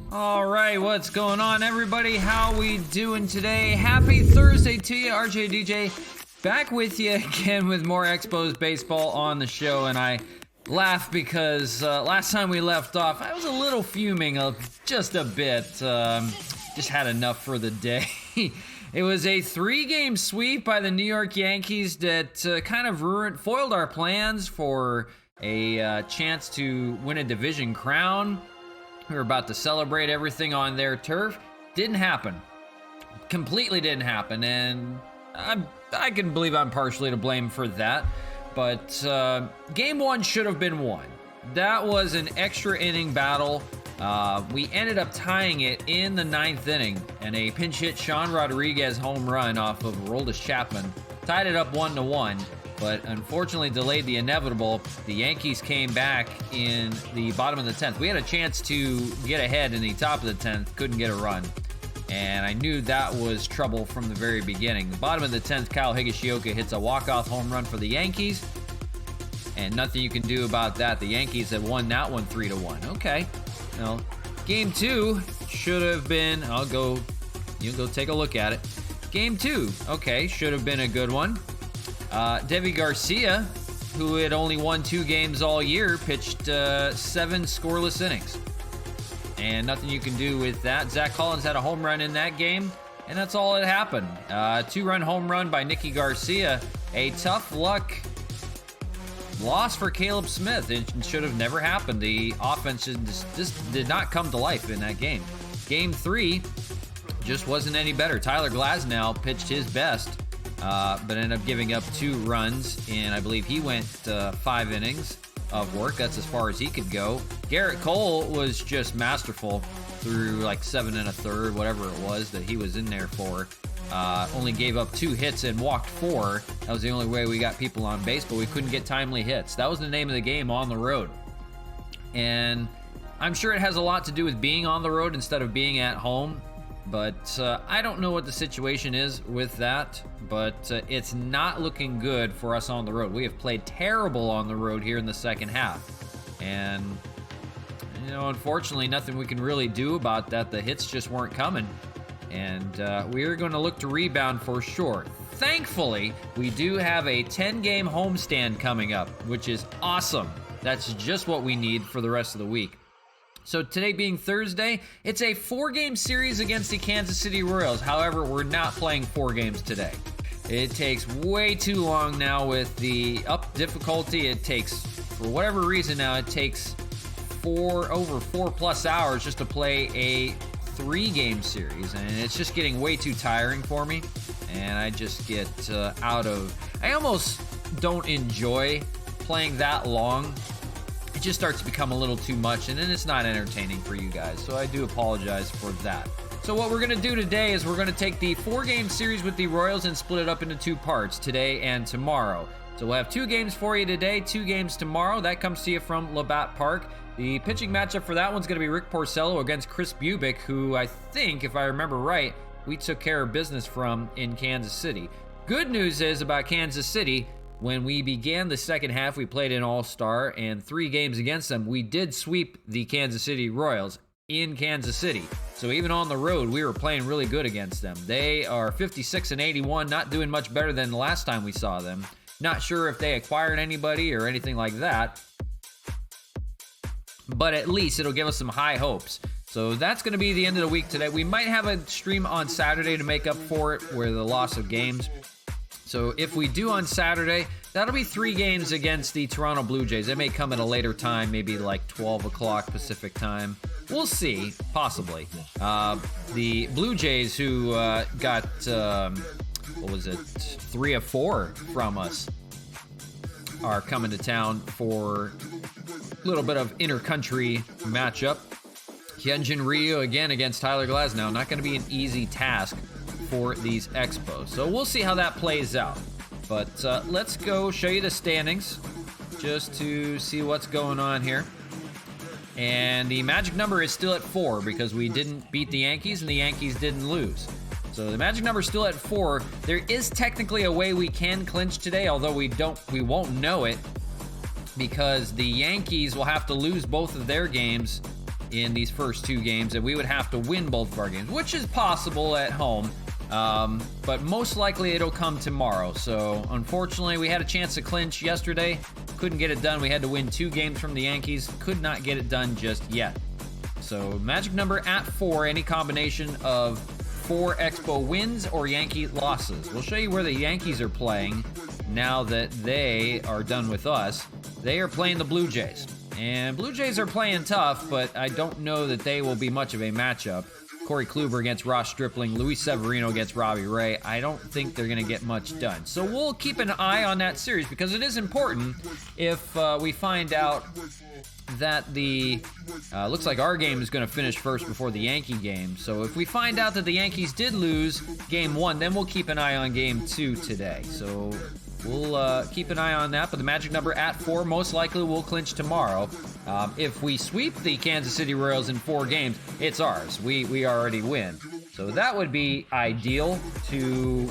All right, what's going on, everybody? How we doing today? Happy Thursday to you, RJ DJ, back with you again with more Expos baseball on the show. And I laugh because last time we left off, I was a little fuming, just a bit. Just had enough for the day. It was a 3-game sweep by the New York Yankees that kind of foiled our plans for a chance to win a division crown. We were about to celebrate everything on their turf. Didn't happen. Completely didn't happen, and I can believe I'm partially to blame for that. But game 1 should have been won. That was an extra inning battle. We ended up tying it in the 9th inning, and a pinch hit Sean Rodriguez home run off of Aroldis Chapman tied it up 1-1. But unfortunately delayed the inevitable. The Yankees came back in the bottom of the 10th. We had a chance to get ahead in the top of the 10th, couldn't get a run. And I knew that was trouble from the very beginning. The bottom of the 10th, Kyle Higashioka hits a walk-off home run for the Yankees. And nothing you can do about that. The Yankees have won that one 3-1. Okay. Well, game 2 should have been, you go take a look at it. Game 2, okay, should have been a good one. Deivi Garcia, who had only won 2 games all year, pitched 7 scoreless innings. And nothing you can do with that. Zach Collins had a home run in that game, and that's all that happened. 2-run home run by Nicky Garcia. A tough luck loss for Caleb Smith. It should have never happened. The offense just did not come to life in that game. Game 3 just wasn't any better. Tyler Glasnow pitched his best, but ended up giving up 2 runs, and I believe he went 5 innings of work. That's as far as he could go. Garrett Cole was just masterful through like 7 1/3, whatever it was that he was in there for. Only gave up 2 hits and walked 4. That was the only way we got people on base, but we couldn't get timely hits. That was the name of the game on the road. And I'm sure it has a lot to do with being on the road instead of being at home. But I don't know what the situation is with that, but it's not looking good for us on the road. We have played terrible on the road here in the second half. And, you know, unfortunately, nothing we can really do about that. The hits just weren't coming. And we are going to look to rebound for sure. Thankfully, we do have a 10-game homestand coming up, which is awesome. That's just what we need for the rest of the week. So today being Thursday, it's a 4-game series against the Kansas City Royals. However, we're not playing 4 games today. It takes way too long now with the up difficulty. It takes, for whatever reason now, it takes over 4+ hours just to play a 3-game series. And it's just getting way too tiring for me. And I just get I almost don't enjoy playing that long. It just starts to become a little too much, and then it's not entertaining for you guys. So I do apologize for that. So what we're going to do today is we're going to take the 4-game series with the Royals and split it up into 2 parts, today and tomorrow. So we'll have 2 games for you today, 2 games tomorrow. That comes to you from Labatt Park. The pitching matchup for that one's going to be Rick Porcello against Chris Bubick, who I think, if I remember right, we took care of business from in Kansas City. Good news is about Kansas City, when we began the second half, we played an all-star, and 3 games against them, we did sweep the Kansas City Royals in Kansas City. So even on the road, we were playing really good against them. They are 56-81, not doing much better than the last time we saw them. Not sure if they acquired anybody or anything like that, but at least it'll give us some high hopes. So that's going to be the end of the week today. We might have a stream on Saturday to make up for it, where the loss of games. So if we do on Saturday, that'll be 3 games against the Toronto Blue Jays. They may come at a later time, maybe like 12 o'clock Pacific time. We'll see, possibly. The Blue Jays, who got, 3 of 4 from us, are coming to town for a little bit of inter-country matchup. Hyunjin Ryu again against Tyler Glasnow. Not going to be an easy task for these Expos. So we'll see how that plays out. But let's go show you the standings just to see what's going on here. And the magic number is still at 4 because we didn't beat the Yankees and the Yankees didn't lose. So the magic number is still at 4. There is technically a way we can clinch today, although we won't know it, because the Yankees will have to lose both of their games in these first 2 games, and we would have to win both of our games, which is possible at home. But most likely it'll come tomorrow. So unfortunately, we had a chance to clinch yesterday. Couldn't get it done. We had to win 2 games from the Yankees. Could not get it done just yet. So magic number at 4, any combination of 4 Expo wins or Yankee losses. We'll show you where the Yankees are playing now that they are done with us. They are playing the Blue Jays. And Blue Jays are playing tough, but I don't know that they will be much of a matchup. Corey Kluber against Ross Stripling, Luis Severino against Robbie Ray. I don't think they're going to get much done. So we'll keep an eye on that series because it is important if we find out that the looks like our game is going to finish first before the Yankee game. So if we find out that the Yankees did lose game 1, then we'll keep an eye on game 2 today. So we'll keep an eye on that, but the magic number at 4 most likely will clinch tomorrow. If we sweep the Kansas City Royals in 4 games, it's ours. We already win. So that would be ideal to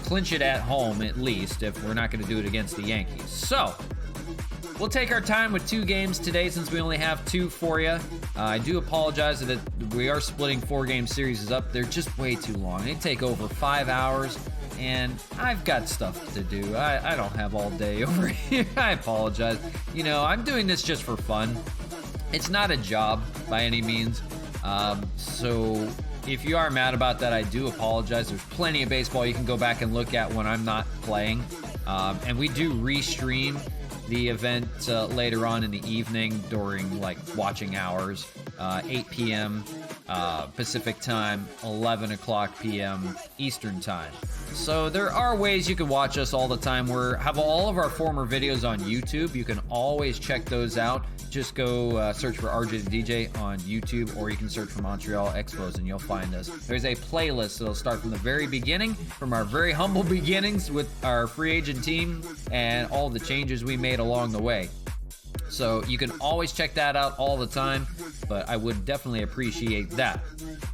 clinch it at home at least if we're not going to do it against the Yankees. So we'll take our time with 2 games today since we only have 2 for you. I do apologize that we are splitting 4-game series up. They're just way too long. They take over 5 hours. And I've got stuff to do. I don't have all day over here. I apologize. You know, I'm doing this just for fun. It's not a job by any means. So if you are mad about that, I do apologize. There's plenty of baseball you can go back and look at when I'm not playing. And we do restream the event later on in the evening during like watching hours, 8 p.m. Pacific time, 11 o'clock p.m. Eastern time. So there are ways you can watch us all the time. We have all of our former videos on YouTube. You can always check those out. Just go search for RJ the DJ on YouTube, or you can search for Montreal Expos and you'll find us. There's a playlist that'll start from the very beginning, from our very humble beginnings with our free agent team and all the changes we made along the way. So you can always check that out all the time, but I would definitely appreciate that.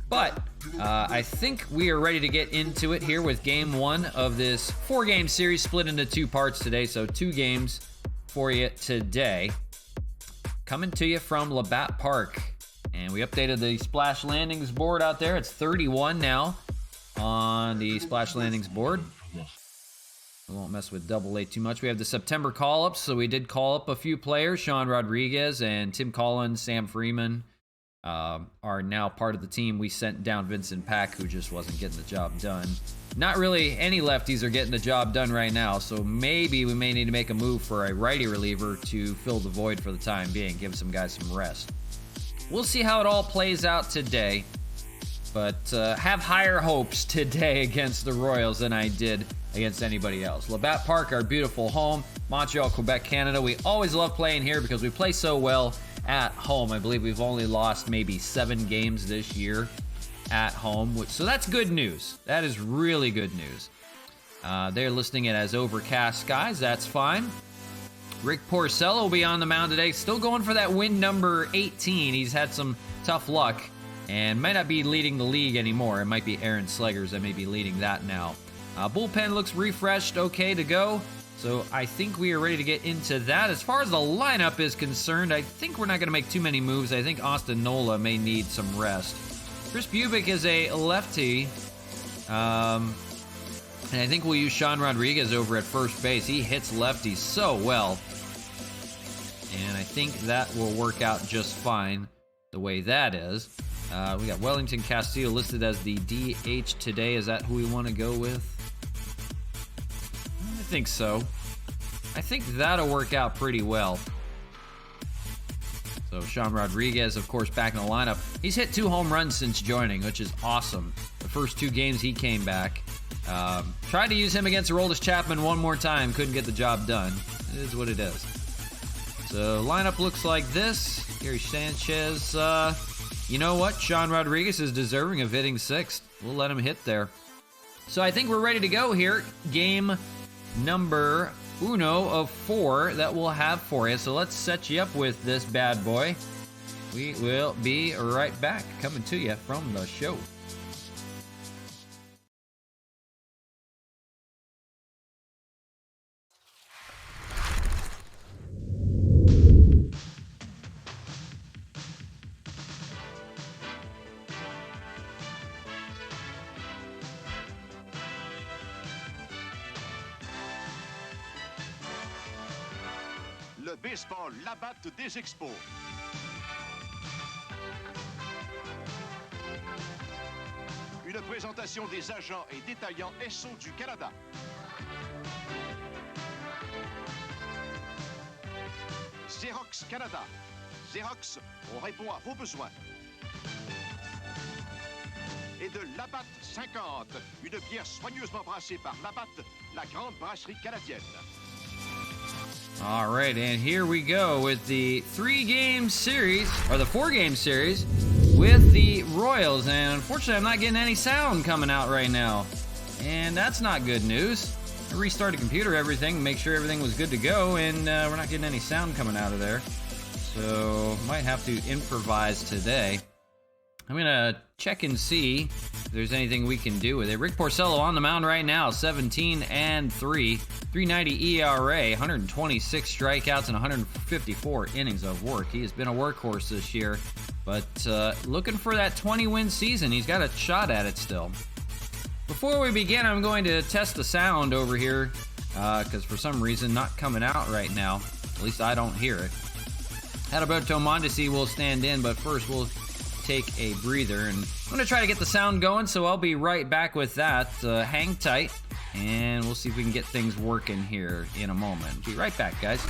But I think we are ready to get into it here with game 1 of this 4-game series split into 2 parts today. So 2 games for you today. Coming to you from Labatt Park. And we updated the Splash Landings board out there. It's 31 now on the Splash Landings board. We won't mess with Double-A too much. We have the September call-ups, so we did call up a few players. Sean Rodriguez and Tim Collins, Sam Freeman are now part of the team. We sent down Vincent Pack, who just wasn't getting the job done. Not really any lefties are getting the job done right now, so maybe we may need to make a move for a righty reliever to fill the void for the time being, give some guys some rest. We'll see how it all plays out today, but have higher hopes today against the Royals than I did against anybody else. Labatt Park, our beautiful home, Montreal, Quebec, Canada. We always love playing here because we play so well at home. I believe we've only lost maybe 7 games this year at home, so that's good news. That is really good news. They're listing it as overcast skies. That's fine. Rick Porcello will be on the mound today, still going for that win number 18. He's had some tough luck and might not be leading the league anymore. It might be Aaron Slegers that may be leading that now. Bullpen looks refreshed, okay to go. So I think we are ready to get into that. As far as the lineup is concerned, I think we're not going to make too many moves. I think Austin Nola may need some rest. Chris Bubick is a lefty. And I think we'll use Sean Rodriguez over at first base. He hits lefties so well. And I think that will work out just fine the way that is. We got Wellington Castillo listed as the DH today. Is that who we want to go with? I think so. I think that'll work out pretty well. So Sean Rodriguez, of course, back in the lineup. He's hit 2 home runs since joining, which is awesome. The first 2 games he came back. Tried to use him against Aroldis Chapman one more time. Couldn't get the job done. It is what it is. So lineup looks like this. Gary Sanchez. You know what? Sean Rodriguez is deserving of hitting 6th. We'll let him hit there. So I think we're ready to go here. Game number 1 of 4 that we'll have for you. So let's set you up with this bad boy. We will be right back, coming to you from the show. Le baseball Labatt des Expos. Une présentation des agents et détaillants SO du Canada. Xerox Canada. Xerox, on répond à vos besoins. Et de Labatt 50, une bière soigneusement brassée par Labatt, la grande brasserie canadienne. All right, and here we go with the 3-game series, or the 4-game series, with the Royals. And unfortunately, I'm not getting any sound coming out right now. And that's not good news. I restarted the computer, everything, make sure everything was good to go, and we're not getting any sound coming out of there. So, might have to improvise today. I'm going to check and see if there's anything we can do with it. Rick Porcello on the mound right now, 17-3, 3.90 ERA, 126 strikeouts, and 154 innings of work. He has been a workhorse this year, but looking for that 20-win season. He's got a shot at it still. Before we begin, I'm going to test the sound over here, because for some reason not coming out right now. At least I don't hear it. Adalberto Mondesi will stand in, but first we'll take a breather, and I'm going to try to get the sound going, so I'll be right back with that. Hang tight, and we'll see if we can get things working here in a moment. Be right back, guys.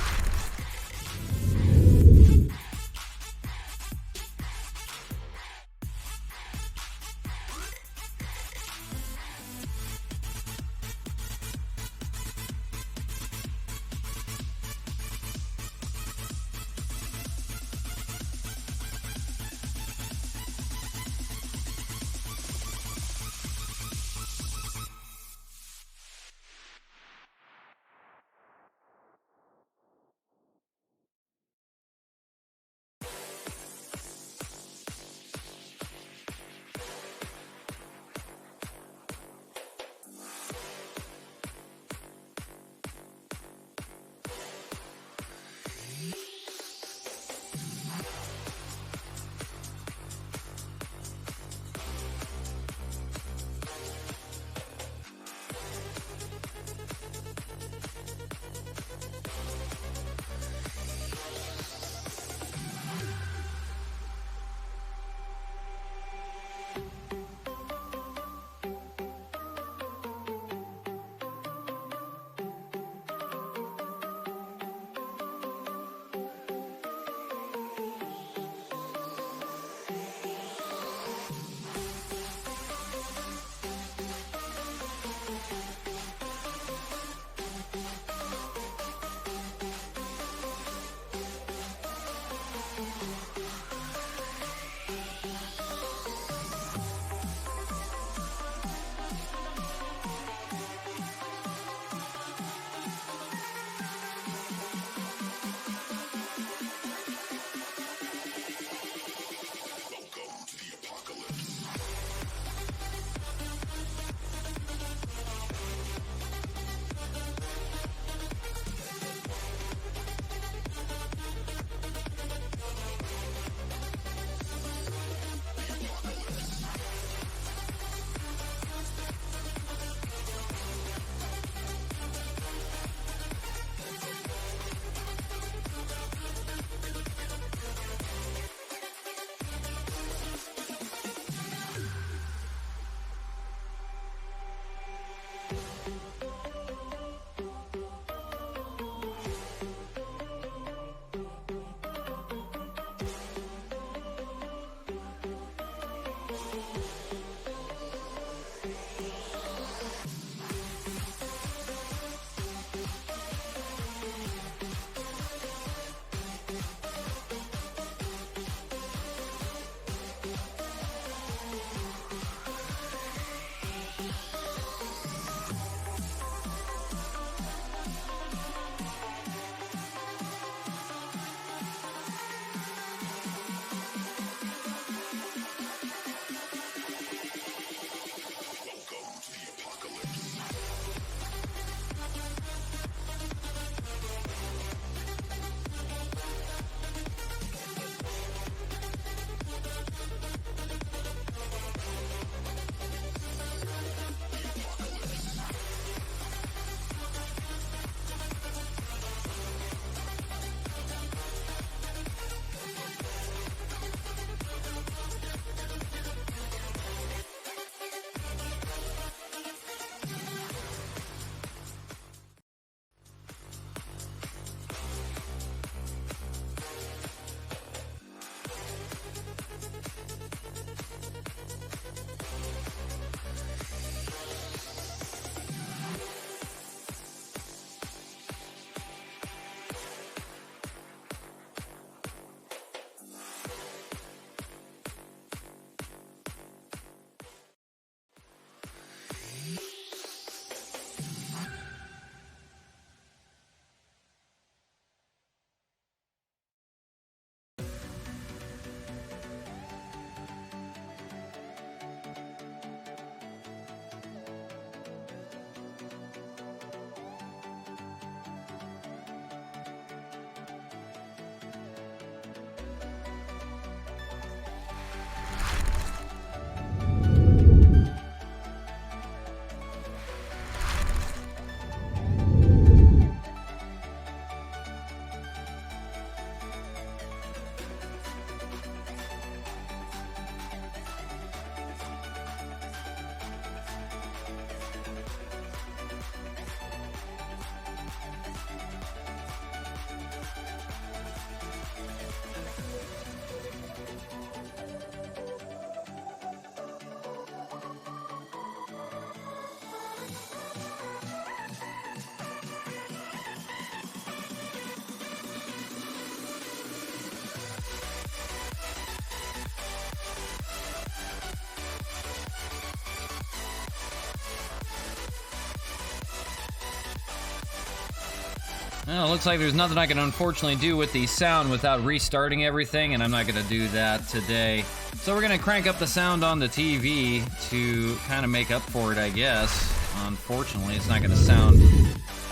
Well, it looks like there's nothing I can unfortunately do with the sound without restarting everything, and I'm not going to do that today. So we're going to crank up the sound on the TV to kind of make up for it, I guess. Unfortunately, it's not going to sound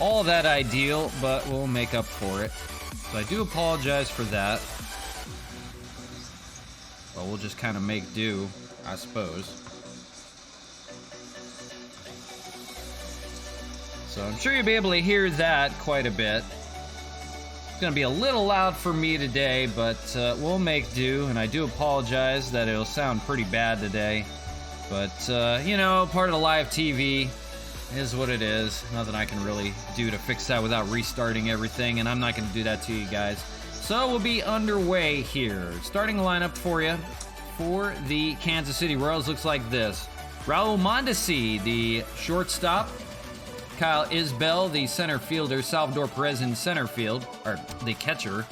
all that ideal, but we'll make up for it. So I do apologize for that. But we'll just kind of make do, I suppose. So I'm sure you'll be able to hear that quite a bit. It's going to be a little loud for me today, but we'll make do. And I do apologize that it'll sound pretty bad today. But, you know, part of the live TV is what it is. Nothing I can really do to fix that without restarting everything. And I'm not going to do that to you guys. So we'll be underway here. Starting lineup for you for the Kansas City Royals looks like this. Raul Mondesi, the shortstop. Kyle Isbell, the center fielder. Salvador Perez in center field, or the catcher.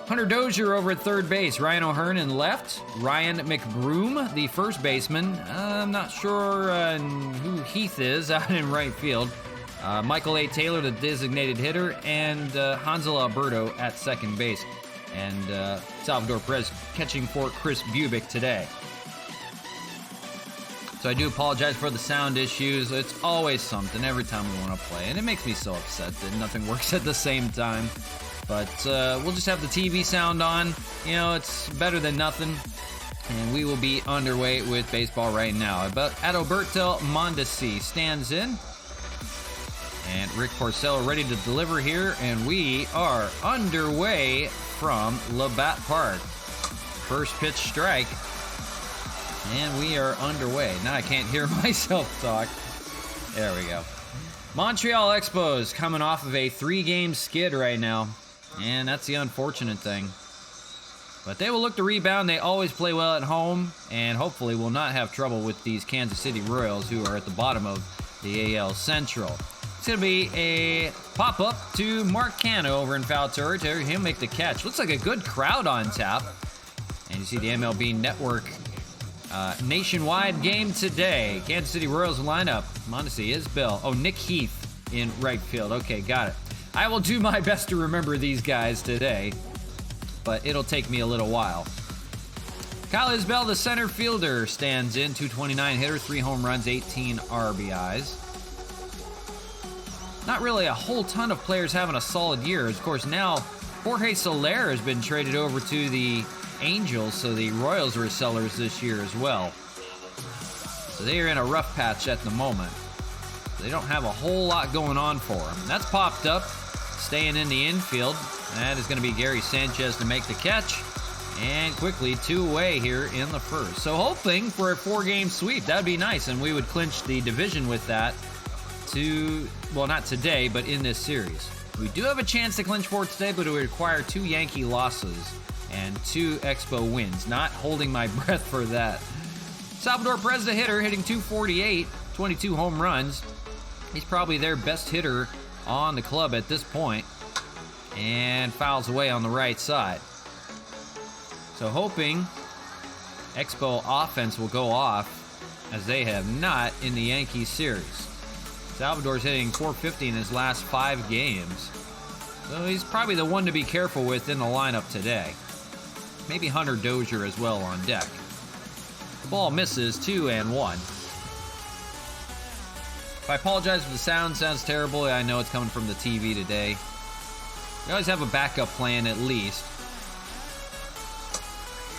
Hunter Dozier over at third base. Ryan O'Hearn in left. Ryan McBroom, the first baseman. I'm not sure who Heath is out in right field. Michael A. Taylor, the designated hitter. And Hansel Alberto at second base. And Salvador Perez catching for Chris Bubic today. So I do apologize for the sound issues. It's always something every time we want to play. And it makes me so upset that nothing works at the same time. But we'll just have the TV sound on. You know, it's better than nothing. And we will be underway with baseball right now. But Adalberto Mondesi stands in. And Rick Porcello ready to deliver here. And we are underway from Labatt Park. First pitch strike. And we are underway. Now I can't hear myself talk. There we go. Montreal Expos coming off of a 3-game skid right now. And that's the unfortunate thing. But they will look to rebound. They always play well at home. And hopefully will not have trouble with these Kansas City Royals, who are at the bottom of the AL Central. It's going to be a pop-up to Mark Cano over in foul territory. He'll make the catch. Looks like a good crowd on tap. And you see the MLB Network nationwide game today. Kansas City Royals lineup. Mondesi, Isbell. Oh, Nick Heath in right field. Okay, got it. I will do my best to remember these guys today, but it'll take me a little while. Kyle Isbell, the center fielder, stands in. 229 hitter, 3 home runs, 18 RBIs. Not really a whole ton of players having a solid year. Of course, now Jorge Soler has been traded over to the Angels, so the Royals are sellers this year as well. So they are in a rough patch at the moment. They don't have a whole lot going on for them. That's popped up, staying in the infield. That is going to be Gary Sanchez to make the catch. And quickly 2 away here in the first. So hoping for a 4-game sweep. That would be nice, and we would clinch the division with that well, not today, but in this series. We do have a chance to clinch for it today, but it would require 2 Yankee losses and 2 Expo wins. Not holding my breath for that. Salvador Perez, the hitter, hitting .248, 22 home runs. He's probably their best hitter on the club at this point. And fouls away on the right side. So hoping Expo offense will go off, as they have not in the Yankees series. Salvador's hitting .450 in his last 5 games. So he's probably the one to be careful with in the lineup today. Maybe Hunter Dozier as well on deck. The ball misses, 2-1. If I apologize if the sounds terrible, I know it's coming from the TV today. We always have a backup plan at least.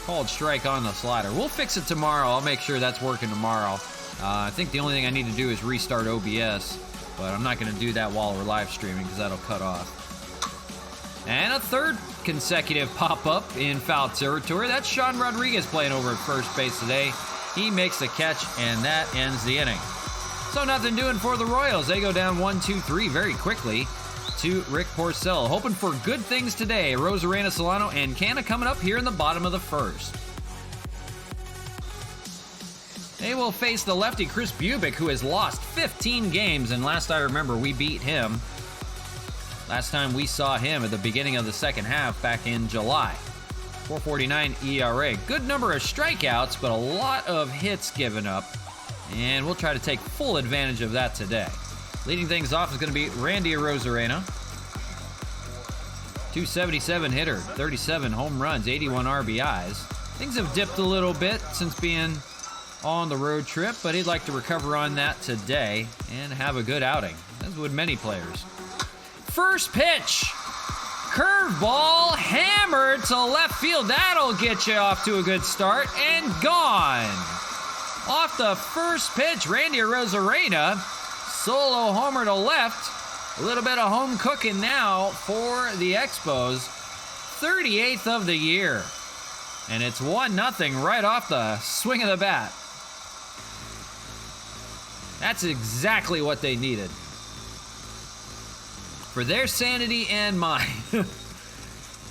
Called strike on the slider. We'll fix it tomorrow. I'll make sure that's working tomorrow. I think the only thing I need to do is restart OBS, but I'm not going to do that while we're live streaming because that'll cut off. And a third consecutive pop-up in foul territory. That's Sean Rodriguez playing over at first base today. He makes the catch, and that ends the inning. So nothing doing for the Royals. They go down 1-2-3 very quickly to Rick Porcello. Hoping for good things today. Rosarena, Solano, and Canna coming up here in the bottom of the first. They will face the lefty Chris Bubic, who has lost 15 games, and last I remember, we beat him. Last time we saw him at the beginning of the second half back in July. 4.49 ERA. Good number of strikeouts, but a lot of hits given up, and we'll try to take full advantage of that today. Leading things off is going to be Randy Rosarena. .277 hitter, 37 home runs, 81 RBIs. Things have dipped a little bit since being on the road trip, but he'd like to recover on that today and have a good outing, as would many players. First pitch. Curveball hammered to left field. That'll get you off to a good start, and gone. Off the first pitch, Randy Arozarena, solo homer to left. A little bit of home cooking now for the Expos. 38th of the year. And it's 1-0 right off the swing of the bat. That's exactly what they needed. For their sanity and mine.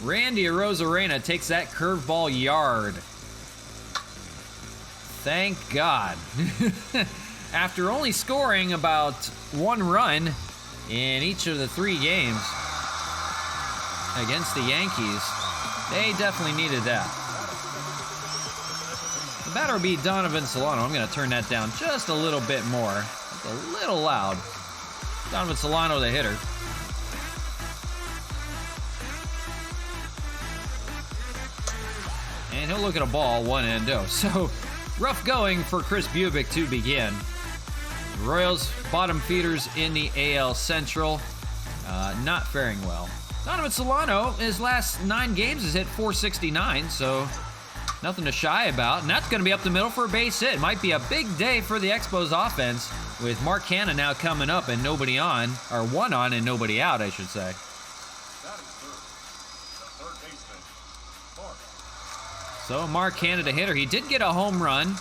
Randy Arozarena takes that curveball yard. Thank God. After only scoring about 1 run in each of the 3 games against the Yankees, they definitely needed that. The batter will be Donovan Solano. I'm going to turn that down just a little bit more. It's a little loud. Donovan Solano, the hitter. And he'll look at a ball, 1-0. So, rough going for Chris Bubic to begin. The Royals, bottom feeders in the AL Central, not faring well. Donovan Solano, his last 9 games, has hit .469, so nothing to shy about. And that's going to be up the middle for a base hit. Might be a big day for the Expos offense, with Mark Canha now coming up and nobody on, or 1 on and nobody out, I should say. So Mark Canha, the hitter, he did get a home run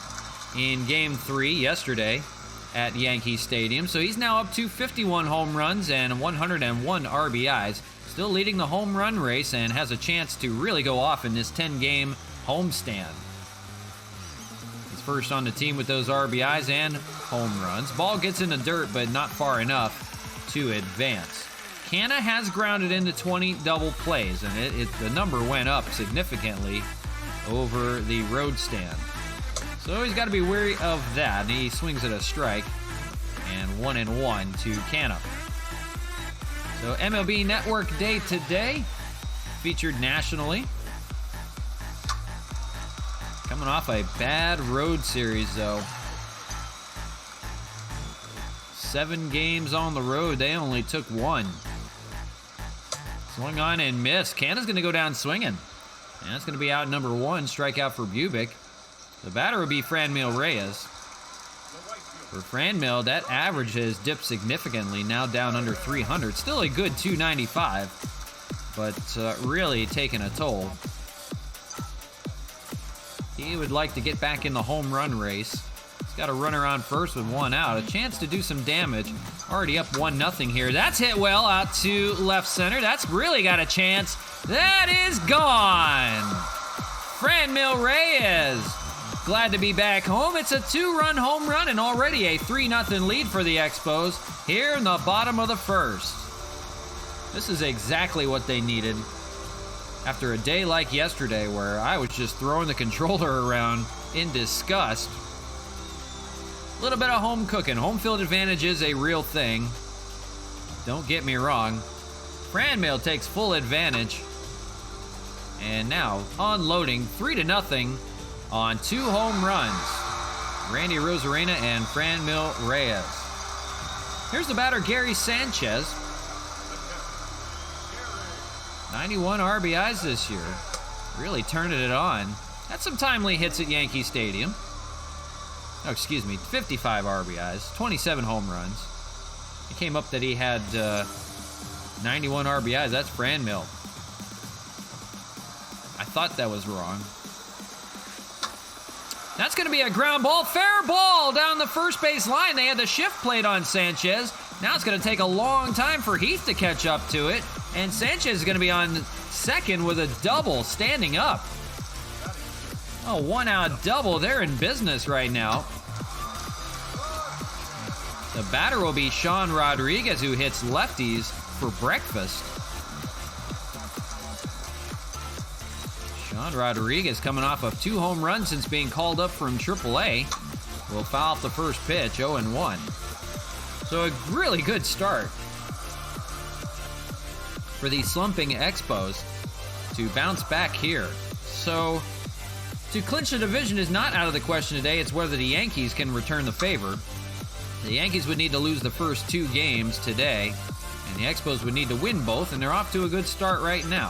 in Game 3 yesterday at Yankee Stadium. So he's now up to 51 home runs and 101 RBIs. Still leading the home run race and has a chance to really go off in this 10-game homestand. He's first on the team with those RBIs and home runs. Ball gets in the dirt, but not far enough to advance. Canha has grounded into 20 double plays, and the number went up significantly over the road stand. So he's got to be wary of that. And he swings at a strike, and 1-1 to Canha. So MLB Network Day today, featured nationally. Coming off a bad road series, though. 7 games on the road, they only took 1. Swung on and missed. Canha's going to go down swinging. And that's going to be out number 1, strikeout for Bubic. The batter will be Franmil Reyes. For Franmil, that average has dipped significantly, now down under 300. Still a good 295, but really taking a toll. He would like to get back in the home run race. He's got a runner on first with 1 out. A chance to do some damage. Already up 1-0 here. That's hit well out to left center. That's really got a chance. That is gone. Franmil Reyes, glad to be back home. It's a 2-run home run and already a 3-0 lead for the Expos here in the bottom of the first. This is exactly what they needed after a day like yesterday where I was just throwing the controller around in disgust. A little bit of home cooking. Home field advantage is a real thing. Don't get me wrong. Franmil takes full advantage. And now, unloading 3-0 on 2 home runs. Randy Arozarena and Franmil Reyes. Here's the batter, Gary Sanchez. 91 RBIs this year. Really turning it on. Had some timely hits at Yankee Stadium. Oh, excuse me, 55 RBIs, 27 home runs. It came up that he had 91 RBIs. That's Franmil. I thought that was wrong. That's going to be a ground ball. Fair ball down the first base line. They had the shift plate on Sanchez. Now it's going to take a long time for Heath to catch up to it. And Sanchez is going to be on second with a double standing up. Oh, 1-out double. They're in business right now. The batter will be Sean Rodriguez, who hits lefties for breakfast. Sean Rodriguez, coming off of 2 home runs since being called up from AAA, will foul off the first pitch, 0-1. So a really good start for for the slumping Expos to bounce back here. So, to clinch the division is not out of the question today. It's whether the Yankees can return the favor. The Yankees would need to lose the first 2 games today, and the Expos would need to win both, and they're off to a good start right now.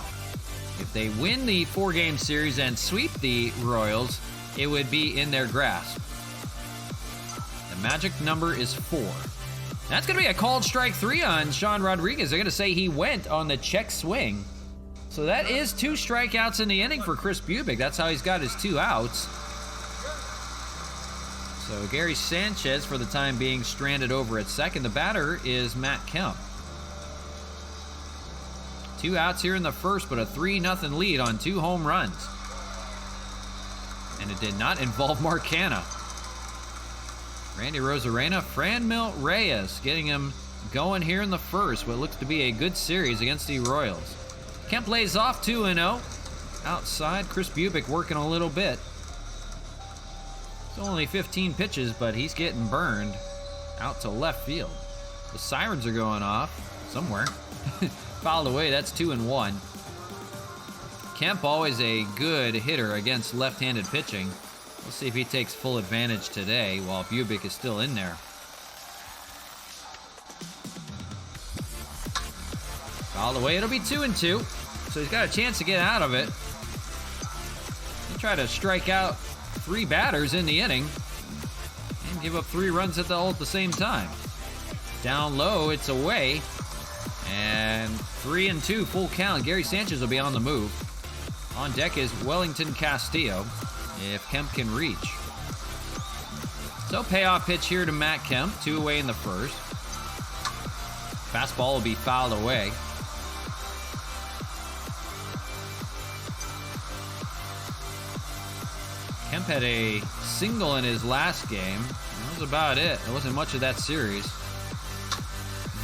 If they win the 4-game series and sweep the Royals, it would be in their grasp. The magic number is 4. That's going to be a called strike 3 on Sean Rodriguez. They're going to say he went on the check swing. So that is 2 strikeouts in the inning for Chris Bubic. That's how he's got his 2 outs. So Gary Sanchez, for the time being, stranded over at second. The batter is Matt Kemp. 2 outs here in the first, but a 3-0 lead on 2 home runs. And it did not involve Mark Canha. Randy Rosarena, Franmil Reyes getting him going here in the first. What looks to be a good series against the Royals. Kemp lays off 2-0. Outside, Chris Bubic working a little bit. It's only 15 pitches, but he's getting burned out to left field. The sirens are going off somewhere. Fouled away, that's 2-1. Kemp always a good hitter against left-handed pitching. We'll see if he takes full advantage today while Bubic is still in there. Fouled away, it'll be 2-2. So he's got a chance to get out of it. He'll try to strike out 3 batters in the inning and give up 3 runs at the same time. Down low, it's away. And 3-2, full count. Gary Sanchez will be on the move. On deck is Wellington Castillo, if Kemp can reach. So payoff pitch here to Matt Kemp, 2 away in the first. Fastball will be fouled away. Kemp had a single in his last game. That was about it. There wasn't much of that series.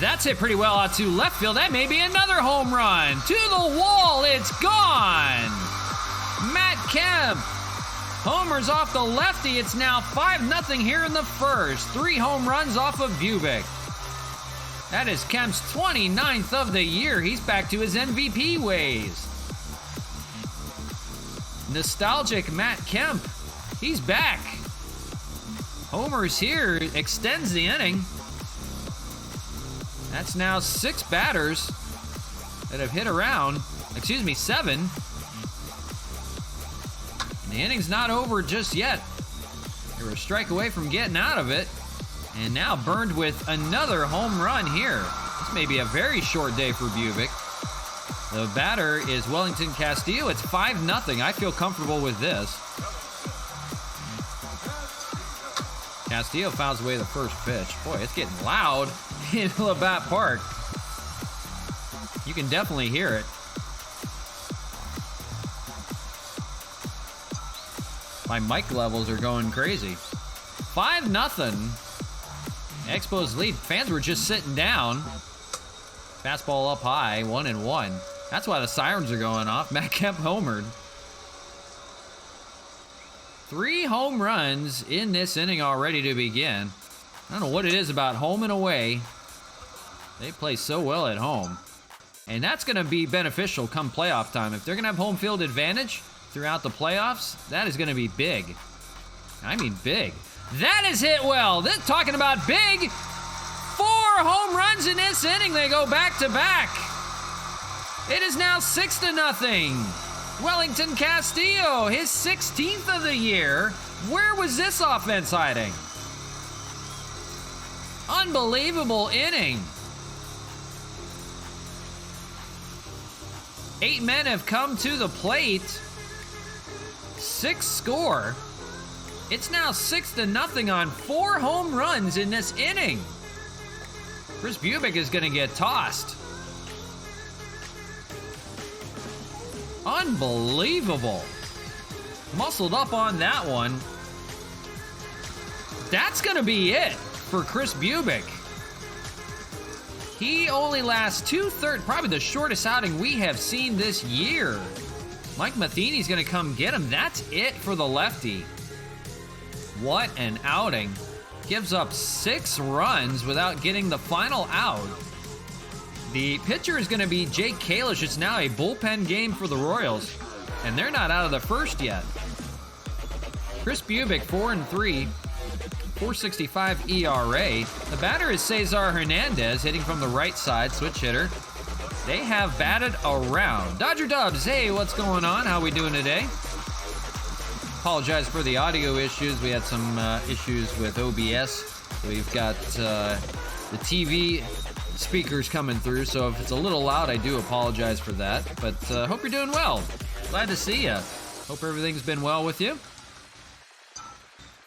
That's hit pretty well out to left field. That may be another home run. To the wall, it's gone. Matt Kemp homers off the lefty. It's now 5-0 here in the first. 3 home runs off of Bubic. That is Kemp's 29th of the year. He's back to his MVP ways. Nostalgic Matt Kemp. He's back. Homers here, extends the inning. That's now 6 batters that have hit around. 7. And the inning's not over just yet. They were a strike away from getting out of it. And now burned with another home run here. This may be a very short day for Bubic. The batter is Wellington Castillo. It's 5-0. I feel comfortable with this. Castillo fouls away the first pitch. Boy, it's getting loud in Labatt Park. You can definitely hear it. My mic levels are going crazy. 5-0. Expos lead. Fans were just sitting down. Fastball up high, 1-1. That's why the sirens are going off. Matt Kemp homered. 3 home runs in this inning already to begin. I don't know what it is about home and away. They play so well at home. And that's going to be beneficial come playoff time. If they're going to have home field advantage throughout the playoffs, that is going to be big. I mean big. That is hit well. They're talking about big. 4 home runs in this inning. They go back to back. It is now 6-0. Wellington Castillo, his 16th of the year. Where was this offense hiding? Unbelievable inning. 8 men have come to the plate. 6 score. It's now 6-0 on 4 home runs in this inning. Chris Bubic is going to get tossed. Unbelievable. Muscled up on that one. That's going to be it for Chris Bubic. He only lasts 2/3, probably the shortest outing we have seen this year. Mike Matheny's going to come get him. That's it for the lefty. What an outing. Gives up 6 runs without getting the final out. The pitcher is going to be Jake Kalish. It's now a bullpen game for the Royals, and they're not out of the first yet. Chris Bubic, 4-3, 4.65 ERA. The batter is Cesar Hernandez, hitting from the right side, switch hitter. They have batted around. Dodger Dubs, hey, what's going on? How we doing today? Apologize for the audio issues. We had some issues with OBS. We've got the TV speakers coming through, so if it's a little loud, I do apologize for that. But hope you're doing well. Glad to see you. Hope everything's been well with you.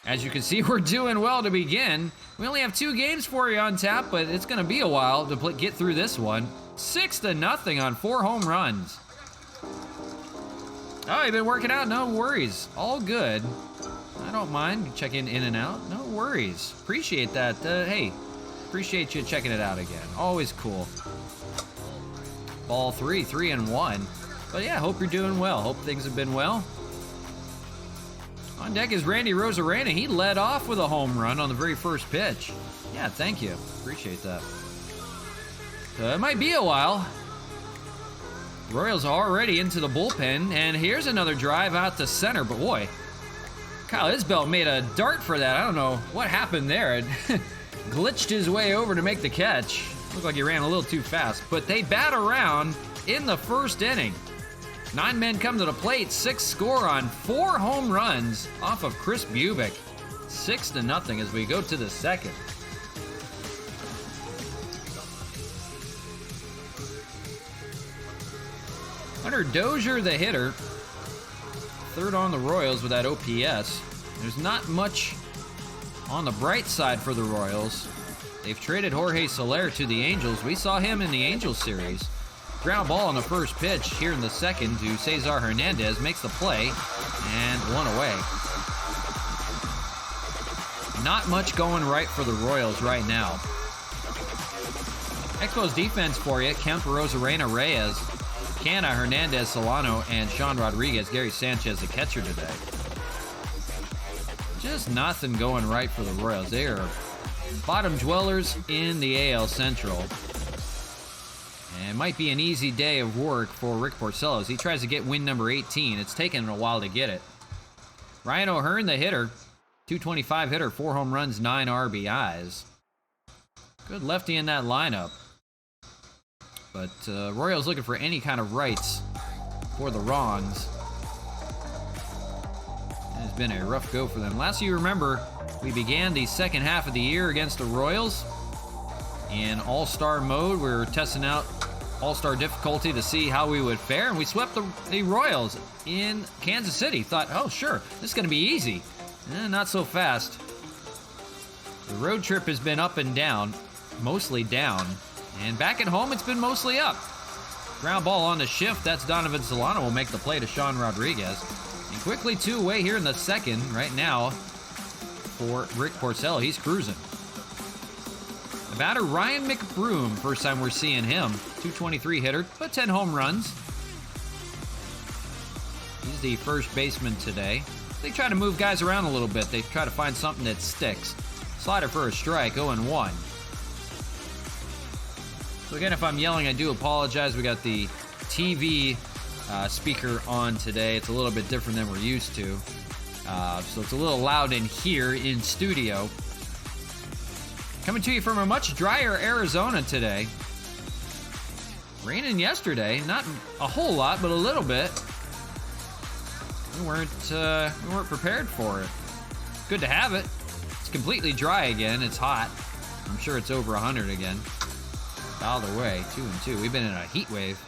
As you can see, we're doing well to begin. We only have 2 games for you on tap, but it's going to be a while to get through this one. 6-0 on 4 home runs. Oh, you've been working out? No worries. All good. I don't mind checking in and out. No worries. Appreciate that. Hey, appreciate you checking it out again. Always cool. Ball 3, 3-1. But yeah, hope you're doing well. Hope things have been well. On deck is Randy Rosarena. He led off with a home run on the very first pitch. Yeah, thank you. Appreciate that. It might be a while. Royals are already into the bullpen, and here's another drive out to center, but boy, Kyle Isbell made a dart for that. I don't know what happened there. It glitched his way over to make the catch. Looked like he ran a little too fast, but they bat around in the first inning. 9 men come to the plate, 6 score on 4 home runs off of Chris Bubic. 6-0 as we go to the second. Hunter Dozier, the hitter, third on the Royals with that OPS. There's not much on the bright side for the Royals. They've traded Jorge Soler to the Angels. We saw him in the Angels series. Ground ball on the first pitch here in the second to Cesar Hernandez. Makes the play and 1 away. Not much going right for the Royals right now. Expos defense for you. Kemp, Rosarena, Reyes, Canna, Hernandez, Solano, and Sean Rodriguez. Gary Sanchez, the catcher today. Just nothing going right for the Royals. They are bottom dwellers in the AL Central. And it might be an easy day of work for Rick Porcello as he tries to get win number 18. It's taken him a while to get it. Ryan O'Hearn, the hitter. 225 hitter, 4 home runs, 9 RBIs. Good lefty in that lineup. But Royals looking for any kind of rights for the wrongs. It's been a rough go for them. Last you remember, we began the second half of the year against the Royals in all-star mode. We were testing out all-star difficulty to see how we would fare, and we swept the Royals in Kansas City. Thought, oh sure, this is going to be easy. Not so fast. The road trip has been up and down, mostly down. And back at home, it's been mostly up. Ground ball on the shift. That's Donovan Solano will make the play to Sean Rodriguez. And quickly 2 away here in the second right now for Rick Porcello. He's cruising. The batter, Ryan McBroom. First time we're seeing him. 223 hitter, but 10 home runs. He's the first baseman today. They try to move guys around a little bit. They try to find something that sticks. Slider for a strike, 0-1. So again, if I'm yelling, I do apologize. We got the TV speaker on today. It's a little bit different than we're used to. So it's a little loud in here in studio. Coming to you from a much drier Arizona today. Raining yesterday. Not a whole lot, but a little bit. We weren't prepared for it. Good to have it. It's completely dry again. It's hot. I'm sure it's over 100 again. Either way, 2-2. We've been in a heat wave.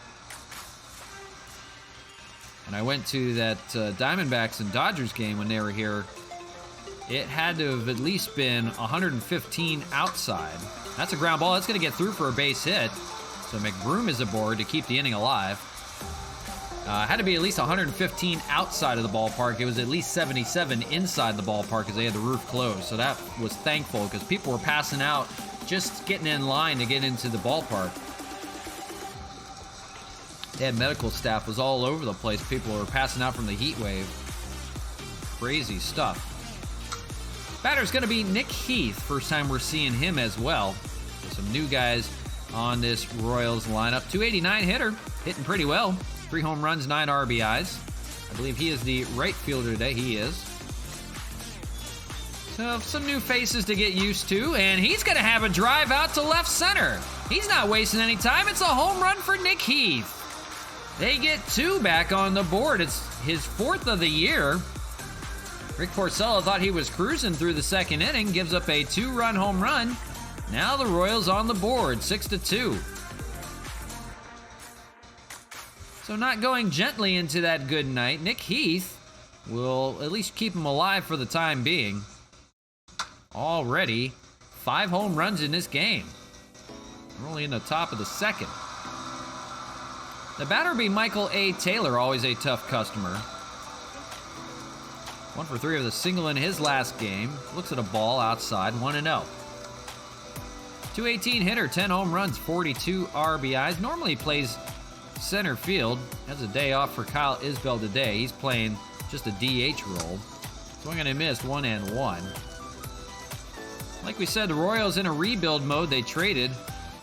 And I went to that Diamondbacks and Dodgers game when they were here. It had to have at least been 115 outside. That's a ground ball. That's going to get through for a base hit. So McBroom is aboard to keep the inning alive. Had to be at least 115 outside of the ballpark. It was at least 77 inside the ballpark because they had the roof closed. So that was thankful because people were passing out just getting in line to get into the ballpark. They had medical staff was all over the place. People were passing out from the heat wave. Crazy stuff. Batter's going to be Nick Heath. First time we're seeing him as well. So some new guys on this Royals lineup. 289 hitter, hitting pretty well. 3 home runs, 9 RBIs. I believe he is the right fielder today. He is. So some new faces to get used to, and he's going to have a drive out to left center. He's not wasting any time. It's a home run for Nick Heath. They get 2 back on the board. It's his 4th of the year. Rick Porcello thought he was cruising through the second inning, gives up a 2-run home run. Now the Royals on the board, 6-2. So not going gently into that good night. Nick Heath will at least keep him alive for the time being. Already 5 home runs in this game. We're only in the top of the second. The batter will be Michael A. Taylor, always a tough customer. 1 for 3 of the single in his last game. Looks at a ball outside, 1-0. 218 hitter, 10 home runs, 42 RBIs. Normally plays center field. Has a day off for Kyle Isbell today. He's playing just a DH role. Swing and a miss, 1-1. Like we said, the Royals in a rebuild mode. They traded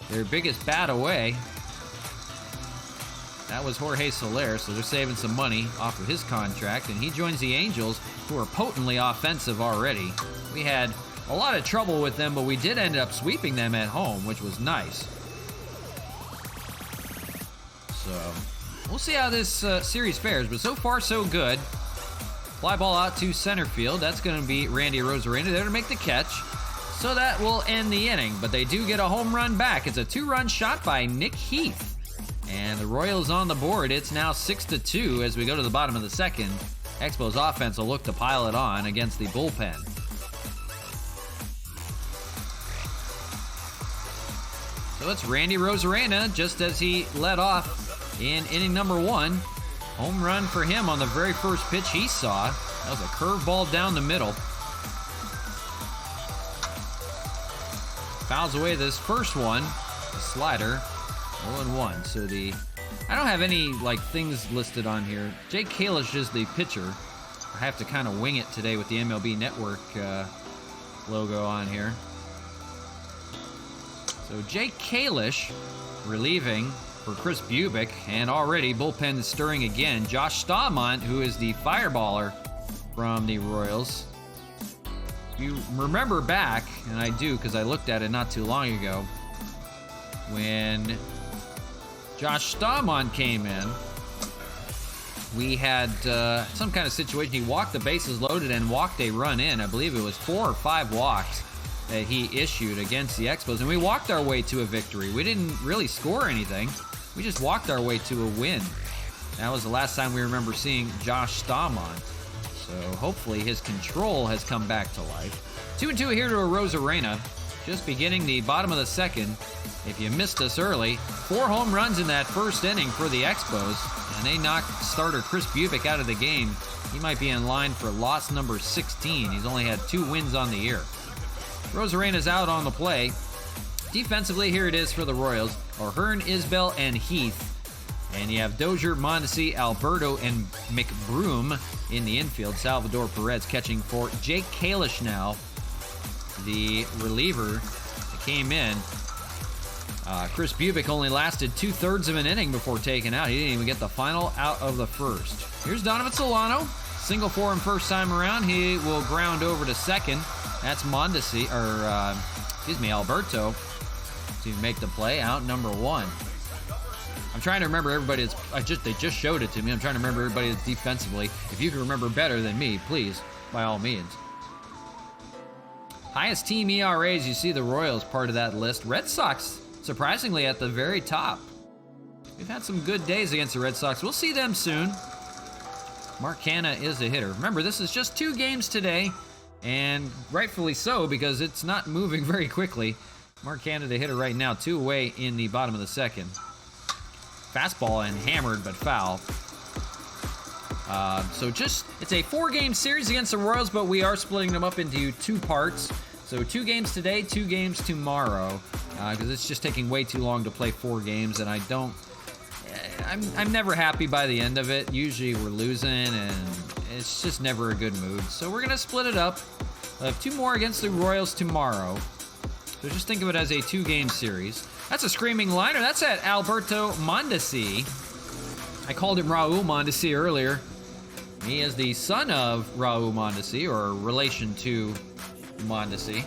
their biggest bat away. That was Jorge Soler, so they're saving some money off of his contract, and he joins the Angels, who are potently offensive already. We had a lot of trouble with them, but we did end up sweeping them at home, which was nice. So, we'll see how this series fares, but so far so good. Fly ball out to center field. That's going to be Randy Arozarena there to make the catch. So that will end the inning, but they do get a home run back. It's a 2-run shot by Nick Heath. And the Royals on the board. It's now 6-2 as we go to the bottom of the second. Expos offense will look to pile it on against the bullpen. So it's Randy Arozarena just as he led off in inning number 1. Home run for him on the very first pitch he saw. That was a curveball down the middle. Fouls away this first one. The slider. 0-1. So I don't have any things listed on here. Jake Kalish is the pitcher. I have to kind of wing it today with the MLB Network logo on here. So Jake Kalish relieving for Chris Bubic, and already bullpen stirring again. Josh Staumont, who is the fireballer from the Royals. You remember back, and I do because I looked at it not too long ago, when Josh Staumont came in, we had some kind of situation. He walked the bases loaded and walked a run in. I believe it was 4 or 5 walks that he issued against the Expos, and we walked our way to a victory. We didn't really score anything. We just walked our way to a win. That was the last time we remember seeing Josh Staumont. So hopefully his control has come back to life. 2-2 here to Arozarena. Just beginning the bottom of the second. If you missed us early, 4 home runs in that first inning for the Expos, and they knocked starter Chris Bubic out of the game. He might be in line for loss number 16. He's only had 2 wins on the year. Arozarena's out on the play. Defensively, here it is for the Royals. O'Hearn, Isbell, and Heath. And you have Dozier, Mondesi, Alberto, and McBroom in the infield. Salvador Perez catching for Jake Kalish now, the reliever that came in. Chris Bubic only lasted 2/3 of an inning before taking out. He didn't even get the final out of the first. Here's Donovan Solano. Single for him first time around. He will ground over to second. That's Mondesi, Alberto to make the play. Out number 1. I'm trying to remember everybody they just showed it to me. I'm trying to remember everybody that's defensively. If you can remember better than me, please, by all means. Highest team ERAs, you see the Royals part of that list. Red Sox, surprisingly, at the very top. We've had some good days against the Red Sox. We'll see them soon. Mark Canha is a hitter. Remember, this is just 2 games today, and rightfully so, because it's not moving very quickly. Mark Canha, the hitter right now, 2 away in the bottom of the second. Fastball and hammered, but foul. It's a 4-game series against the Royals, but we are splitting them up into 2 parts. So 2 games today, 2 games tomorrow, because it's just taking way too long to play 4 games, and I'm never happy by the end of it. Usually we're losing, and it's just never a good mood. So we're going to split it up. We'll have 2 more against the Royals tomorrow. So just think of it as a 2-game series. That's a screaming liner. That's at Alberto Mondesi. I called him Raul Mondesi earlier. He is the son of Raul Mondesi, or relation to Mondesi.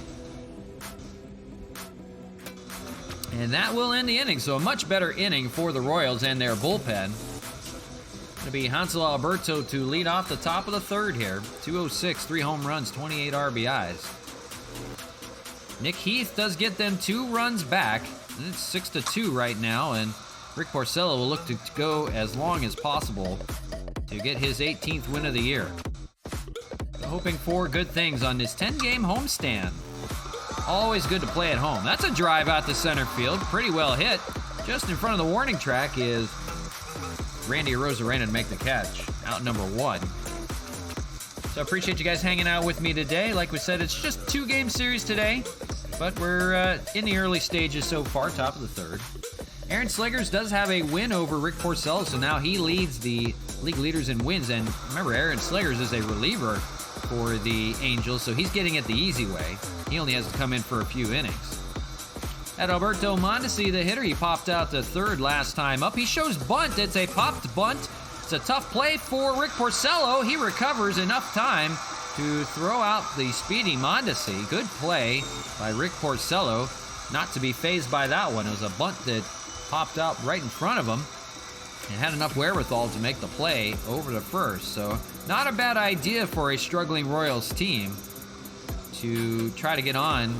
And that will end the inning. So a much better inning for the Royals and their bullpen. Going to be Hansel Alberto to lead off the top of the third here. 206, 3 home runs, 28 RBIs. Nick Heath does get them 2 runs back. It's 6-2 right now, and Rick Porcello will look to go as long as possible to get his 18th win of the year. Hoping for good things on this 10-game homestand. Always good to play at home. That's a drive out to center field. Pretty well hit. Just in front of the warning track is Randy Arozarena to make the catch. Out number 1. So I appreciate you guys hanging out with me today. Like we said, it's just 2-game series today, but we're in the early stages so far, top of the third. Aaron Slegers does have a win over Rick Porcello, so now he leads the league leaders in wins. And remember, Aaron Slegers is a reliever for the Angels, so he's getting it the easy way. He only has to come in for a few innings. At Alberto Mondesi, the hitter, he popped out to third last time up. He shows bunt. It's a popped bunt. It's a tough play for Rick Porcello. He recovers enough time to throw out the speedy Mondesi. Good play by Rick Porcello. Not to be fazed by that one. It was a bunt that popped out right in front of him and had enough wherewithal to make the play over to first. So not a bad idea for a struggling Royals team to try to get on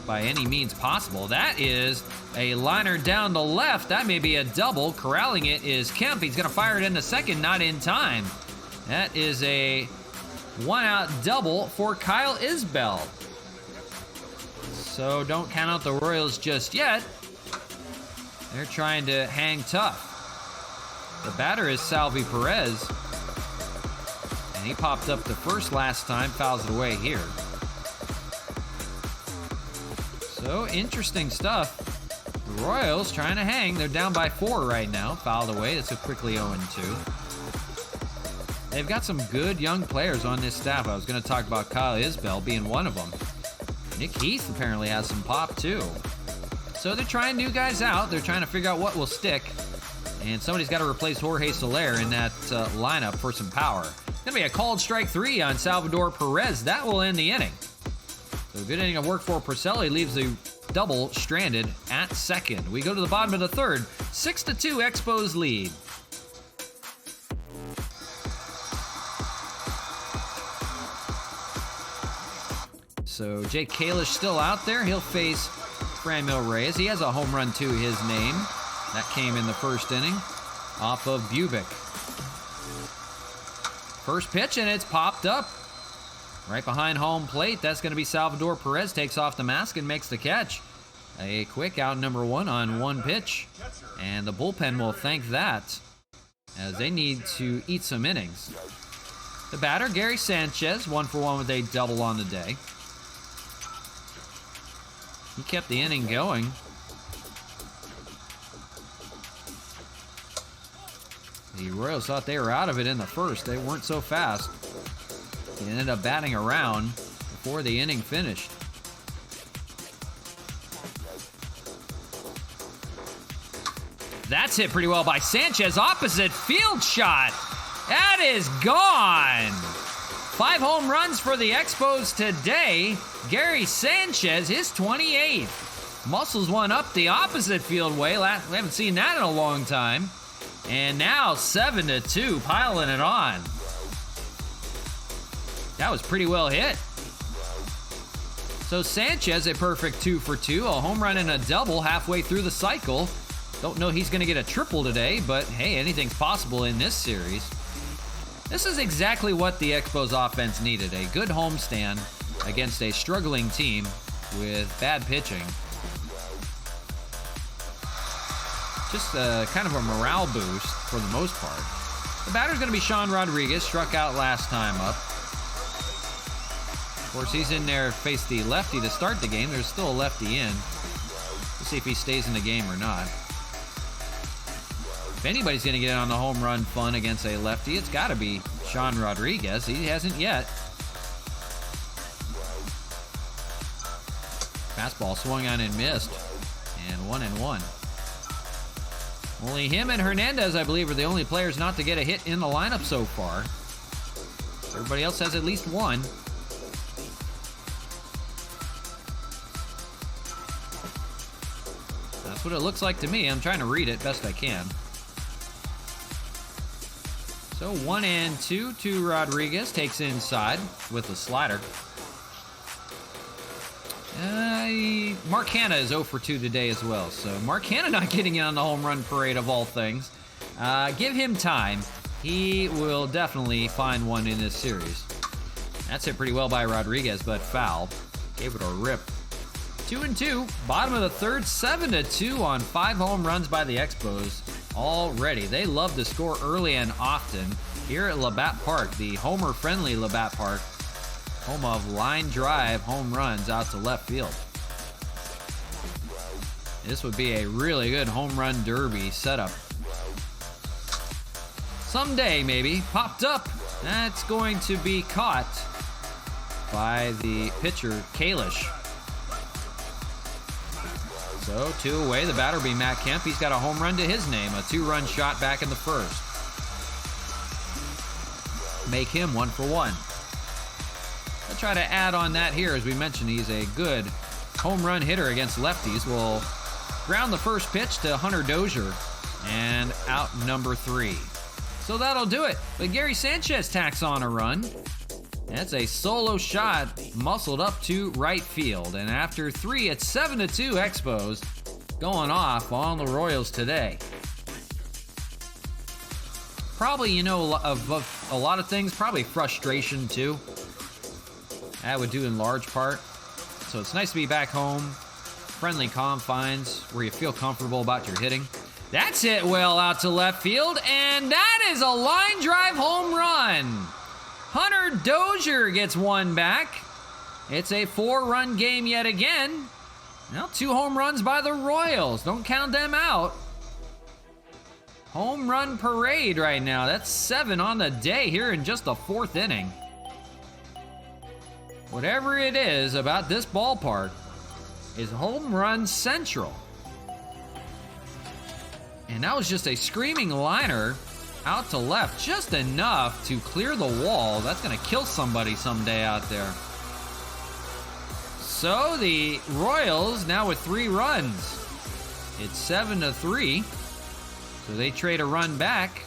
by any means possible. That is a liner down the left. That may be a double. Corralling it is Kemp. He's going to fire it into second, not in time. That is a 1-out double for Kyle Isbell. So don't count out the Royals just yet. They're trying to hang tough. The batter is Salvi Perez. And he popped up to first last time, fouls it away here. So interesting stuff. The Royals trying to hang. They're down by 4 right now. Fouled away. That's a quickly 0-2. They've got some good young players on this staff. I was going to talk about Kyle Isbell being one of them. Nick Heath apparently has some pop too. So they're trying new guys out. They're trying to figure out what will stick. And somebody's got to replace Jorge Soler in that lineup for some power. Going to be a called strike 3 on Salvador Perez. That will end the inning. So good inning of work for Porcello. He leaves the double stranded at second. We go to the bottom of the third. 6-2 Expos lead. So Jake Kalish still out there. He'll face Franmil Reyes. He has a home run to his name. That came in the first inning off of Bubic. First pitch, and it's popped up. Right behind home plate, that's going to be Salvador Perez. Takes off the mask and makes the catch. A quick out number 1 on 1 pitch. And the bullpen will thank that, as they need to eat some innings. The batter, Gary Sanchez, 1 for 1 with a double on the day. He kept the inning going. The Royals thought they were out of it in the first. They weren't so fast. He ended up batting around before the inning finished. That's hit pretty well by Sanchez. Opposite field shot. That is gone. 5 home runs for the Expos today. Gary Sanchez, his 28th. Muscles one up the opposite field way. We haven't seen that in a long time. And now 7-2, piling it on. That was pretty well hit. So Sanchez, a perfect 2 for 2, a home run and a double halfway through the cycle. Don't know he's going to get a triple today, but hey, anything's possible in this series. This is exactly what the Expos offense needed, a good homestand against a struggling team with bad pitching. Just kind of a morale boost for the most part. The batter's going to be Sean Rodriguez, struck out last time up. Of course, he's in there, faced the lefty to start the game. There's still a lefty in. We'll see if he stays in the game or not. If anybody's going to get on the home run fun against a lefty, it's got to be Sean Rodriguez. He hasn't yet. Fastball swung on and missed. And 1-1. Only him and Hernandez, I believe, are the only players not to get a hit in the lineup so far. Everybody else has at least one. That's what it looks like to me. I'm trying to read it best I can. So 1-2 to Rodriguez. Takes inside with the slider. Mark Hanna is 0 for 2 today as well. So Mark Hanna not getting in on the home run parade of all things. Give him time. He will definitely find one in this series. That's hit pretty well by Rodriguez, but foul. Gave it a rip. 2-2. Bottom of the third, 7-2 on 5 home runs by the Expos already. They love to score early and often here at Labatt Park, the homer-friendly Labatt Park, home of line drive home runs out to left field. This would be a really good home run derby setup. Someday, maybe. Popped up. That's going to be caught by the pitcher, Kalish. So 2 away. The batter will be Matt Kemp. He's got a home run to his name. A 2-run shot back in the first. Make him 1 for 1. I'll try to add on that here. As we mentioned, he's a good home run hitter against lefties. Will ground the first pitch to Hunter Dozier. And out number 3. So that'll do it. But Gary Sanchez tacks on a run. That's a solo shot muscled up to right field. And after 3, it's 7-2 Expos going off on the Royals today. Probably, of a lot of things, probably frustration too. That would do in large part. So it's nice to be back home. Friendly confines where you feel comfortable about your hitting. That's hit well out to left field, and that is a line drive home run. Hunter Dozier gets one back. It's a 4-run game yet again. Now 2 home runs by the Royals. Don't count them out. Home run parade right now. That's 7 on the day here in just the 4th inning. Whatever it is about this ballpark is home run central. And that was just a screaming liner out to left, just enough to clear the wall. That's going to kill somebody someday out there. So the Royals now with 3 runs. It's 7-3. So they trade a run back.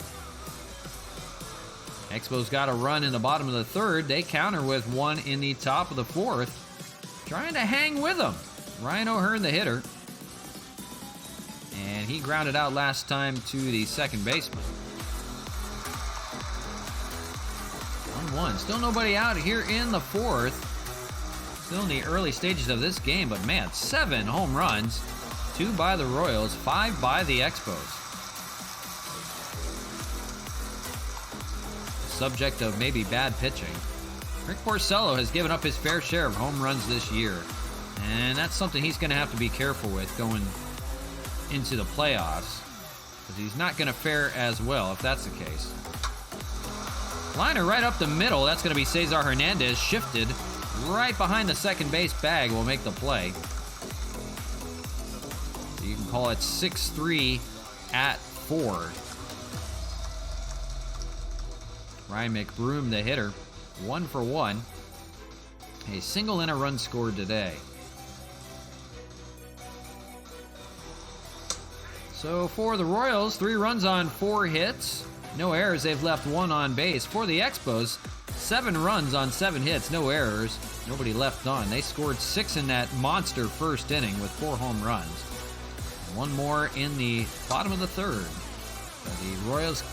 Expos got a run in the bottom of the 3rd. They counter with 1 in the top of the 4th. Trying to hang with them. Ryan O'Hearn, the hitter. And he grounded out last time to the second baseman. 1-1. Still nobody out here in the 4th. Still in the early stages of this game, but man, 7 home runs. 2 by the Royals, 5 by the Expos. Subject of maybe bad pitching. Rick Porcello has given up his fair share of home runs this year. And that's something he's going to have to be careful with going into the playoffs, because he's not going to fare as well if that's the case. Liner right up the middle. That's going to be Cesar Hernandez, shifted right behind the second base bag, will make the play. So you can call it 6-3 at 4. Ryan McBroom, the hitter, 1 for 1. A single and a run scored today. So for the Royals, 3 runs on 4 hits. No errors, they've left 1 on base. For the Expos, 7 runs on 7 hits, no errors, nobody left on. They scored 6 in that monster first inning with 4 home runs. 1 more in the bottom of the 3rd. So the Royals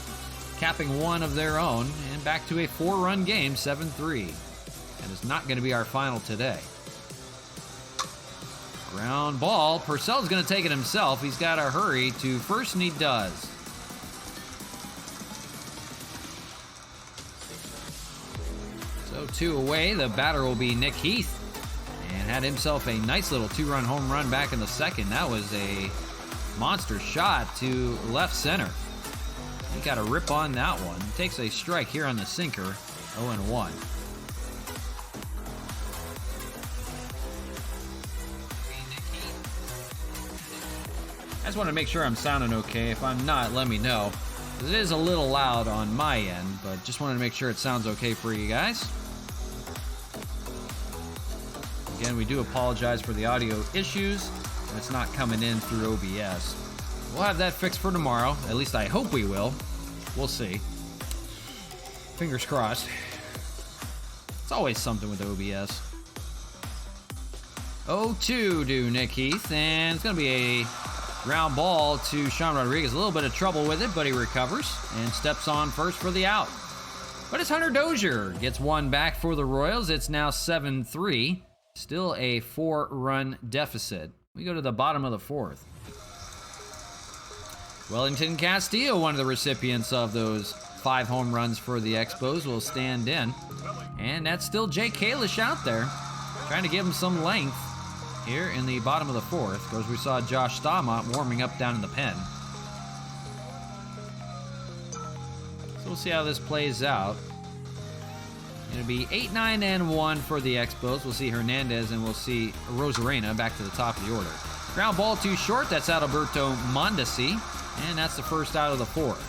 capping 1 of their own, and back to a 4-run game, 7-3. That is not going to be our final today. Ground ball. Purcell's going to take it himself. He's got to hurry to first, and he does. So 2 away. The batter will be Nick Heath. And had himself a nice little 2-run home run back in the 2nd. That was a monster shot to left center. He got a rip on that one. Takes a strike here on the sinker. 0-1. I just want to make sure I'm sounding okay. If I'm not, let me know. It is a little loud on my end, but just wanted to make sure it sounds okay for you guys. Again, we do apologize for the audio issues. It's not coming in through OBS. We'll have that fixed for tomorrow. At least I hope we will. We'll see. Fingers crossed. It's always something with OBS. 0-2 to Nick Heath, and it's going to be a ground ball to Sean Rodriguez. A little bit of trouble with it, but he recovers and steps on first for the out. But it's Hunter Dozier. Gets one back for the Royals. It's now 7-3. Still a 4-run deficit. We go to the bottom of the fourth. Wellington Castillo, one of the recipients of those 5 home runs for the Expos, will stand in. And that's still Jake Kalish out there, trying to give him some length here in the bottom of the fourth. Of course, we saw Josh Staumont warming up down in the pen. So we'll see how this plays out. It'll be 8-9-1 for the Expos. We'll see Hernandez and we'll see Rosarena back to the top of the order. Ground ball too short. That's Adalberto Mondesi. And that's the first out of the fourth.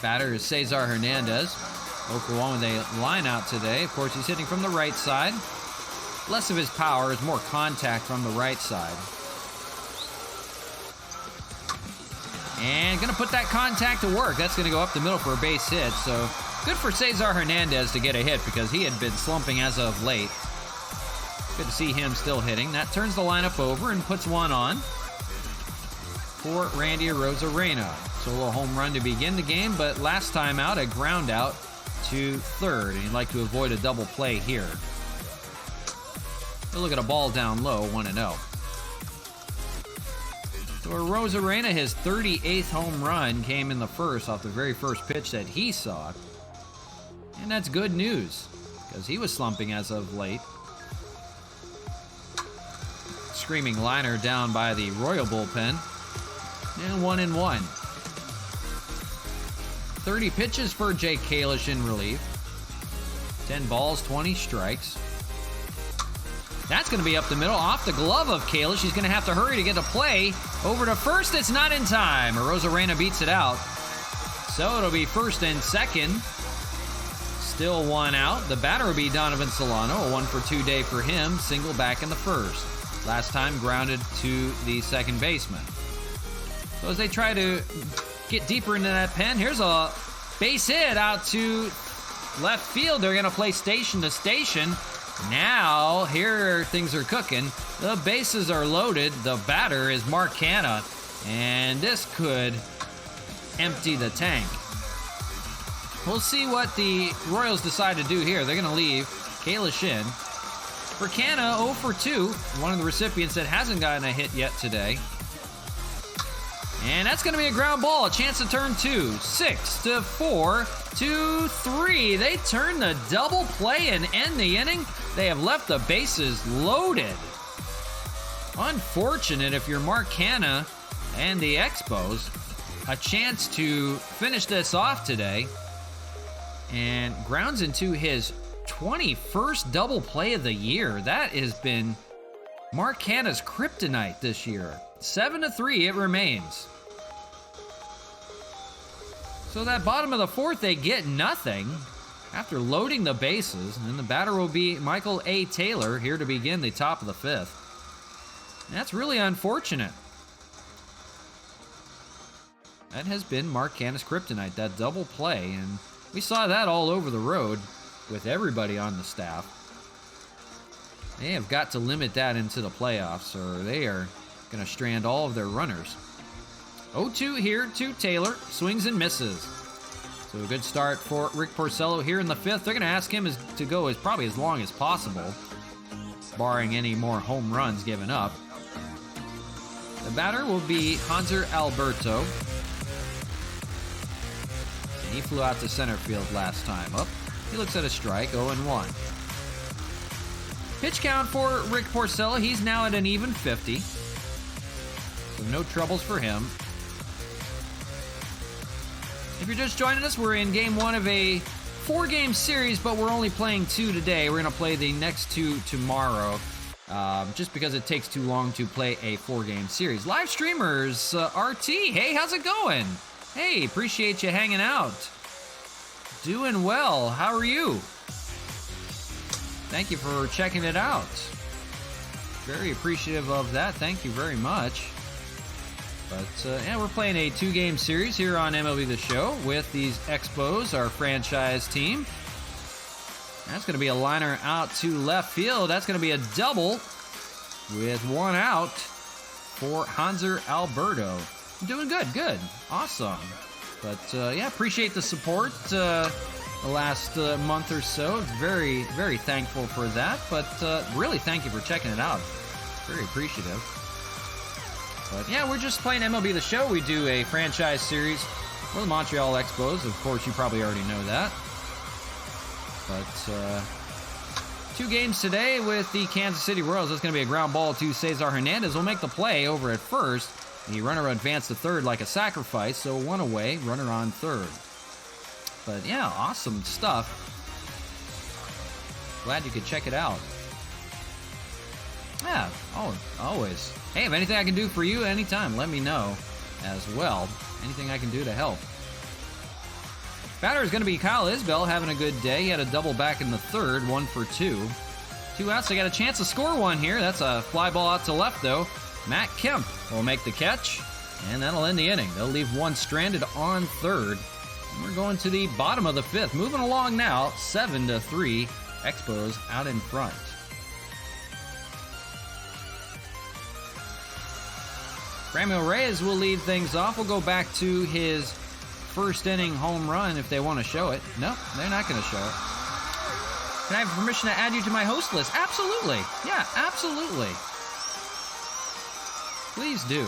Batter is Cesar Hernandez. 0-1 with a line out today. Of course, he's hitting from the right side. Less of his power is more contact from the right side. And going to put that contact to work. That's going to go up the middle for a base hit. So good for Cesar Hernandez to get a hit because he had been slumping as of late. Good to see him still hitting. That turns the lineup over and puts one on for Randy Rosarena. So a little home run to begin the game, but last time out, a ground out to third. And he'd like to avoid a double play here. He'll look at a ball down low, 1-0. So Rosarena, his 38th home run came in the first off the very first pitch that he saw. And that's good news because he was slumping as of late. Screaming liner down by the Royal bullpen. And 1-1. 30 pitches for Jake Kalish in relief. 10 balls, 20 strikes. That's going to be up the middle, off the glove of Kalish. He's going to have to hurry to get a play. Over to first, it's not in time. Rosarena beats it out. So it'll be first and second. Still one out. The batter will be Donovan Solano. A 1-for-2 day for him. Single back in the first. Last time grounded to the second baseman. So as they try to get deeper into that pen, here's a base hit out to left field. They're going to play station to station. Now, here things are cooking. The bases are loaded. The batter is Mark Canha. And this could empty the tank. We'll see what the Royals decide to do here. They're going to leave Kalish in. For Canha, 0-for-2. One of the recipients that hasn't gotten a hit yet today. And that's going to be a ground ball. A chance to turn 2. 6-4. 2-3. They turn the double play and end the inning. They have left the bases loaded. Unfortunate if you're Mark Canha and the Expos. A chance to finish this off today. And grounds into his 21st double play of the year. That has been Mark Canha's kryptonite this year. 7-3 it remains. So that bottom of the fourth, they get nothing after loading the bases. And the batter will be Michael A. Taylor here to begin the top of the fifth. And that's really unfortunate. That has been Mark Canha's kryptonite, that double play. And we saw that all over the road with everybody on the staff. They have got to limit that into the playoffs, or they are going to strand all of their runners. 0-2 here to Taylor. Swings and misses. So a good start for Rick Porcello here in the fifth. They're going to ask him to go probably as long as possible, barring any more home runs given up. The batter will be Hanser Alberto. And he flew out to center field last time up. He looks at a strike, 0-1. Pitch count for Rick Porcello. He's now at an even 50. So no troubles for him. If you're just joining us, we're in game one of a 4-game series, but we're only playing 2 today. We're going to play the next 2 tomorrow, just because it takes too long to play a 4-game series. Live streamers, RT, hey, how's it going? Hey, appreciate you hanging out. Doing well. How are you? Thank you for checking it out. Very appreciative of that. Thank you very much. But, yeah, we're playing a 2-game series here on MLB The Show with these Expos, our franchise team. That's going to be a liner out to left field. That's going to be a double with 1 out for Hanser Alberto. Doing good, good. Awesome. But, yeah, appreciate the support the last month or so. Very, very thankful for that. But really, thank you for checking it out. Very appreciative. But, yeah, we're just playing MLB The Show. We do a franchise series for the Montreal Expos. Of course, you probably already know that. But 2 games today with the Kansas City Royals. That's going to be a ground ball to Cesar Hernandez. Will make the play over at first. The runner advanced to third like a sacrifice, so 1 away, runner on third. But yeah, awesome stuff. Glad you could check it out. Yeah, always. Hey, if anything I can do for you anytime, let me know as well. Anything I can do to help. Batter is going to be Kyle Isbell, having a good day. He had a double back in the third, 1 for 2. 2 outs, they got a chance to score 1 here. That's a fly ball out to left, though. Matt Kemp will make the catch, and that'll end the inning. They'll leave 1 stranded on third. And we're going to the bottom of the 5th. Moving along now, 7-3. Expos out in front. Ramil Reyes will lead things off. We'll go back to his first inning home run if they want to show it. No, they're not going to show it. Can I have permission to add you to my host list? Absolutely. Yeah, absolutely. Please do.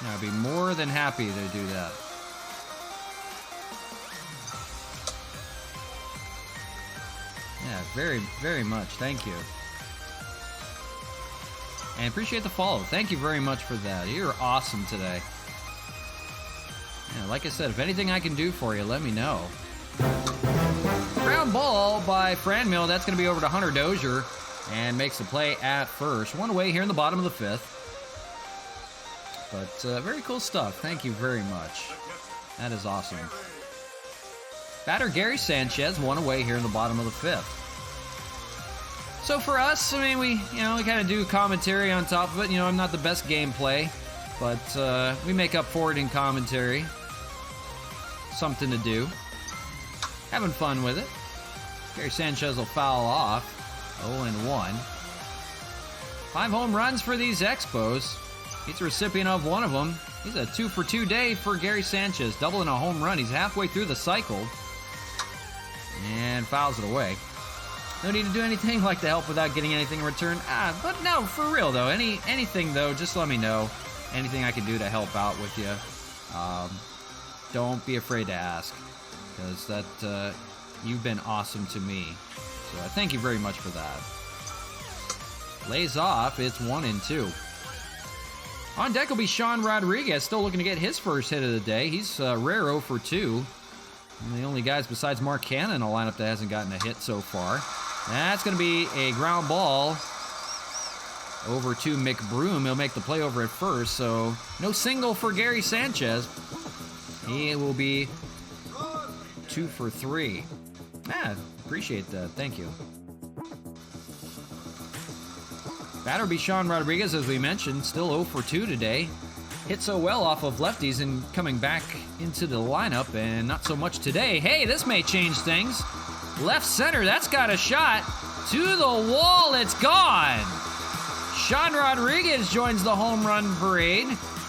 I'd be more than happy to do that. Yeah, very, very much. Thank you. And appreciate the follow. Thank you very much for that. You're awesome today. Yeah, like I said, if anything I can do for you, let me know. Ground ball by Franmil. That's going to be over to Hunter Dozier. And makes the play at first. 1 away here in the bottom of the 5th. But very cool stuff. Thank you very much. That is awesome. Batter Gary Sanchez, 1 away here in the bottom of the 5th. So for us, I mean, we kind of do commentary on top of it. You know, I'm not the best gameplay, but we make up for it in commentary. Something to do. Having fun with it. Gary Sanchez will foul off. 0-1. 5 home runs for these Expos. He's a recipient of 1 of them. He's a 2 for 2 day for Gary Sanchez. Double and a home run. He's halfway through the cycle. And fouls it away. No need to do anything like to help without getting anything in return. But no, for real though. Anything though, just let me know. Anything I can do to help out with you. Don't be afraid to ask. Because that, you've been awesome to me. So thank you very much for that. Lays off. It's 1-2. On deck will be Sean Rodriguez, still looking to get his first hit of the day. He's rare 0 for 2. One of the only guys besides Mark Cannon in a lineup that hasn't gotten a hit so far. That's going to be a ground ball over to McBroom. He'll make the play over at first, so no single for Gary Sanchez. He will be 2 for 3. Appreciate that. Thank you. Batter will be Sean Rodriguez, as we mentioned, still 0 for 2 today. Hit so well off of lefties and coming back into the lineup, and not so much today. Hey, this may change things. Left center, that's got a shot. To the wall, it's gone. Sean Rodriguez joins the home run parade.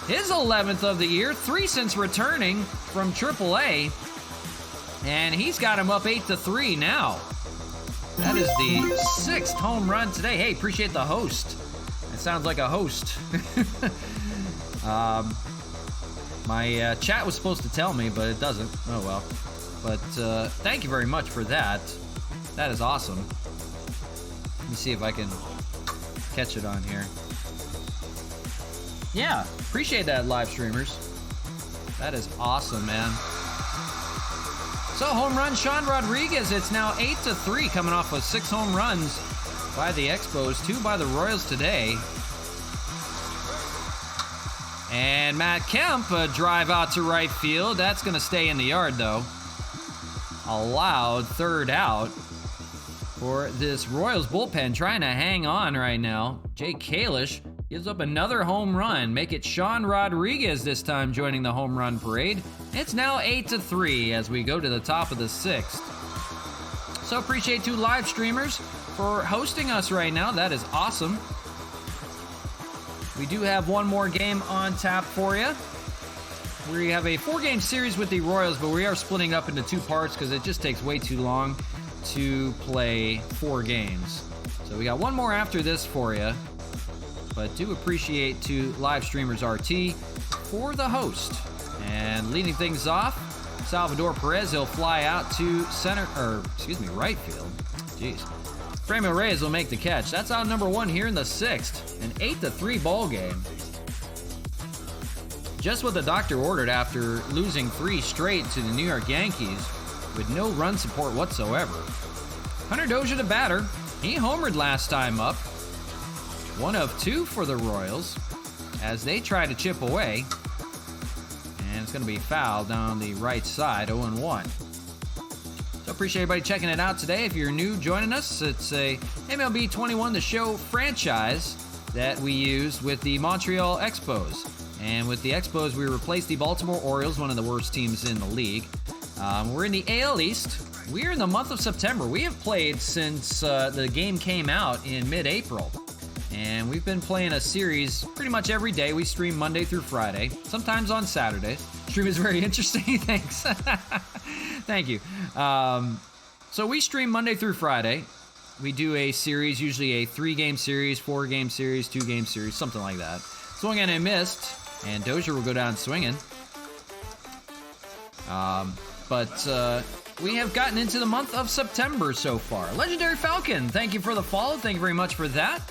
His 11th of the year, 3 since returning from AAA. And he's got him up 8-3 now. That is the 6th home run today. Hey, appreciate the host. It sounds like a host. My chat was supposed to tell me, but it doesn't. Oh, well. But thank you very much for that. That is awesome. Let me see if I can catch it on here. Yeah, appreciate that, live streamers. That is awesome, man. So home run, Sean Rodriguez. It's now 8-3, coming off of 6 home runs by the Expos, 2 by the Royals today. And Matt Kemp, a drive out to right field. That's going to stay in the yard, though. Allowed, third out for this Royals bullpen, trying to hang on right now. Jake Kalish gives up another home run. Make it Sean Rodriguez this time joining the home run parade. It's now 8-3 as we go to the top of the 6th. So appreciate 2 live streamers for hosting us right now. That is awesome. We do have one more game on tap for you. We have a 4-game series with the Royals, but we are splitting up into 2 parts because it just takes way too long to play 4 games. So we got one more after this for you. But do appreciate 2 live streamers RT for the host. And leading things off, Salvador Perez. He'll fly out to right field. Jeez. Franmil Reyes will make the catch. That's out number 1 here in the 6th. An 8-3 ball game. Just what the doctor ordered after losing 3 straight to the New York Yankees with no run support whatsoever. Hunter Dozier, the batter. He homered last time up. 1 of 2 for the Royals as they try to chip away. And it's going to be fouled down the right side, 0-1. So appreciate everybody checking it out today. If you're new joining us, it's a MLB 21 The Show franchise that we used with the Montreal Expos. And with the Expos, we replaced the Baltimore Orioles, one of the worst teams in the league. We're in the AL East. We're in the month of September. We have played since the game came out in mid-April. And we've been playing a series pretty much every day. We stream Monday through Friday, sometimes on Saturdays. Stream is very interesting. Thanks. Thank you. So we stream Monday through Friday. We do a series, usually a 3-game series, 4-game series, 2-game series, something like that. Swung and a missed, and Dozier will go down swinging. But we have gotten into the month of September so far. Legendary Falcon, thank you for the follow. Thank you very much for that.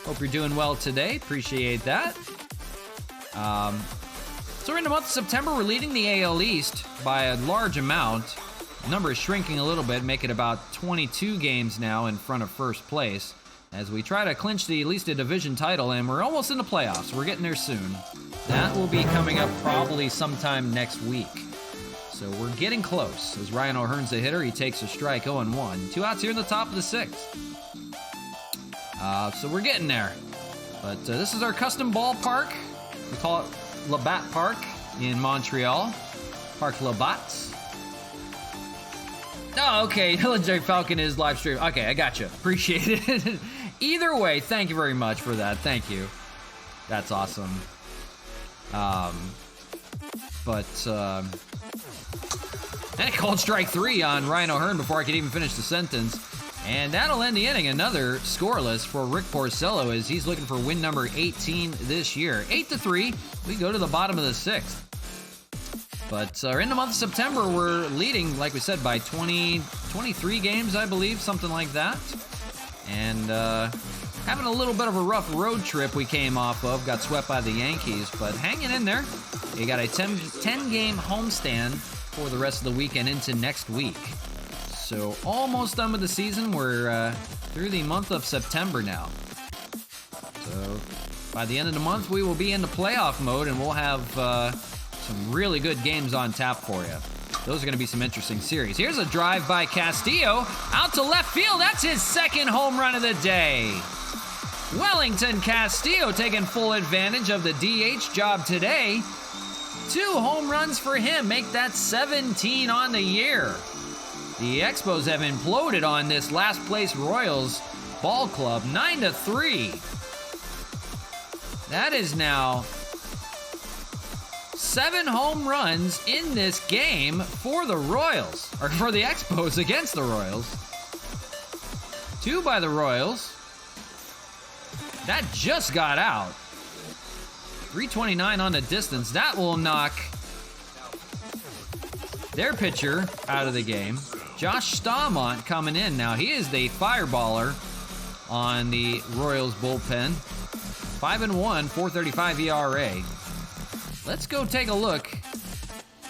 Hope you're doing well today. Appreciate that. So we're in the month of September. We're leading the AL East by a large amount. The number is shrinking a little bit, make it about 22 games now in front of first place as we try to clinch at least a division title, and we're almost in the playoffs. We're getting there soon. That will be coming up probably sometime next week. So we're getting close. As Ryan O'Hearn's the hitter, he takes a strike, 0-1. 2 outs here in the top of the 6th. So we're getting there. But this is our custom ballpark. We call it Labatt Park in Montreal. Park Labatt. Oh, okay. Legendary Falcon is live stream. Okay, I got you. Appreciate it. Either way, thank you very much for that. Thank you. That's awesome. And I called strike 3 on Ryan O'Hearn before I could even finish the sentence. And that'll end the inning. Another scoreless for Rick Porcello as he's looking for win number 18 this year. 8-3, we go to the bottom of the 6th. But in the month of September, we're leading, like we said, by 23 games, I believe, something like that. And having a little bit of a rough road trip we came off of, got swept by the Yankees, but hanging in there. You got a 10-game homestand for the rest of the weekend into next week. So almost done with the season. We're through the month of September now. So by the end of the month, we will be in the playoff mode, and we'll have some really good games on tap for you. Those are going to be some interesting series. Here's a drive by Castillo out to left field. That's his 2nd home run of the day. Wellington Castillo taking full advantage of the DH job today. 2 home runs for him, make that 17 on the year. The Expos have imploded on this last place Royals ball club, 9-3. That is now 7 home runs in this game for the Royals, or for the Expos against the Royals. 2 by the Royals. That just got out. 329 on the distance. That will knock their pitcher out of the game. Josh Staumont coming in now. He is the fireballer on the Royals bullpen. 5-1, 4.35 ERA. Let's go take a look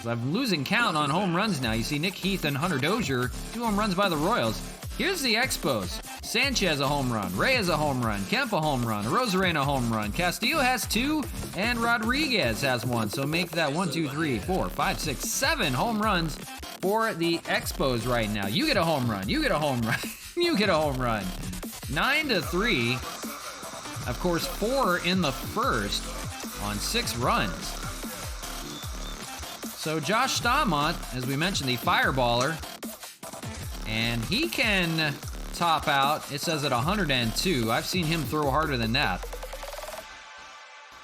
I'm losing count on home runs now. You see Nick Heath and Hunter Dozier, 2 home runs by the Royals. Here's the Expos. Sanchez a home run, Reyes a home run, Kemp a home run, Rosarena a home run, Castillo has 2, and Rodriguez has 1. So make that 1, 2, 3, 4, 5, 6, 7 home runs for the Expos right now. You get a home run, you get a home run, you get a home run. 9-3. Of course, 4 in the first on 6 runs. So Josh Staumont, as we mentioned, the fireballer, and he can top out, it says at 102. I've seen him throw harder than that.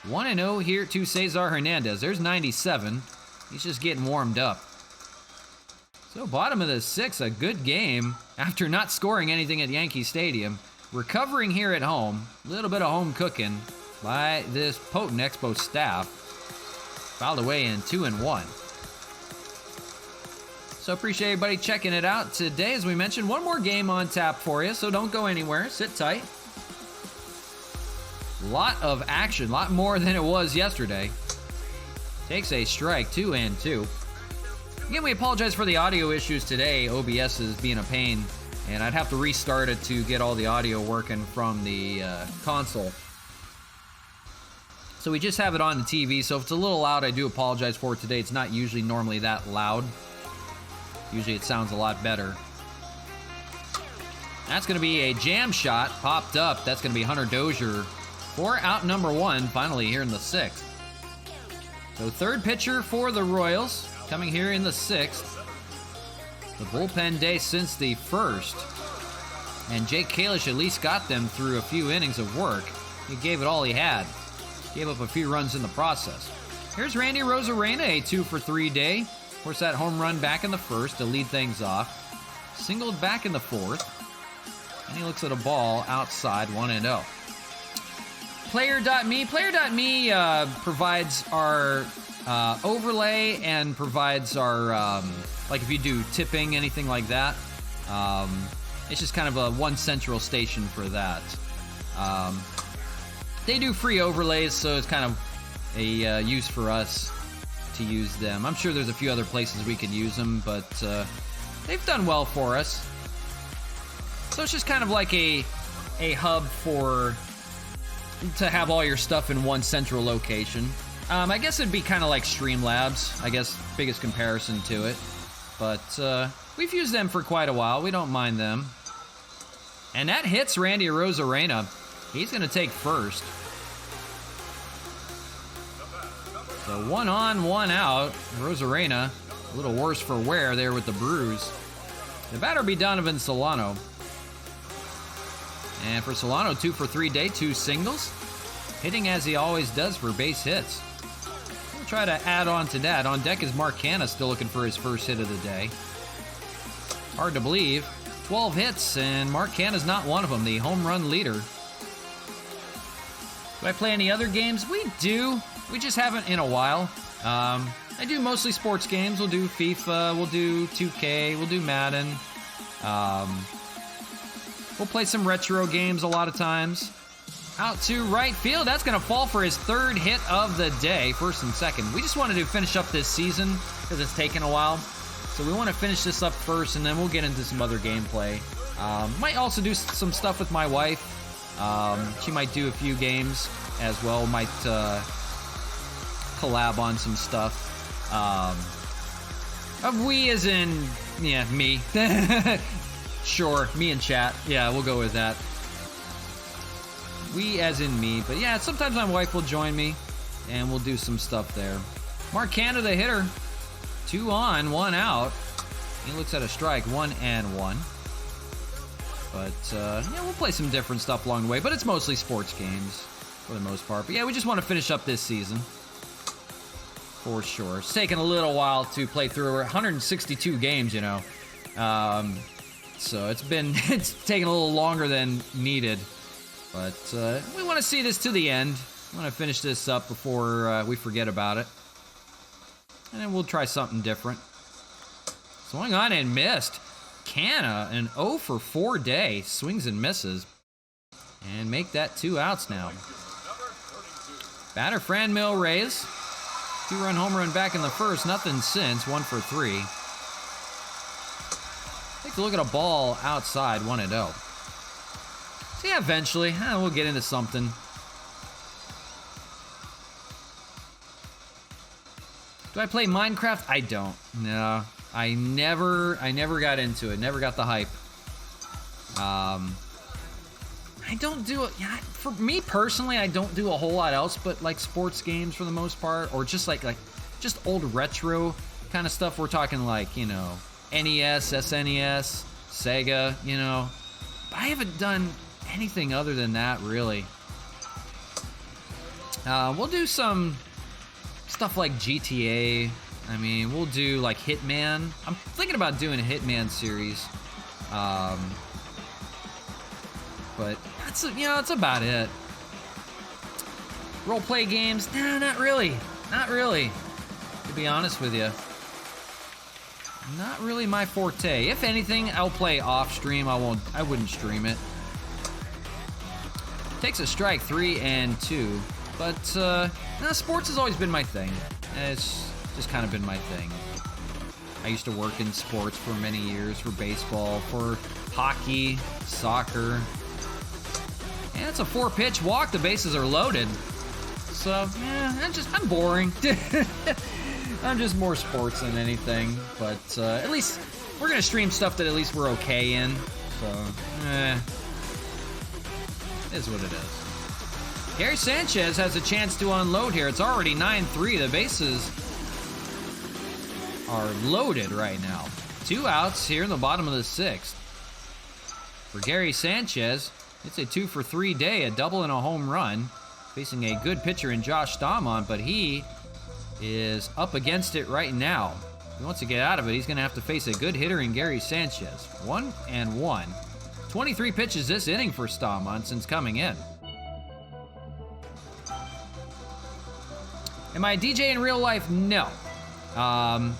1-0 here to Cesar Hernandez. There's 97. He's just getting warmed up. So bottom of the 6th, a good game after not scoring anything at Yankee Stadium. Recovering here at home. A little bit of home cooking by this potent Expos staff. Fouled away in 2-1. So appreciate everybody checking it out today. As we mentioned, one more game on tap for you, so don't go anywhere. Sit tight. Lot of action, lot more than it was yesterday. Takes a strike, 2-2. Again, we apologize for the audio issues today. OBS is being a pain, and I'd have to restart it to get all the audio working from the console. So we just have it on the TV, so if it's a little loud, I do apologize for it today. It's not usually normally that loud. Usually it sounds a lot better. That's going to be a jam shot popped up. That's going to be Hunter Dozier for out number 1, finally here in the 6th. So third pitcher for the Royals, coming here in the 6th. The bullpen day since the 1st. And Jake Kalish at least got them through a few innings of work. He gave it all he had. Gave up a few runs in the process. Here's Randy Rosarena, a 2-for-3 day. Of course, that home run back in the 1st to lead things off. Singled back in the 4th. And he looks at a ball outside, 1-0. Player.me. Player.me provides our overlay and provides our, like if you do tipping, anything like that. It's just kind of a one central station for that. They do free overlays, so it's kind of a use for us to use them. I'm sure there's a few other places we could use them, but they've done well for us. So it's just kind of like a hub to have all your stuff in one central location. I guess it'd be kind of like Streamlabs, I guess, biggest comparison to it. But we've used them for quite a while. We don't mind them. And that hits Randy Rosarena. He's going to take first. So 1 on, 1 out. Rosarena, a little worse for wear there with the bruise. The batter will be Donovan Solano. And for Solano, 2-for-3 day, 2 singles. Hitting as he always does for base hits. We'll try to add on to that. On deck is Mark Canha, still looking for his first hit of the day. Hard to believe. 12 hits, and Mark Canha's not one of them, the home run leader. Do I play any other games? We do. We just haven't in a while. I do mostly sports games. We'll do FIFA, we'll do 2K, we'll do Madden. We'll play some retro games a lot of times. Out to right field. That's going to fall for his 3rd hit of the day, 1st and 2nd. We just wanted to finish up this season because it's taken a while. So we want to finish this up first, and then we'll get into some other gameplay. Might also do some stuff with my wife. She might do a few games as well. Might collab on some stuff. We as in, yeah, me. Sure, me and chat. Yeah, we'll go with that. We as in me. But yeah, sometimes my wife will join me, and we'll do some stuff there. Mark Canha, the hitter. 2 on, 1 out. He looks at a strike, 1-1. But, yeah, we'll play some different stuff along the way. But it's mostly sports games, for the most part. But yeah, we just want to finish up this season. For sure. It's taken a little while to play through. 162 games, you know. So it's taken a little longer than needed. But we want to see this to the end. We want to finish this up before we forget about it. And then we'll try something different. Swung on and missed. Canha, an 0-for-4 day. Swings and misses. And make that 2 outs now. Batter Franmil Reyes. 2-run home run back in the first. Nothing since. 1 for 3. Take a look at a ball outside. 1-0. So yeah, eventually, we'll get into something. Do I play Minecraft? I don't. No, I never got into it. Never got the hype. I don't do it. Yeah, for me personally, I don't do a whole lot else but like sports games for the most part, or just like just old retro kind of stuff. We're talking like, you know, NES, SNES, Sega, you know. But I haven't done anything other than that really. We'll do some stuff like GTA. I mean, we'll do like Hitman. I'm thinking about doing a Hitman series. But that's, you know, that's about it. Role play games? Nah, not really. Not really. To be honest with you. Not really my forte. If anything, I'll play off stream. I wouldn't stream it. Takes a strike, 3 and 2. But no, sports has always been my thing. It's just kind of been my thing. I used to work in sports for many years, for baseball, for hockey, soccer. And it's a 4-pitch walk. The bases are loaded. So, yeah, I'm boring. I'm just more sports than anything. But at least we're going to stream stuff that at least we're okay in. So, it is what it is. Gary Sanchez has a chance to unload here. It's already 9-3. The bases are loaded right now. 2 outs here in the bottom of the 6th. For Gary Sanchez, it's a 2 for 3 day, a double and a home run. Facing a good pitcher in Josh Staumont, but he is up against it right now. If he wants to get out of it, he's going to have to face a good hitter in Gary Sanchez. 1-1. 23 pitches this inning for Staumont since coming in. Am I a DJ in real life? No.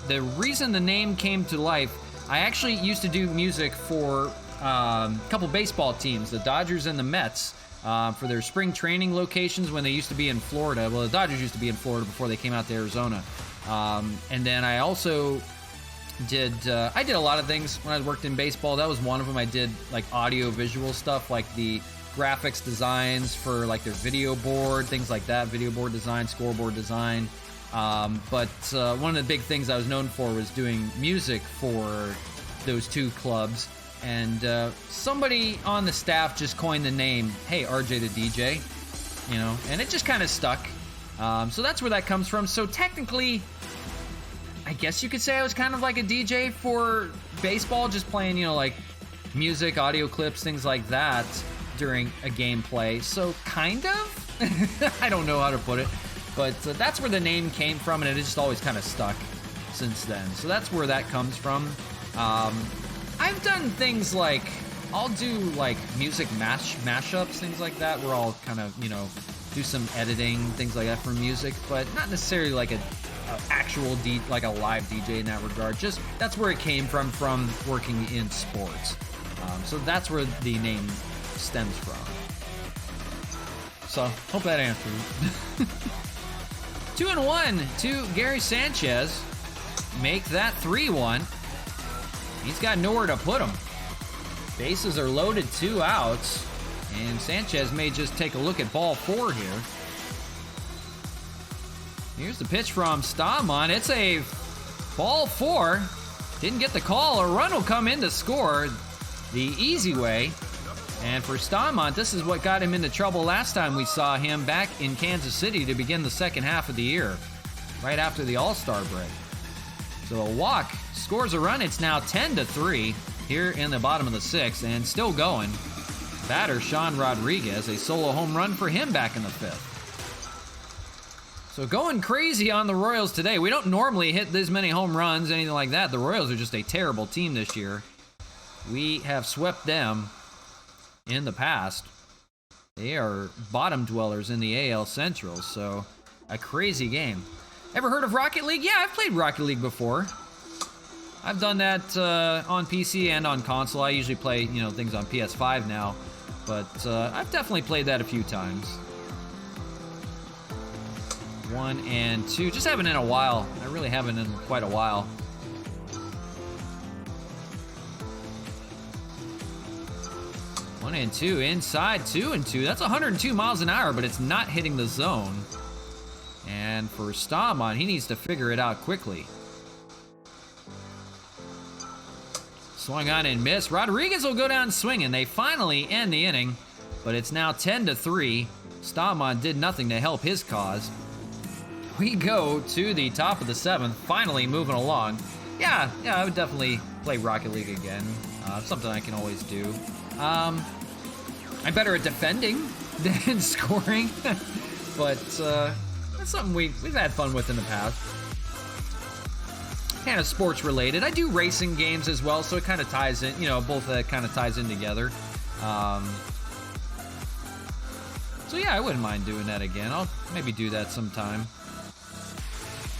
The reason the name came to life, I actually used to do music for a couple baseball teams, the Dodgers and the Mets, for their spring training locations when they used to be in Florida. Well, the Dodgers used to be in Florida before they came out to Arizona. And then I also did a lot of things when I worked in baseball. That was one of them. I did like audio visual stuff, like the graphics designs for like their video board, things like that, video board design, scoreboard design. But one of the big things I was known for was doing music for those 2 clubs. And somebody on the staff just coined the name, hey, RJ the DJ, you know, and it just kind of stuck. So that's where that comes from. So technically, I guess you could say I was kind of like a DJ for baseball, just playing, you know, like music, audio clips, things like that during a gameplay. So kind of, I don't know how to put it, but that's where the name came from, and it just always kind of stuck since then. So that's where that comes from. I've done things like, I'll do like music mashups, things like that, where I'll kind of, you know, do some editing, things like that for music, but not necessarily like a actual like a live DJ in that regard. Just that's where it came from working in sports. So that's where the name stems from. So hope that answers. 2-1 to Gary Sanchez. Make that 3-1. He's got nowhere to put him. Bases are loaded, 2 outs. And Sanchez may just take a look at ball 4 here. Here's the pitch from Staumont. It's a ball 4. Didn't get the call. A run will come in to score the easy way. And for Staumont, this is what got him into trouble last time we saw him back in Kansas City to begin the second half of the year, right after the All-Star break. So a walk scores a run. It's now 10-3 here in the bottom of the 6th and still going. Batter Sean Rodriguez, a solo home run for him back in the 5th. So going crazy on the Royals today. We don't normally hit this many home runs, anything like that. The Royals are just a terrible team this year. We have swept them in the past. They are bottom dwellers in the AL Central, so a crazy game. Ever heard of Rocket League? Yeah, I've played Rocket League before. I've done that on PC and on console. I usually play, you know, things on PS5 now, but I've definitely played that a few times. 1-2. Just haven't in a while. I really haven't in quite a while. One and two, inside, 2-2. That's 102 miles an hour, but it's not hitting the zone. And for Stamon, he needs to figure it out quickly. Swung on and missed. Rodriguez will go down swinging. They finally end the inning, but it's now 10-3. Stamon did nothing to help his cause. We go to the top of the 7th, finally moving along. Yeah, I would definitely play Rocket League again. Something I can always do. I'm better at defending than scoring, but that's something we've had fun with in the past. Kind of sports related. I do racing games as well, so it kind of ties in, both kind of ties in together. So yeah, I wouldn't mind doing that again. I'll maybe do that sometime.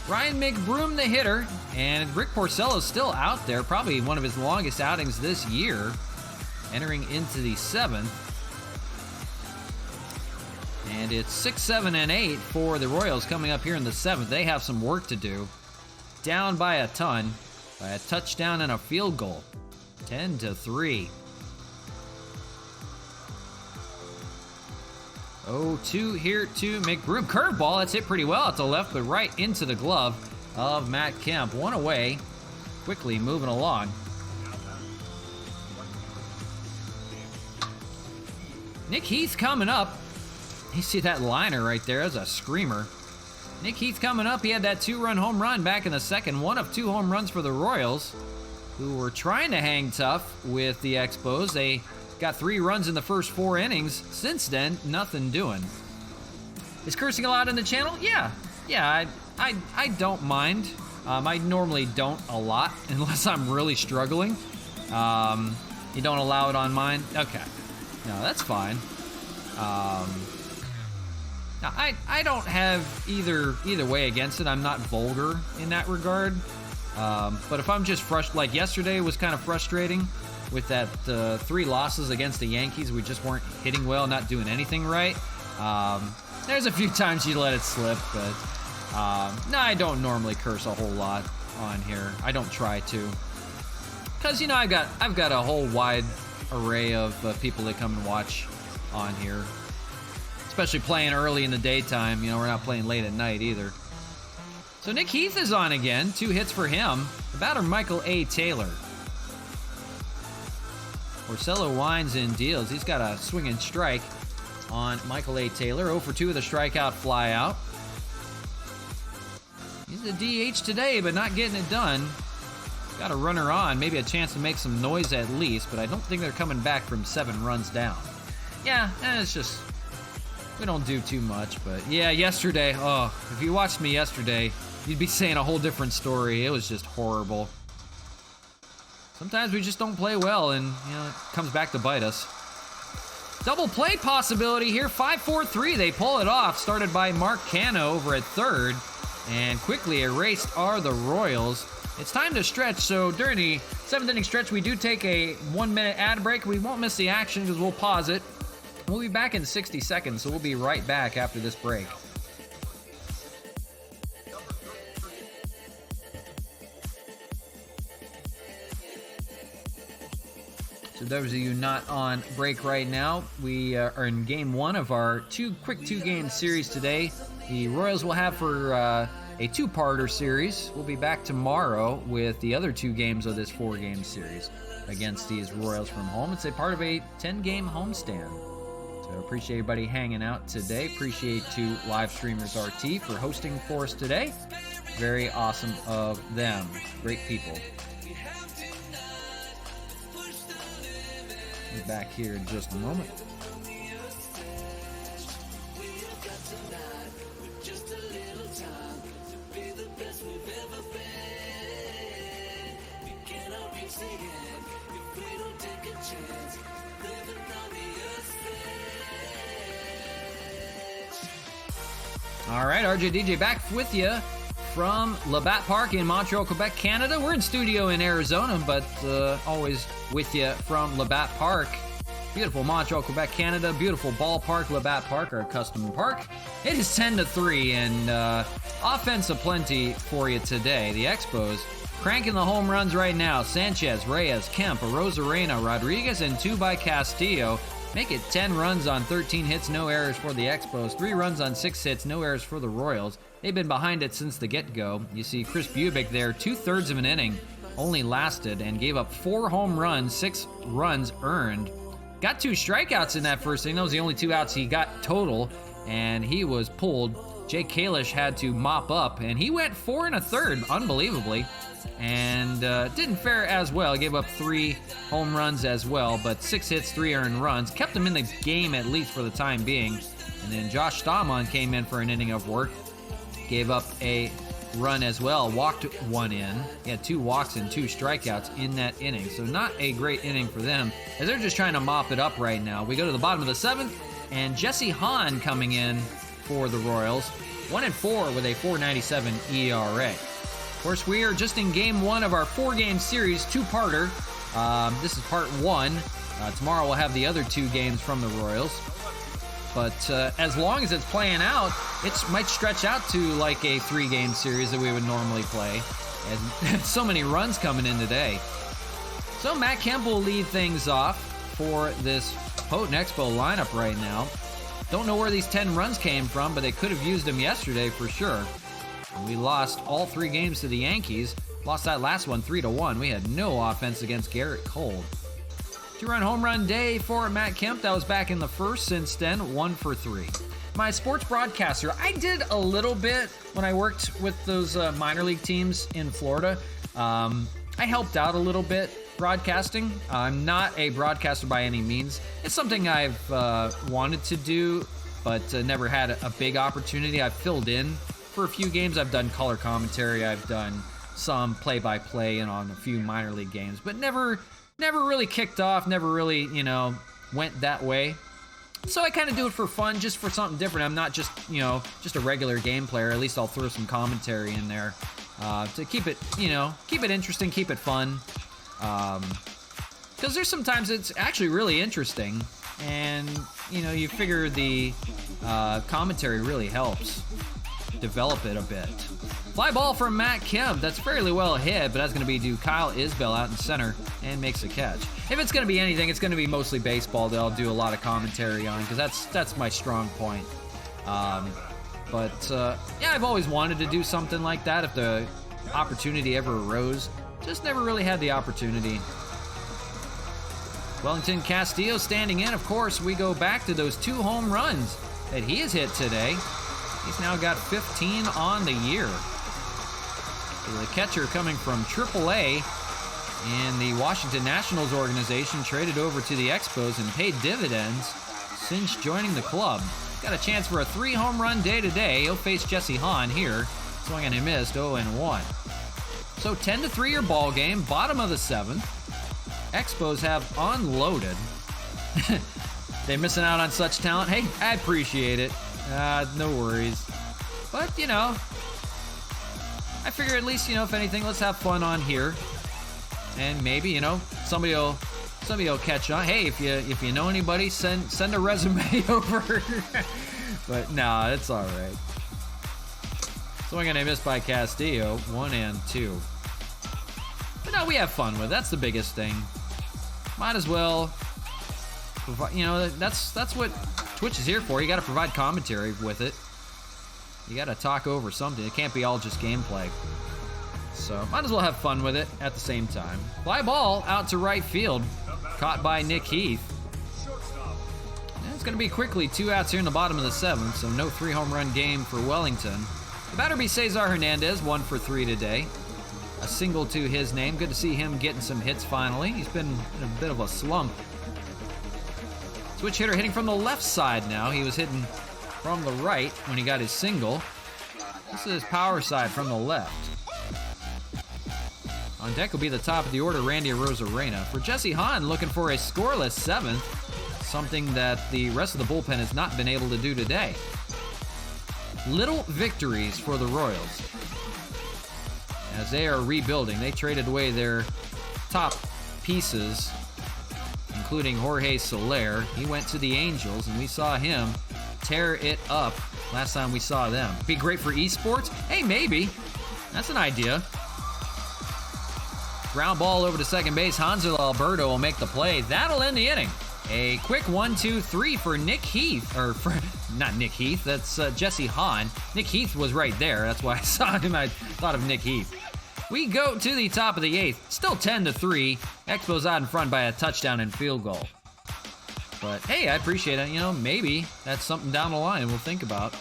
Ryan McBroom, the hitter, and Rick Porcello's still out there, probably one of his longest outings this year, entering into the 7th. And it's 6, 7, and 8 for the Royals coming up here in the 7th. They have some work to do. Down by a ton, by a touchdown and a field goal. 10-3. 0-2 here to McBroom. Curveball, that's hit pretty well at the left, but right into the glove of Matt Kemp. One away, quickly moving along. Nick Heath coming up. You see that liner right there, that's a screamer. Nick Heath coming up, he had that 2-run home run back in the 2nd. 1 of 2 home runs for the Royals, who were trying to hang tough with the Expos. They got 3 runs in the first 4 innings. Since then, nothing doing. Is cursing allowed in the channel? Yeah, I don't mind. I normally don't a lot, unless I'm really struggling. You don't allow it on mine? Okay. No, that's fine. Now, I don't have either way against it. I'm not vulgar in that regard. But if I'm just frustrated, like yesterday was kind of frustrating with that 3 losses against the Yankees. We just weren't hitting well, not doing anything right. There's a few times you let it slip, but no, I don't normally curse a whole lot on here. I don't try to, because I've got a whole wide array of people that come and watch on here. Especially playing early in the daytime. We're not playing late at night either. So Nick Heath is on again. 2 hits for him. The batter, Michael A. Taylor. Porcello winds and deals. He's got a swinging strike on Michael A. Taylor. 0 for 2 with a strikeout fly out. He's a DH today, but not getting it done. Got a runner on. Maybe a chance to make some noise at least, but I don't think they're coming back from 7 runs down. Yeah, it's just... we don't do too much, but yeah, yesterday, if you watched me yesterday, you'd be saying a whole different story. It was just horrible. Sometimes we just don't play well, and, it comes back to bite us. Double play possibility here, 5-4-3. They pull it off, started by Mark Cano over at 3rd, and quickly erased are the Royals. It's time to stretch, so during the 7th inning stretch, we do take a 1-minute ad break. We won't miss the action because we'll pause it. We'll be back in 60 seconds, so we'll be right back after this break. So those of you not on break right now, we are in game 1 of our quick 2-game series today. The Royals will have for a 2-parter series. We'll be back tomorrow with the other 2 games of this 4-game series against these Royals from home. It's a part of a 10-game homestand. So appreciate everybody hanging out today. Appreciate to Live Streamers RT for hosting for us today. Very awesome of them. Great people. Be back here in just a moment. All right, RJ DJ back with you from Labatt Park in Montreal, Quebec, Canada. We're in studio in Arizona, but always with you from Labatt Park. Beautiful Montreal, Quebec, Canada. Beautiful ballpark, Labatt Park, our custom park. It is 10-3 and offense aplenty for you today. The Expos cranking the home runs right now. Sanchez, Reyes, Kemp, Arozarena, Rodriguez, and 2 by Castillo. Make it 10 runs on 13 hits, no errors for the Expos. 3 runs on 6 hits, no errors for the Royals. They've been behind it since the get-go. You see Chris Bubic there, 2/3 of an inning, only lasted and gave up 4 home runs, 6 runs earned. Got 2 strikeouts in that first inning. Those were the only 2 outs he got total, and he was pulled. Jake Kalish had to mop up, and he went 4 1/3, unbelievably, and didn't fare as well. He gave up 3 home runs as well, but 6 hits, 3 earned runs. Kept him in the game at least for the time being. And then Josh Stamon came in for an inning of work. Gave up a run as well, walked 1 in. He had 2 walks and 2 strikeouts in that inning. So not a great inning for them, as they're just trying to mop it up right now. We go to the bottom of the 7th, and Jesse Hahn coming in for the Royals. 1-4 with a 4.97 ERA. Of course, we are just in game 1 of our 4-game series, 2-parter. This is part 1. Tomorrow we'll have the other 2 games from the Royals. But as long as it's playing out, it might stretch out to like a 3-game series that we would normally play. And so many runs coming in today. So Matt Kemp will lead things off for this potent Expo lineup right now. Don't know where these 10 runs came from, but they could have used them yesterday for sure. We lost all 3 games to the Yankees. Lost that last one 3-1. We had no offense against Garrett Cole. 2-run home run day for Matt Kemp. That was back in the first. Since then, 1 for 3. My sports broadcaster, I did a little bit when I worked with those minor league teams in Florida. I helped out a little bit broadcasting. I'm not a broadcaster by any means. It's something I've wanted to do, but never had a big opportunity. I've filled in for a few games. I've done color commentary. I've done some play-by-play and on a few minor league games, but never really kicked off, never really, went that way. So I kind of do it for fun, just for something different. I'm not just, just a regular game player. At least I'll throw some commentary in there to keep it interesting, keep it fun. Because there's sometimes it's actually really interesting, and, you figure the commentary really helps develop it a bit. Fly ball from Matt Kemp. That's fairly well hit, but that's going to be to Kyle Isbell out in center and makes a catch. If it's going to be anything, it's going to be mostly baseball that I'll do a lot of commentary on, because that's my strong point. But I've always wanted to do something like that if the opportunity ever arose. Just never really had the opportunity. Wellington Castillo standing in. Of course, we go back to those 2 home runs that he has hit today. He's now got 15 on the year. The catcher coming from AAA in the Washington Nationals organization, traded over to the Expos and paid dividends since joining the club. Got a chance for a 3-home run day today. He'll face Jesse Hahn here. Swung and he missed, 0-1. So 10-3 your ball game, bottom of the 7th. Expos have unloaded. They're missing out on such talent. Hey, I appreciate it. No worries. But, I figure at least, if anything, let's have fun on here. And maybe, somebody will catch on. Hey, if you know anybody, send a resume over. But no, it's all right. Swing and a miss by Castillo, 1-2. But no, we have fun with it. That's the biggest thing. Might as well provide, that's what Twitch is here for. You got to provide commentary with it. You got to talk over something. It can't be all just gameplay. So might as well have fun with it at the same time. Fly ball out to right field. Caught by Nick Heath. And it's going to be quickly 2 outs here in the bottom of the 7th, so no 3-home run game for Wellington. The batter be Cesar Hernandez, 1 for 3 today. A single to his name. Good to see him getting some hits finally. He's been in a bit of a slump. Switch hitter hitting from the left side now. He was hitting from the right when he got his single. This is his power side from the left. On deck will be the top of the order, Randy Arozarena. For Jesse Hahn, looking for a scoreless 7th, something that the rest of the bullpen has not been able to do today. Little victories for the Royals as they are rebuilding. They traded away their top pieces, including Jorge Soler. He went to the Angels, and we saw him tear it up last time we saw them. Be great for esports? Hey, maybe. That's an idea. Ground ball over to second base. Hansel Alberto will make the play. That'll end the inning. A quick 1-2-3 for Nick Heath, not Nick Heath, that's Jesse Hahn. Nick Heath was right there. That's why I saw him. I thought of Nick Heath. We go to the top of the 8th. Still 10-3. Expos out in front by a touchdown and field goal. But hey, I appreciate it. You know, maybe that's something down the line we'll think about.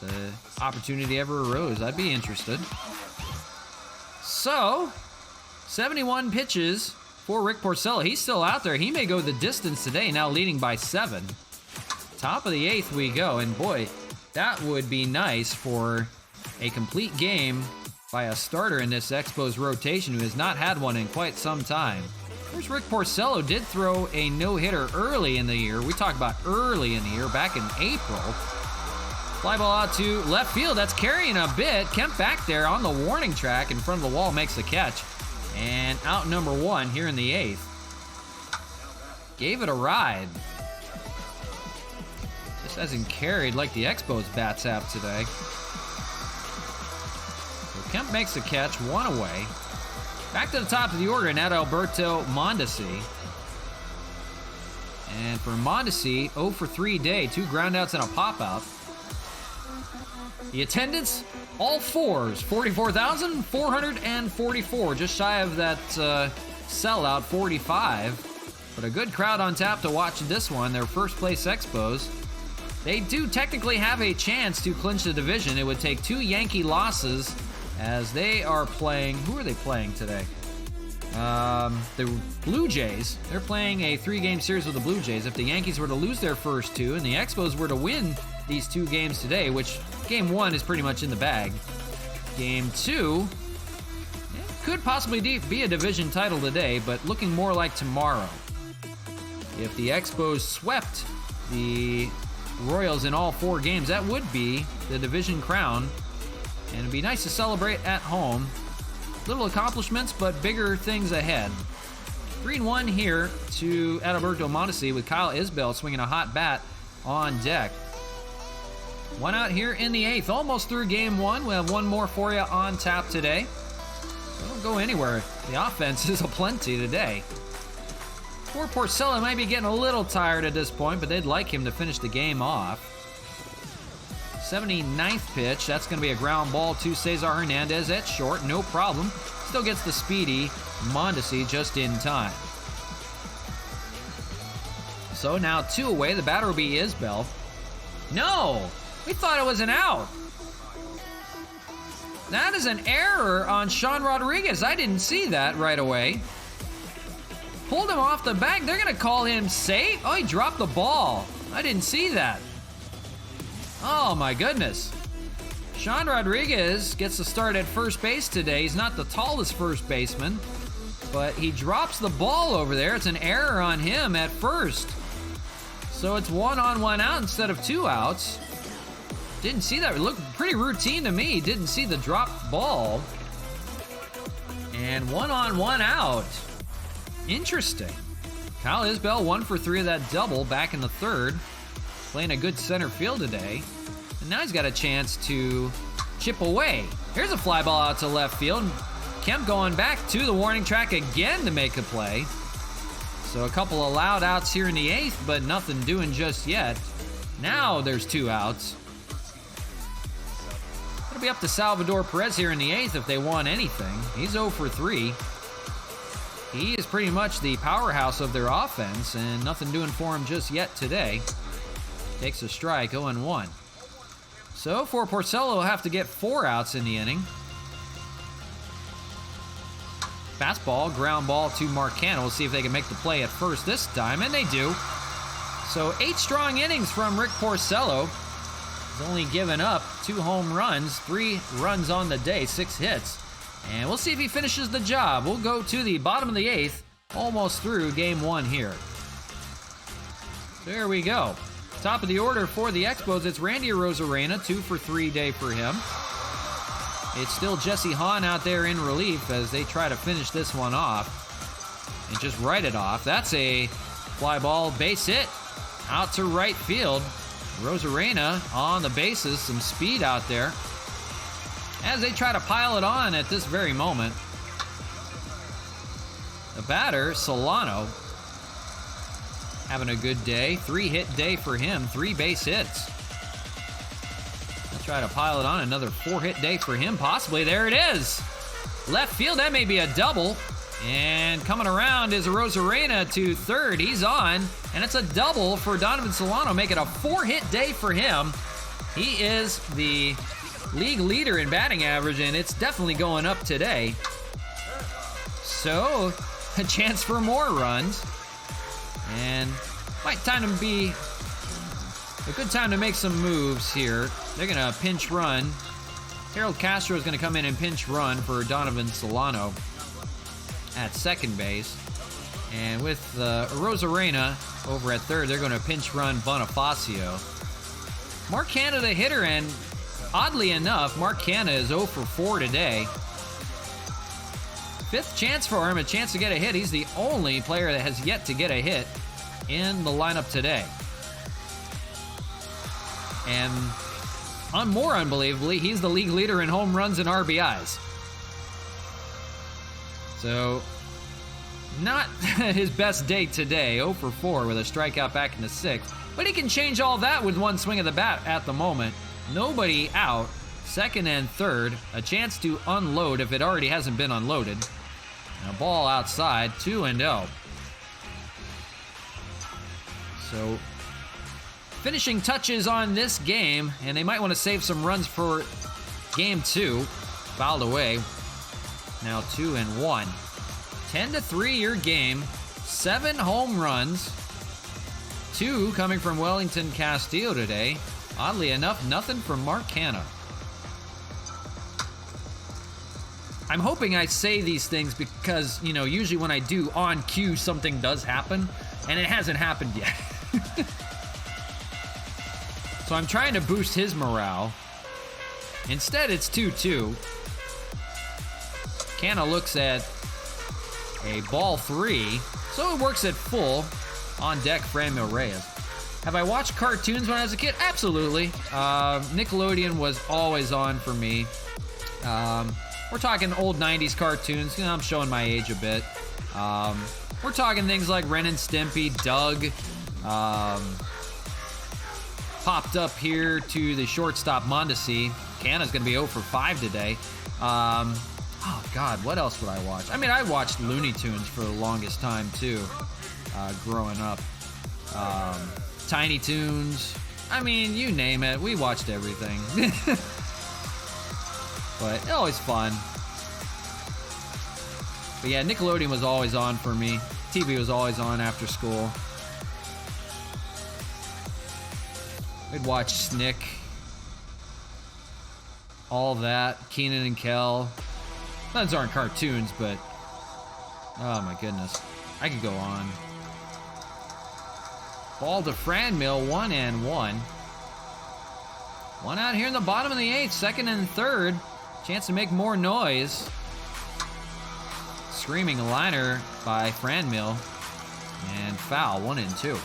The opportunity ever arose. I'd be interested. So, 71 pitches for Rick Porcello. He's still out there. He may go the distance today, now leading by 7. Top of the 8th we go, and boy, that would be nice for a complete game by a starter in this Expos rotation who has not had one in quite some time. Of course, Rick Porcello did throw a no-hitter early in the year. We talked about early in the year, back in April. Fly ball out to left field. That's carrying a bit. Kemp back there on the warning track in front of the wall makes the catch. And out number 1 here in the 8th. Gave it a ride. Just hasn't carried like the Expos bats have today. So Kemp makes the catch, 1 away. Back to the top of the order, and Adalberto Mondesi. And for Mondesi, 0 for 3 day, 2 groundouts and a pop-out. The attendance, all 4s, 44,444, just shy of that sellout, 45. But a good crowd on tap to watch this one, their first place Expos. They do technically have a chance to clinch the division. It would take 2 Yankee losses as they are playing, who are they playing today? The Blue Jays. They're playing a 3-game series with the Blue Jays. If the Yankees were to lose their first 2 and the Expos were to win these 2 games today, which game 1 is pretty much in the bag. Game 2 could possibly be a division title today, but looking more like tomorrow. If the Expos swept the Royals in all 4 games, that would be the division crown. And it'd be nice to celebrate at home. Little accomplishments, but bigger things ahead. 3-1 here to Adalberto Mondesi with Kyle Isbell swinging a hot bat on deck. 1 out here in the 8th. Almost through game 1. We'll have 1 more for you on tap today. Don't go anywhere. The offense is aplenty today. Poor Porcello might be getting a little tired at this point, but they'd like him to finish the game off. 79th pitch. That's going to be a ground ball to Cesar Hernandez at short. No problem. Still gets the speedy Mondesi just in time. So now 2 away. The batter will be Isbell. No! We thought it was an out. That is an error on Sean Rodriguez. I didn't see that right away. Pulled him off the bag. They're going to call him safe. Oh, he dropped the ball. I didn't see that. Oh, my goodness. Sean Rodriguez gets the start at first base today. He's not the tallest first baseman, but he drops the ball over there. It's an error on him at first. So it's 1 on, 1 out instead of 2 outs. Didn't see that. It looked pretty routine to me. Didn't see the dropped ball. And 1 on, 1 out. Interesting. Kyle Isbell 1 for 3 of that double back in the 3rd. Playing a good center field today. And now he's got a chance to chip away. Here's a fly ball out to left field. Kemp going back to the warning track again to make a play. So a couple allowed outs here in the 8th, but nothing doing just yet. Now there's 2 outs. It'll be up to Salvador Perez here in the 8th if they want anything. He's 0 for 3. He is pretty much the powerhouse of their offense, and nothing doing for him just yet today. Takes a strike, 0-1. So for Porcello, he'll have to get 4 outs in the inning. Fastball, ground ball to Marcano. We'll see if they can make the play at first this time, and they do. So 8 strong innings from Rick Porcello. He's only given up 2 home runs, 3 runs on the day, 6 hits. And we'll see if he finishes the job. We'll go to the bottom of the 8th, almost through game 1 here. There we go. Top of the order for the Expos, it's Randy Arozarena, 2 for 3 day for him. It's still Jesse Hahn out there in relief as they try to finish this one off. and just write it off. That's a fly ball, base hit out to right field. Rosarena on the bases, some speed out there as they try to pile it on at this very moment. The batter, Solano, having a good day. 3-hit day for him, 3 base hits. They'll try to pile it on, another 4-hit day for him, possibly. There it is. Left field, that may be a double. And coming around is Rosarena to third. He's on, and it's a double for Donovan Solano, making a 4-hit day for him. He is the league leader in batting average, and it's definitely going up today. So, a chance for more runs. And might time to be a good time to make some moves here. They're going to pinch run. Harold Castro is going to come in and pinch run for Donovan Solano at second base. And with Rosarena over at third, they're going to pinch run Bonifacio. Mark Canha the hitter, and oddly enough, Mark Canha is 0 for 4 today. 5th chance for him, a chance to get a hit. He's the only player that has yet to get a hit in the lineup today. And more unbelievably, he's the league leader in home runs and RBIs. So, not his best day today, 0 for 4 with a strikeout back in the 6th. But he can change all that with one swing of the bat at the moment. Nobody out, second and third. A chance to unload if it already hasn't been unloaded. And a ball outside, 2-0. So, finishing touches on this game, and they might want to save some runs for game 2. Fouled away. Now 2-1. 10-3 your game. 7 home runs. 2 coming from Wellington Castillo today. Oddly enough, nothing from Mark Canha. I'm hoping I say these things because, you know, usually when I do on cue, something does happen, and it hasn't happened yet. So I'm trying to boost his morale. Instead, it's 2-2. Canha looks at a ball 3, so it works at full. On deck, Franmil Reyes. Have I watched cartoons when I was a kid? Absolutely. Nickelodeon was always on for me. We're talking old 90s cartoons. You know, I'm showing my age a bit. We're talking things like Ren and Stimpy, Doug. Popped up here to the shortstop, Mondesi. Canha's going to be 0 for 5 today. Oh, God, what else would I watch? I mean, I watched Looney Tunes for the longest time, too, growing up. Tiny Toons. I mean, you name it. We watched everything. But always fun. But yeah, Nickelodeon was always on for me. TV was always on after school. We'd watch Snick. All that. Kenan and Kel. Those aren't cartoons, but oh my goodness. I could go on. Ball to Franmil, 1-1. One out here in the bottom of the 8th, second and third. Chance to make more noise. Screaming liner by Franmil. And foul, 1-2.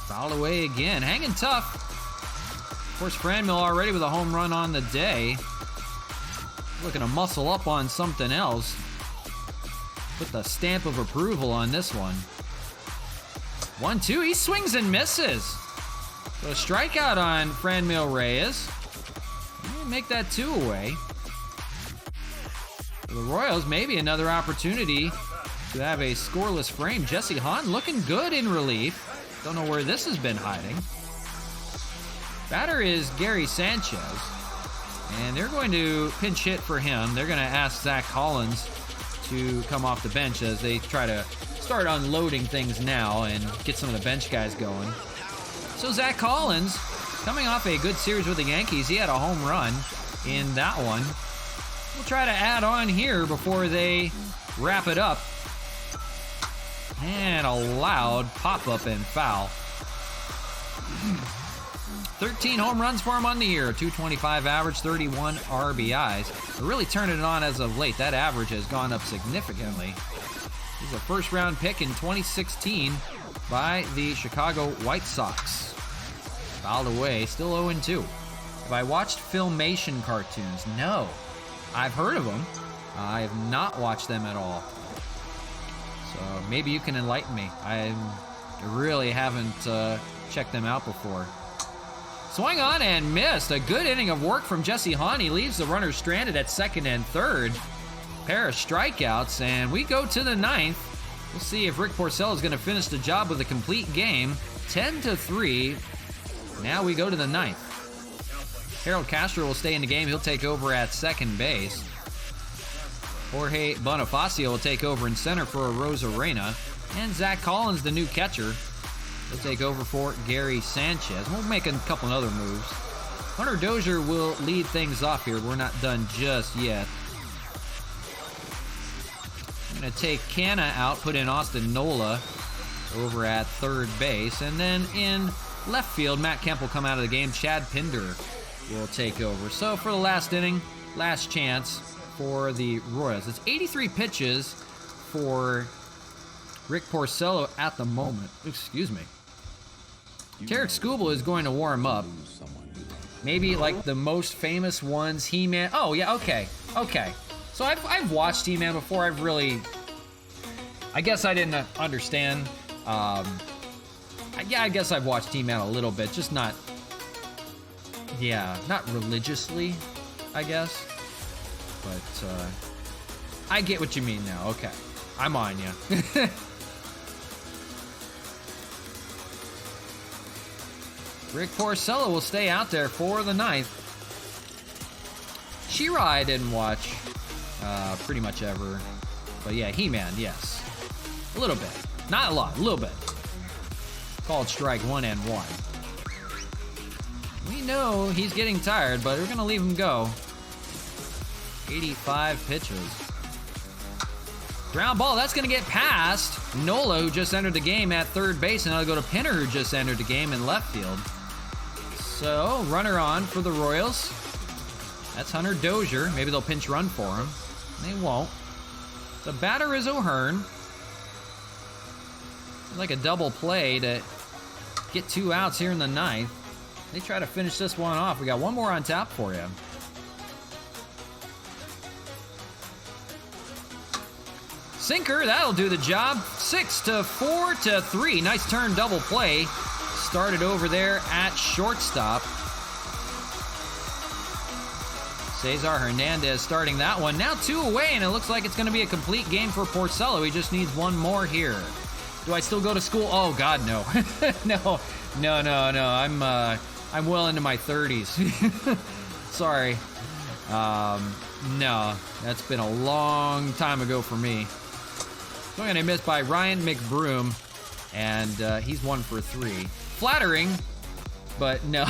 Fouled away again, hanging tough. Of course, Franmil already with a home run on the day. Looking to muscle up on something else. Put the stamp of approval on this one. 1-2, he swings and misses. So a strikeout on Franmil Reyes. Make that 2 away. For the Royals, maybe another opportunity to have a scoreless frame. Jesse Hahn looking good in relief. Don't know where this has been hiding. Batter is Gary Sanchez. And they're going to pinch hit for him. They're going to ask Zach Collins to come off the bench as they try to start unloading things now and get some of the bench guys going. So Zach Collins, coming off a good series with the Yankees, he had a home run in that one. We'll try to add on here before they wrap it up. And a loud pop-up and foul. 13 home runs for him on the year, 225 average, 31 RBIs. They're really turning it on as of late. That average has gone up significantly. He's a first-round pick in 2016 by the Chicago White Sox. Fouled away, still 0-2. Have I watched Filmation cartoons? No. I've heard of them. I have not watched them at all. So maybe you can enlighten me. I really haven't checked them out before. Swung on and missed. A good inning of work from Jesse Hahn. He leaves the runners stranded at second and third. Pair of strikeouts, and we go to the ninth. We'll see if Rick Porcello is going to finish the job with a complete game. 10-3. Now we go to the ninth. Harold Castro will stay in the game. He'll take over at second base. Jorge Bonifacio will take over in center for Rosarena. And Zach Collins, the new catcher, will take over for Gary Sanchez. We'll make a couple other moves. Hunter Dozier will lead things off here. We're not done just yet. I'm going to take Canna out, put in Austin Nola over at third base. And then in left field, Matt Kemp will come out of the game. Chad Pinder will take over. So for the last inning, last chance for the Royals. It's 83 pitches for Rick Porcello at the moment. Excuse me. Tarek Skubal is going to warm up. Maybe like the most famous ones, He-Man. Oh, yeah, okay. So I've watched He-Man before. I guess I didn't understand. I guess I've watched He-Man a little bit, just not religiously, I guess. But I get what you mean now. Okay, I'm on you. Rick Porcello will stay out there for the ninth. She-Ra I didn't watch pretty much ever. But yeah, He-Man, yes. A little bit. Not a lot, a little bit. Called strike 1 and 1. We know he's getting tired, but we're going to leave him go. 85 pitches. Ground ball, that's going to get past Nola, who just entered the game at third base, and that'll go to Pinner, who just entered the game in left field. So, runner on for the Royals. That's Hunter Dozier. Maybe they'll pinch run for him. They won't. The batter is O'Hearn. Like a double play to get 2 outs here in the ninth. They try to finish this one off. We got one more on tap for you. Sinker, that'll do the job. 6-4-3. Nice turn double play. Started over there at shortstop. Cesar Hernandez starting that one. Now 2 away, and it looks like it's going to be a complete game for Porcello. He just needs one more here. Do I still go to school? Oh, God, no. No. I'm well into my 30s. Sorry. No, that's been a long time ago for me. Swing and a miss by Ryan McBroom, and he's 1 for 3. Flattering, but no.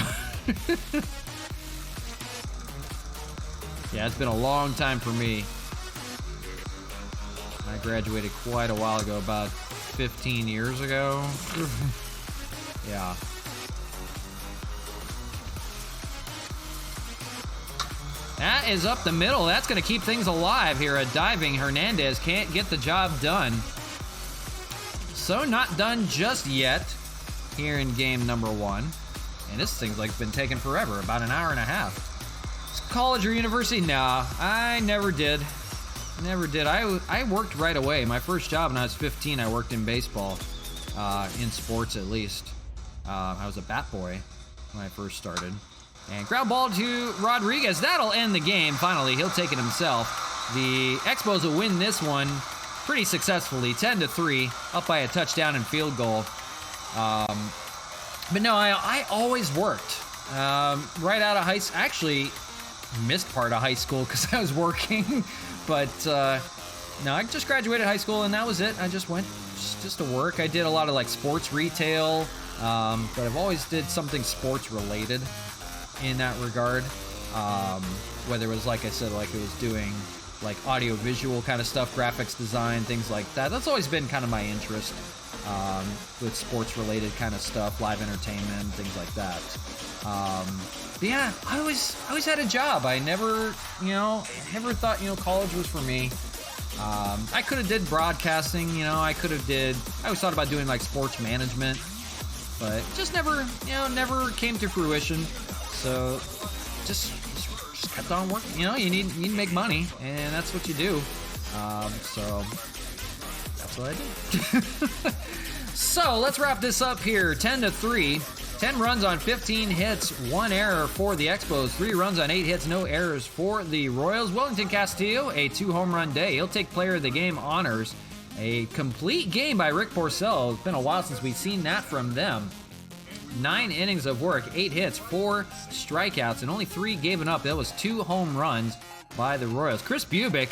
Yeah, it's been a long time for me. I graduated quite a while ago, about 15 years ago. Yeah. That is up the middle. That's going to keep things alive here. A diving Hernandez can't get the job done. So not done just yet here in game number 1. And this thing's like been taking forever, about an hour and a half. College or university? Nah, I never did. I worked right away. My first job when I was 15, I worked in baseball, in sports at least. I was a bat boy when I first started. And ground ball to Rodriguez. That'll end the game. Finally, he'll take it himself. The Expos will win this one pretty successfully, 10-3, up by a touchdown and field goal. But no, I always worked. Right out of high school. Actually, missed part of high school because I was working. But no, I just graduated high school and that was it. I just went just to work. I did a lot of like sports retail, but I've always did something sports related in that regard. Whether it was, like I said, like it was doing like audio-visual kind of stuff, graphics design, things like that. That's always been kind of my interest with sports-related kind of stuff, live entertainment, things like that. But yeah, I always had a job. I never thought, college was for me. I could have did broadcasting, I always thought about doing like sports management, but just never came to fruition. So just kept on working. You need to make money, and that's what you do. So that's what I did. So let's wrap this up here. 10-3. 10 runs on 15 hits, 1 error for the Expos, 3 runs on 8 hits, no errors for the Royals. Wellington Castillo, a 2-home-run day. He'll take player of the game honors. A complete game by Rick Porcello. It's been a while since we've seen that from them. 9 innings of work, 8 hits, 4 strikeouts, and only 3 given up. That was 2 home runs by the Royals. Chris Bubic,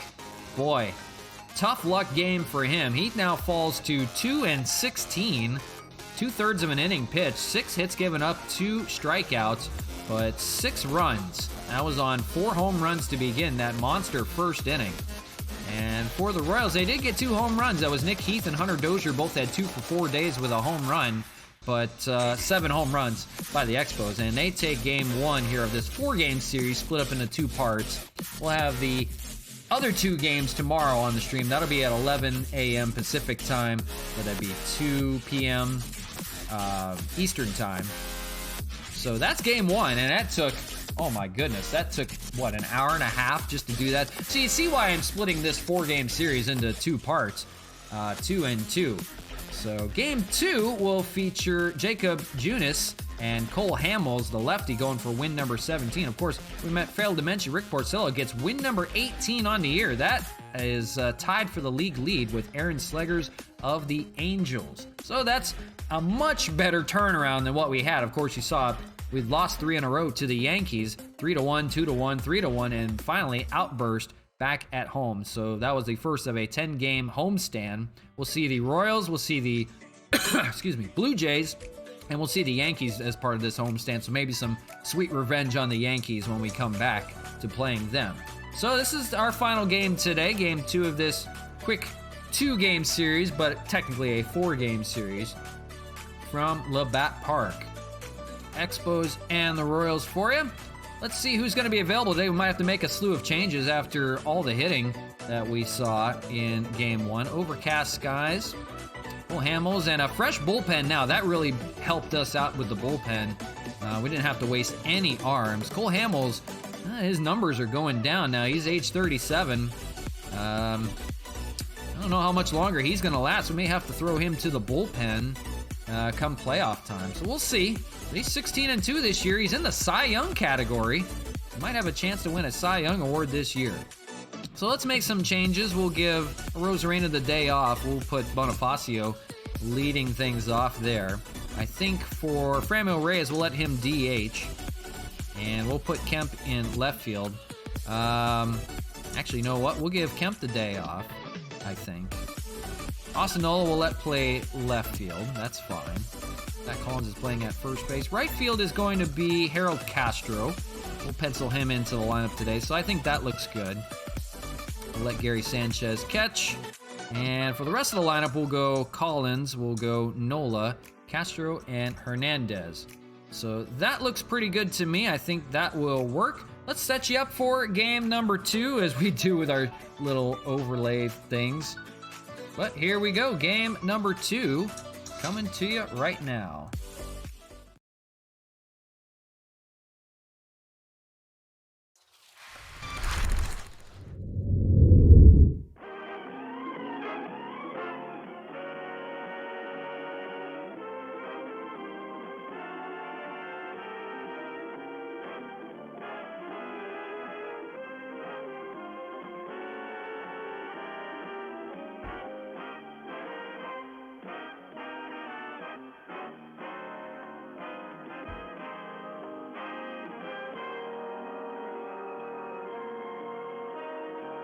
boy, tough luck game for him. He now falls to 2-16. 2/3 of an inning pitched, 6 hits given up, 2 strikeouts, but 6 runs. That was on 4 home runs to begin that monster first inning. And for the Royals, they did get 2 home runs. That was Nick Heath and Hunter Dozier, both had 2 for 4 days with a home run, but 7 home runs by the Expos. And they take game 1 here of this 4-game series, split up into 2 parts. We'll have the other 2 games tomorrow on the stream. That'll be at 11 a.m. Pacific time, so that'd be 2 p.m. Eastern time. So that's game 1, and that took, oh my goodness, that took, what, an hour and a half just to do that? So you see why I'm splitting this 4-game series into 2 parts, 2 and 2. So game 2 will feature Jacob Junis and Cole Hamels, the lefty, going for win number 17. Of course, failed to mention Rick Porcello gets win number 18 on the year. That is tied for the league lead with Aaron Sleggers of the Angels. So that's a much better turnaround than what we had. Of course, you saw we'd lost 3 in a row to the Yankees, 3-1, 2-1, 3-1, and finally outburst back at home. So that was the first of a 10-game homestand. We'll see the Royals, we'll see the Blue Jays, and we'll see the Yankees as part of this homestand. So maybe some sweet revenge on the Yankees when we come back to playing them. So this is our final game today, game 2 of this quick 2-game series, but technically a 4-game series from Labatt Park. Expos and the Royals for you. Let's see who's going to be available today. We might have to make a slew of changes after all the hitting that we saw in game 1. Overcast skies, Cole Hamels, and a fresh bullpen now. That really helped us out with the bullpen. We didn't have to waste any arms. Cole Hamels, his numbers are going down now. He's age 37. I don't know how much longer he's going to last. We may have to throw him to the bullpen come playoff time. So we'll see. But he's 16-2 this year. He's in the Cy Young category. He might have a chance to win a Cy Young award this year. So let's make some changes. We'll give Rosarena the day off. We'll put Bonifacio leading things off there. I think for Framil Reyes, we'll let him DH. And we'll put Kemp in left field. Actually, you know what? We'll give Kemp the day off, I think. Osinola will let play left field. That's fine. Matt Collins is playing at first base. Right field is going to be Harold Castro. We'll pencil him into the lineup today, so I think that looks good. We'll let Gary Sanchez catch. And for the rest of the lineup, we'll go Collins, we'll go Nola, Castro, and Hernandez. So that looks pretty good to me. I think that will work. Let's set you up for game number 2, as we do with our little overlay things. But here we go, game number 2, coming to you right now.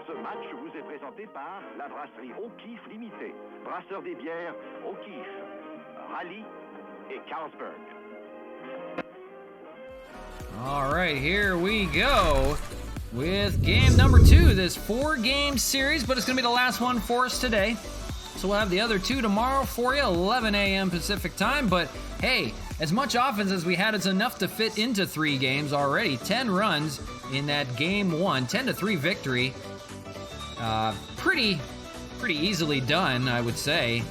Ce match vous est présenté par la brasserie O'Keeffe Limitée, brasseur des bières O'Keeffe, Raleigh et Carlsberg. All right, here we go. with game number 2, this 4-game series, but it's going to be the last one for us today. So we'll have the other 2 tomorrow for you, 11 a.m. Pacific time. But hey, as much offense as we had, it's enough to fit into 3 games already. 10 runs in that game 1, 10-3 victory. Pretty easily done, I would say.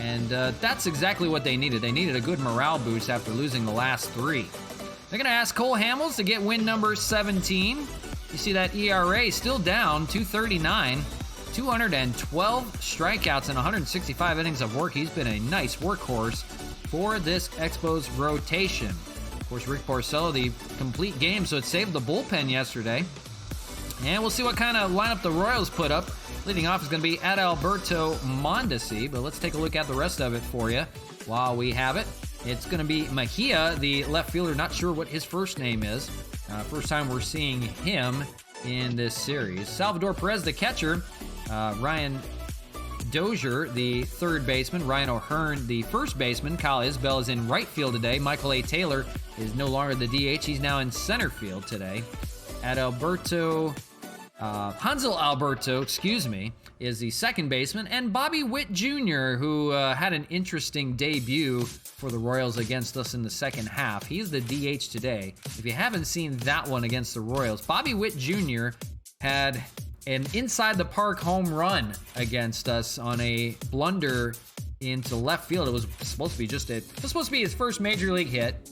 And that's exactly what they needed. They needed a good morale boost after losing the last 3. They're going to ask Cole Hamels to get win number 17. You see that ERA still down, 239. 212 strikeouts and 165 innings of work. He's been a nice workhorse for this Expos rotation. Of course, Rick Porcello, the complete game, so it saved the bullpen yesterday. And we'll see what kind of lineup the Royals put up. Leading off is going to be Adalberto Mondesi, but let's take a look at the rest of it for you while we have it. It's going to be Mejia, the left fielder. Not sure what his first name is. First time we're seeing him in this series. Salvador Perez, the catcher. Ryan Dozier, the third baseman. Ryan O'Hearn, the first baseman. Kyle Isbell is in right field today. Michael A. Taylor is no longer the DH. He's now in center field today. Hansel Alberto, is the second baseman. And Bobby Witt Jr., who had an interesting debut for the Royals against us in the second half. He's the DH today. If you haven't seen that one against the Royals, Bobby Witt Jr. had an inside-the-park home run against us on a blunder into left field. It was supposed to be his first major league hit.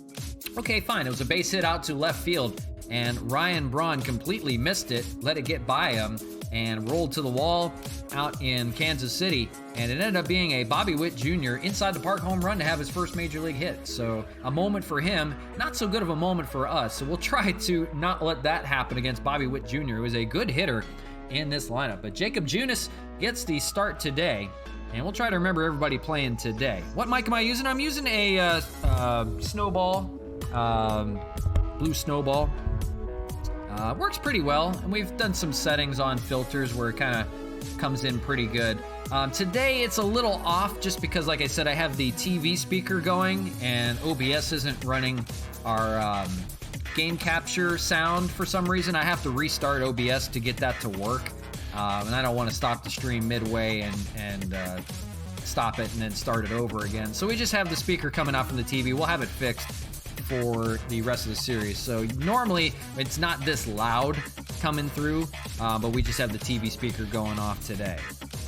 Okay, fine. It was a base hit out to left field, and Ryan Braun completely missed it, let it get by him, and rolled to the wall out in Kansas City. And it ended up being a Bobby Witt Jr. inside-the-park home run to have his first major league hit. So a moment for him, not so good of a moment for us. So we'll try to not let that happen against Bobby Witt Jr., who is a good hitter in this lineup. But Jacob Junis gets the start today, and we'll try to remember everybody playing today. What mic am I using? I'm using a Snowball, Blue Snowball. Works pretty well, and we've done some settings on filters where it kind of comes in pretty good. Today it's a little off just because, like I said, I have the TV speaker going, and OBS isn't running our game capture sound for some reason. I have to restart OBS to get that to work, and I don't want to stop the stream midway and stop it and then start it over again. So we just have the speaker coming out from the TV. We'll have it fixed for the rest of the series. So normally it's not this loud coming through, but we just have the TV speaker going off today.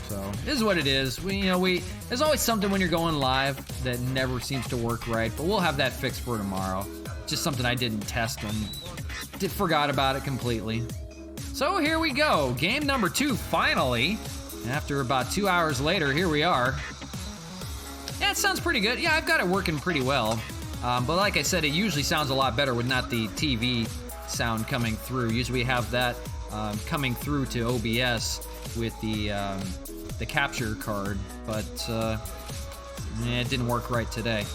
So this is what it is. There's always something when you're going live that never seems to work right, but we'll have that fixed for tomorrow. Just something I didn't test and forgot about it completely. So here we go. Game number 2, finally. After about 2 hours later, here we are. Yeah, it sounds pretty good. Yeah, I've got it working pretty well. But like I said, it usually sounds a lot better with not the TV sound coming through. Usually we have that coming through to OBS with the capture card, but it didn't work right today.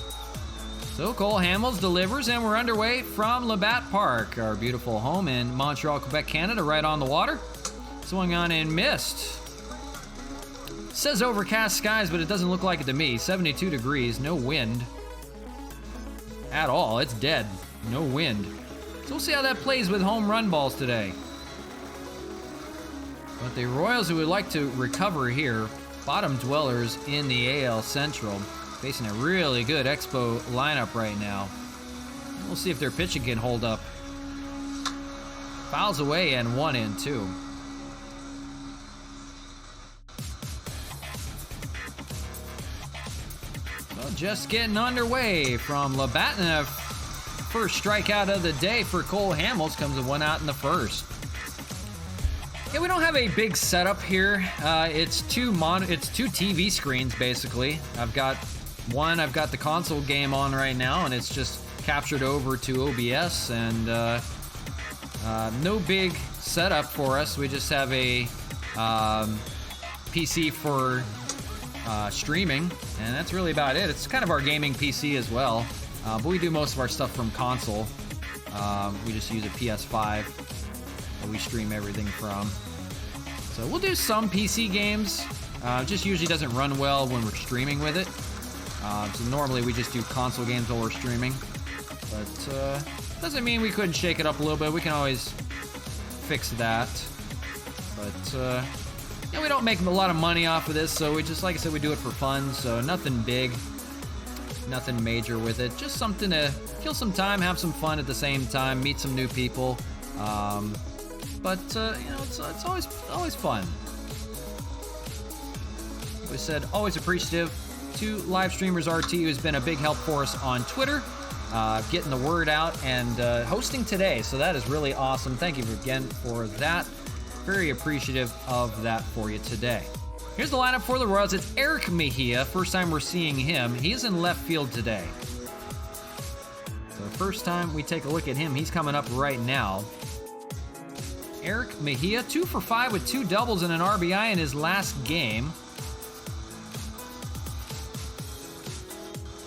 So Cole Hamels delivers, and we're underway from Labatt Park, our beautiful home in Montreal, Quebec, Canada, right on the water. Swung on and missed. Says overcast skies, but it doesn't look like it to me. 72 degrees, no wind at all. It's dead, no wind. So we'll see how that plays with home run balls today. But the Royals, who would like to recover here, bottom dwellers in the AL Central, facing a really good Expo lineup right now. We'll see if their pitching can hold up. Fouls away and 1-2. So just getting underway from Labatt, and a first strikeout of the day for Cole Hamels comes with 1 out in the first. Yeah, we don't have a big setup here. It's two TV screens basically. I've got the console game on right now, and it's just captured over to OBS, and no big setup for us. We just have a PC for streaming, and that's really about it. It's kind of our gaming PC as well, but we do most of our stuff from console. We just use a PS5 that we stream everything from. So we'll do some PC games. Just usually doesn't run well when we're streaming with it. So normally we just do console games while we're streaming. But doesn't mean we couldn't shake it up a little bit. We can always fix that. But, yeah, we don't make a lot of money off of this, so we just, like I said, we do it for fun, so nothing big, nothing major with it. Just something to kill some time, have some fun at the same time, meet some new people. But, you know, it's always fun. We said, always appreciative to live streamers RT, who's been a big help for us on Twitter, getting the word out and hosting today. So that is really awesome. Thank you again for that. Very appreciative of that for you today. Here's the lineup for the Royals. It's Eric Mejia. First time we're seeing him. He's in left field today. So first time we take a look at him, he's coming up right now. Eric Mejia, 2 for 5 with 2 doubles and an RBI in his last game.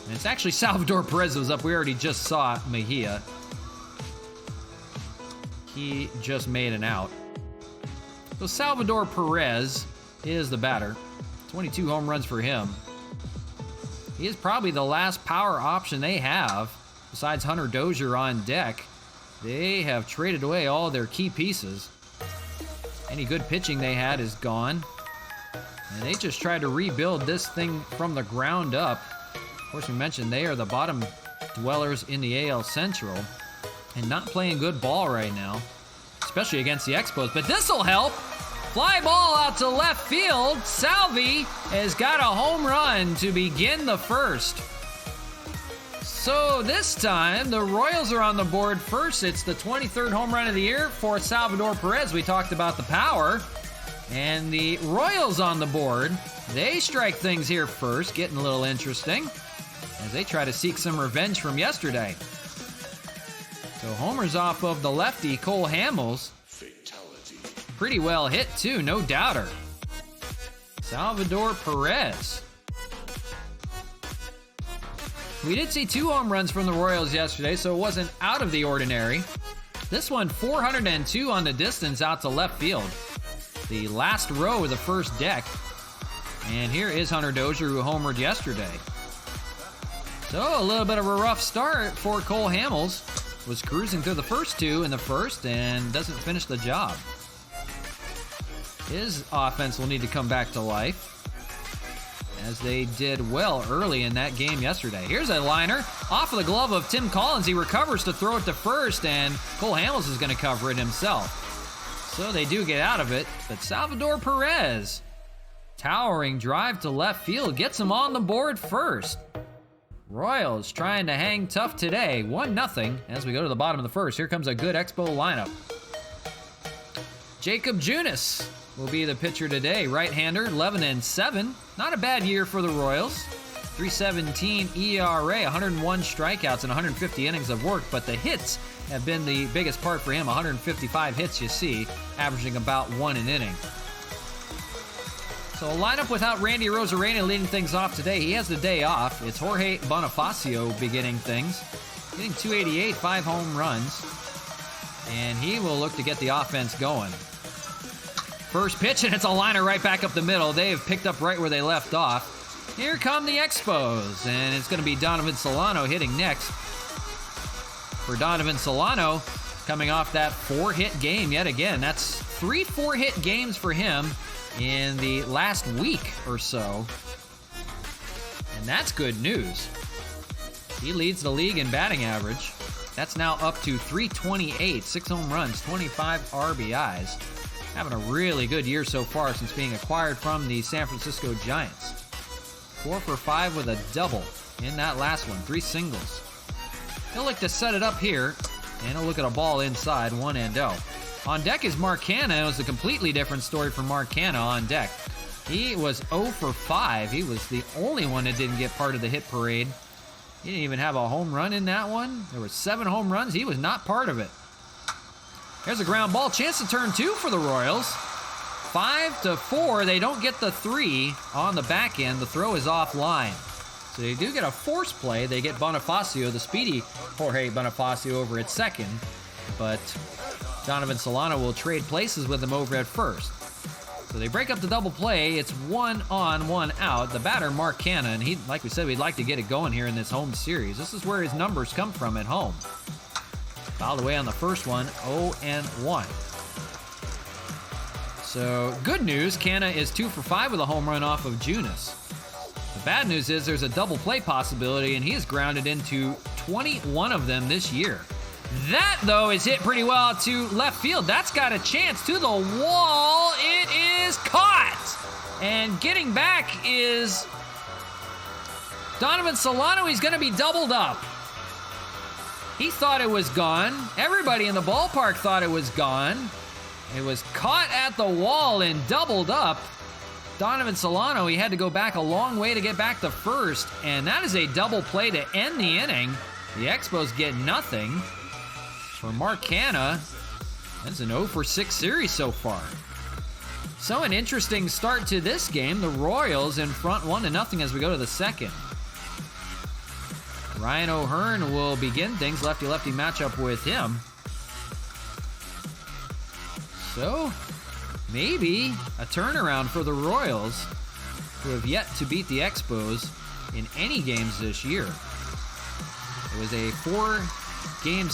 And it's actually Salvador Perez that was up. We already just saw Mejia. He just made an out. So Salvador Perez is the batter. 22 home runs for him. He is probably the last power option they have, besides Hunter Dozier on deck. They have traded away all their key pieces. Any good pitching they had is gone. And they just tried to rebuild this thing from the ground up. Of course, we mentioned they are the bottom dwellers in the AL Central and not playing good ball right now, especially against the Expos. But this'll help. Fly ball out to left field. Salvi has got a home run to begin the first. So this time, the Royals are on the board first. It's the 23rd home run of the year for Salvador Perez. We talked about the power. And the Royals on the board. They strike things here first, getting a little interesting, as they try to seek some revenge from yesterday. So homers off of the lefty, Cole Hamels. Fatality. Pretty well hit, too, no doubter. Salvador Perez. We did see 2 home runs from the Royals yesterday, so it wasn't out of the ordinary. This one, 402 on the distance out to left field. The last row of the first deck. And here is Hunter Dozier, who homered yesterday. So a little bit of a rough start for Cole Hamels. Was cruising through the first 2 in the first and doesn't finish the job. His offense will need to come back to life, as they did well early in that game yesterday. Here's a liner off of the glove of Tim Collins. He recovers to throw it to first, and Cole Hamels is going to cover it himself. So they do get out of it, but Salvador Perez, towering drive to left field, gets him on the board first. Royals trying to hang tough today, 1-0 as we go to the bottom of the first. Here comes a good Expo lineup. Jacob Junis will be the pitcher today, right-hander, 11-7. Not a bad year for the Royals. 3.17 ERA, 101 strikeouts, and 150 innings of work, but the hits have been the biggest part for him. 155 hits, you see, averaging about 1 an inning. So a lineup without Randy Arozarena leading things off today. He has the day off. It's Jorge Bonifacio beginning things. Hitting .288, 5 home runs. And he will look to get the offense going. First pitch, and it's a liner right back up the middle. They have picked up right where they left off. Here come the Expos, and it's going to be Donovan Solano hitting next. For Donovan Solano, coming off that 4-hit game yet again. That's 3 4-hit games for him in the last week or so. And that's good news. He leads the league in batting average. That's now up to 328, 6 home runs, 25 RBIs. Having a really good year so far since being acquired from the San Francisco Giants. 4 for 5 with a double in that last one, 3 singles. He'll look to set it up here, and he'll look at a ball inside, 1-0. On deck is Mark Canha. It was a completely different story for Mark Canha on deck. He was 0 for 5. He was the only one that didn't get part of the hit parade. He didn't even have a home run in that one. There were 7 home runs. He was not part of it. There's a ground ball. Chance to turn 2 for the Royals. 5-4. They don't get the 3 on the back end. The throw is offline. So they do get a force play. They get Bonifacio, the speedy Jorge Bonifacio, over at second. But Donovan Solano will trade places with him over at first. So they break up the double play. It's 1 on, 1 out. The batter, Mark Canha, and he, like we said, we'd like to get it going here in this home series. This is where his numbers come from at home. Fouled away on the first one, 0-1. So, good news, Canna is 2 for 5 with a home run off of Junis. The bad news is there's a double play possibility, and he has grounded into 21 of them this year. That, though, is hit pretty well to left field. That's got a chance to the wall. It is caught. And getting back is Donovan Solano. He's going to be doubled up. He thought it was gone. Everybody in the ballpark thought it was gone. It was caught at the wall and doubled up. Donovan Solano, he had to go back a long way to get back to first, and that is a double play to end the inning. The Expos get nothing. For Mark Canna, that's an 0 for 6 series so far. So an interesting start to this game. The Royals in front 1-0 as we go to the second. Ryan O'Hearn will begin things. Lefty-lefty matchup with him. So, maybe a turnaround for the Royals, who have yet to beat the Expos in any games this year. It was a 3-game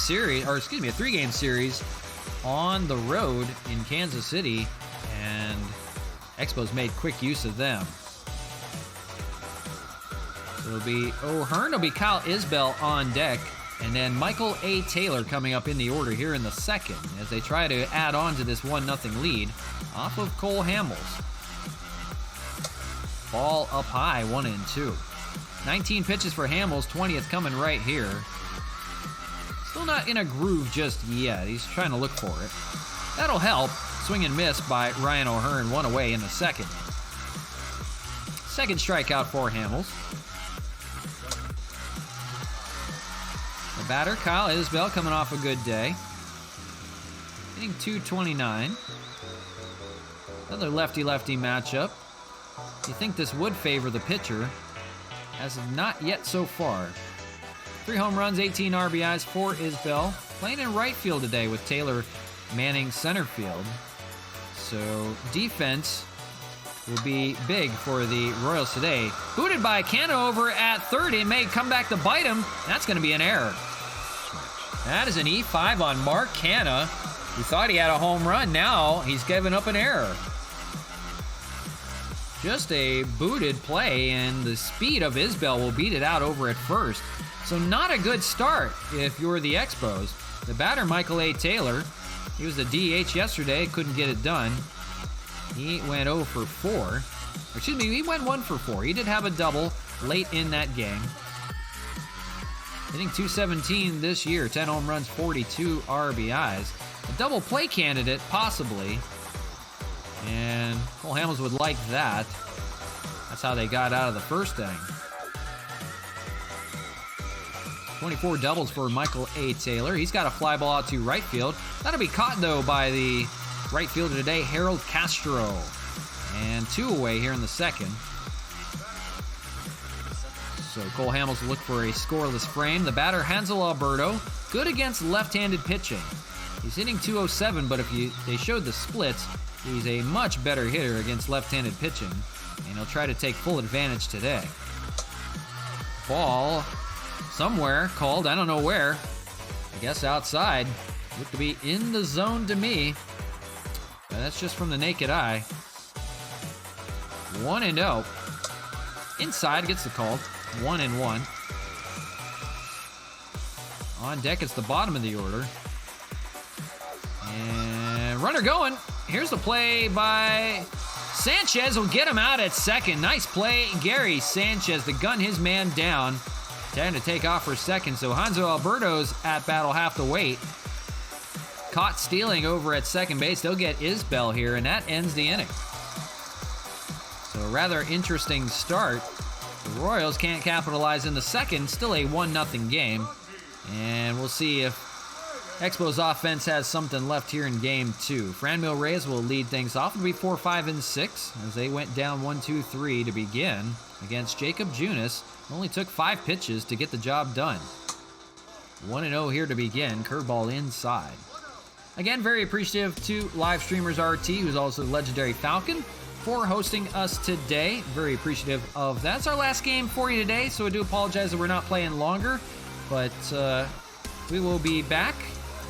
series on the road in Kansas City, and Expos made quick use of them. So it'll be O'Hearn, it'll be Kyle Isbell on deck, and then Michael A. Taylor coming up in the order here in the second as they try to add on to this 1-0 lead off of Cole Hamels. Ball up high, 1-2. 19 pitches for Hamels, 20th coming right here. Still not in a groove just yet. He's trying to look for it. That'll help. Swing and miss by Ryan O'Hearn, 1 away in the second. Second strikeout for Hamels. The batter, Kyle Isbell, coming off a good day. Hitting .229. Another lefty-lefty matchup. You think this would favor the pitcher, as of not yet so far. 3 home runs, 18 RBIs for Isbell. Playing in right field today with Taylor manning center field. So defense will be big for the Royals today. Booted by Canna over at third. It may come back to bite him. That's going to be an error. That is an E5 on Mark Canna. He thought he had a home run. Now he's given up an error. Just a booted play, and the speed of Isbell will beat it out over at first. So not a good start if you're the Expos. The batter, Michael A. Taylor, he was the DH yesterday, couldn't get it done. He went 0 for 4. Excuse me, he went 1 for 4. He did have a double late in that game. Hitting .217 this year, 10 home runs, 42 RBIs. A double play candidate, possibly. And Cole Hamels would like that. That's how they got out of the first inning. 24 doubles for Michael A. Taylor. He's got a fly ball out to right field. That'll be caught, though, by the right fielder today, Harold Castro. And 2 away here in the second. So Cole Hamels will look for a scoreless frame. The batter, Hansel Alberto, good against left-handed pitching. He's hitting .207, but if they showed the splits, he's a much better hitter against left-handed pitching, and he'll try to take full advantage today. Ball somewhere called, I don't know where. I guess outside. Looked to be in the zone to me. But that's just from the naked eye. 1-0. Inside gets the call. 1-1. On deck, it's the bottom of the order. And runner going. Here's the play by Sanchez. Will get him out at second. Nice play, Gary Sanchez, to gun his man down. Trying to take off for second, so Hanzo Alberto's at bat will have to wait. Caught stealing over at second base. They'll get Isbell here, and that ends the inning. So a rather interesting start. The Royals can't capitalize in the second. Still a 1-0 game. And we'll see if Expos offense has something left here in game 2. Franmil Reyes will lead things off. It'll be 4, 5, and 6 as they went down 1, 2, 3 to begin against Jacob Junis. Only took 5 pitches to get the job done. 1-0 here to begin. Curveball inside. Again, very appreciative to live streamers RT, who's also the legendary Falcon, for hosting us today. Very appreciative of that. It's our last game for you today, so I do apologize that we're not playing longer, but we will be back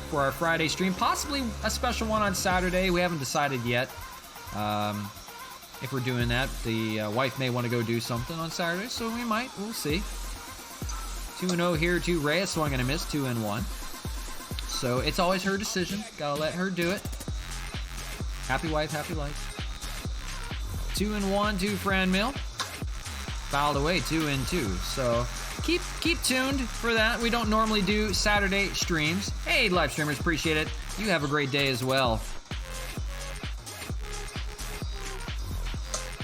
for our Friday stream, possibly a special one on Saturday. We haven't decided yet. If we're doing that, the wife may want to go do something on Saturday, so we might. We'll see. 2-0 here to Reyes, swung and a miss, 2-1. So it's always her decision. Gotta let her do it. Happy wife, happy life. 2-1 to Franmil. Fouled away, 2-2. So keep tuned for that. We don't normally do Saturday streams. Hey, live streamers, appreciate it. You have a great day as well.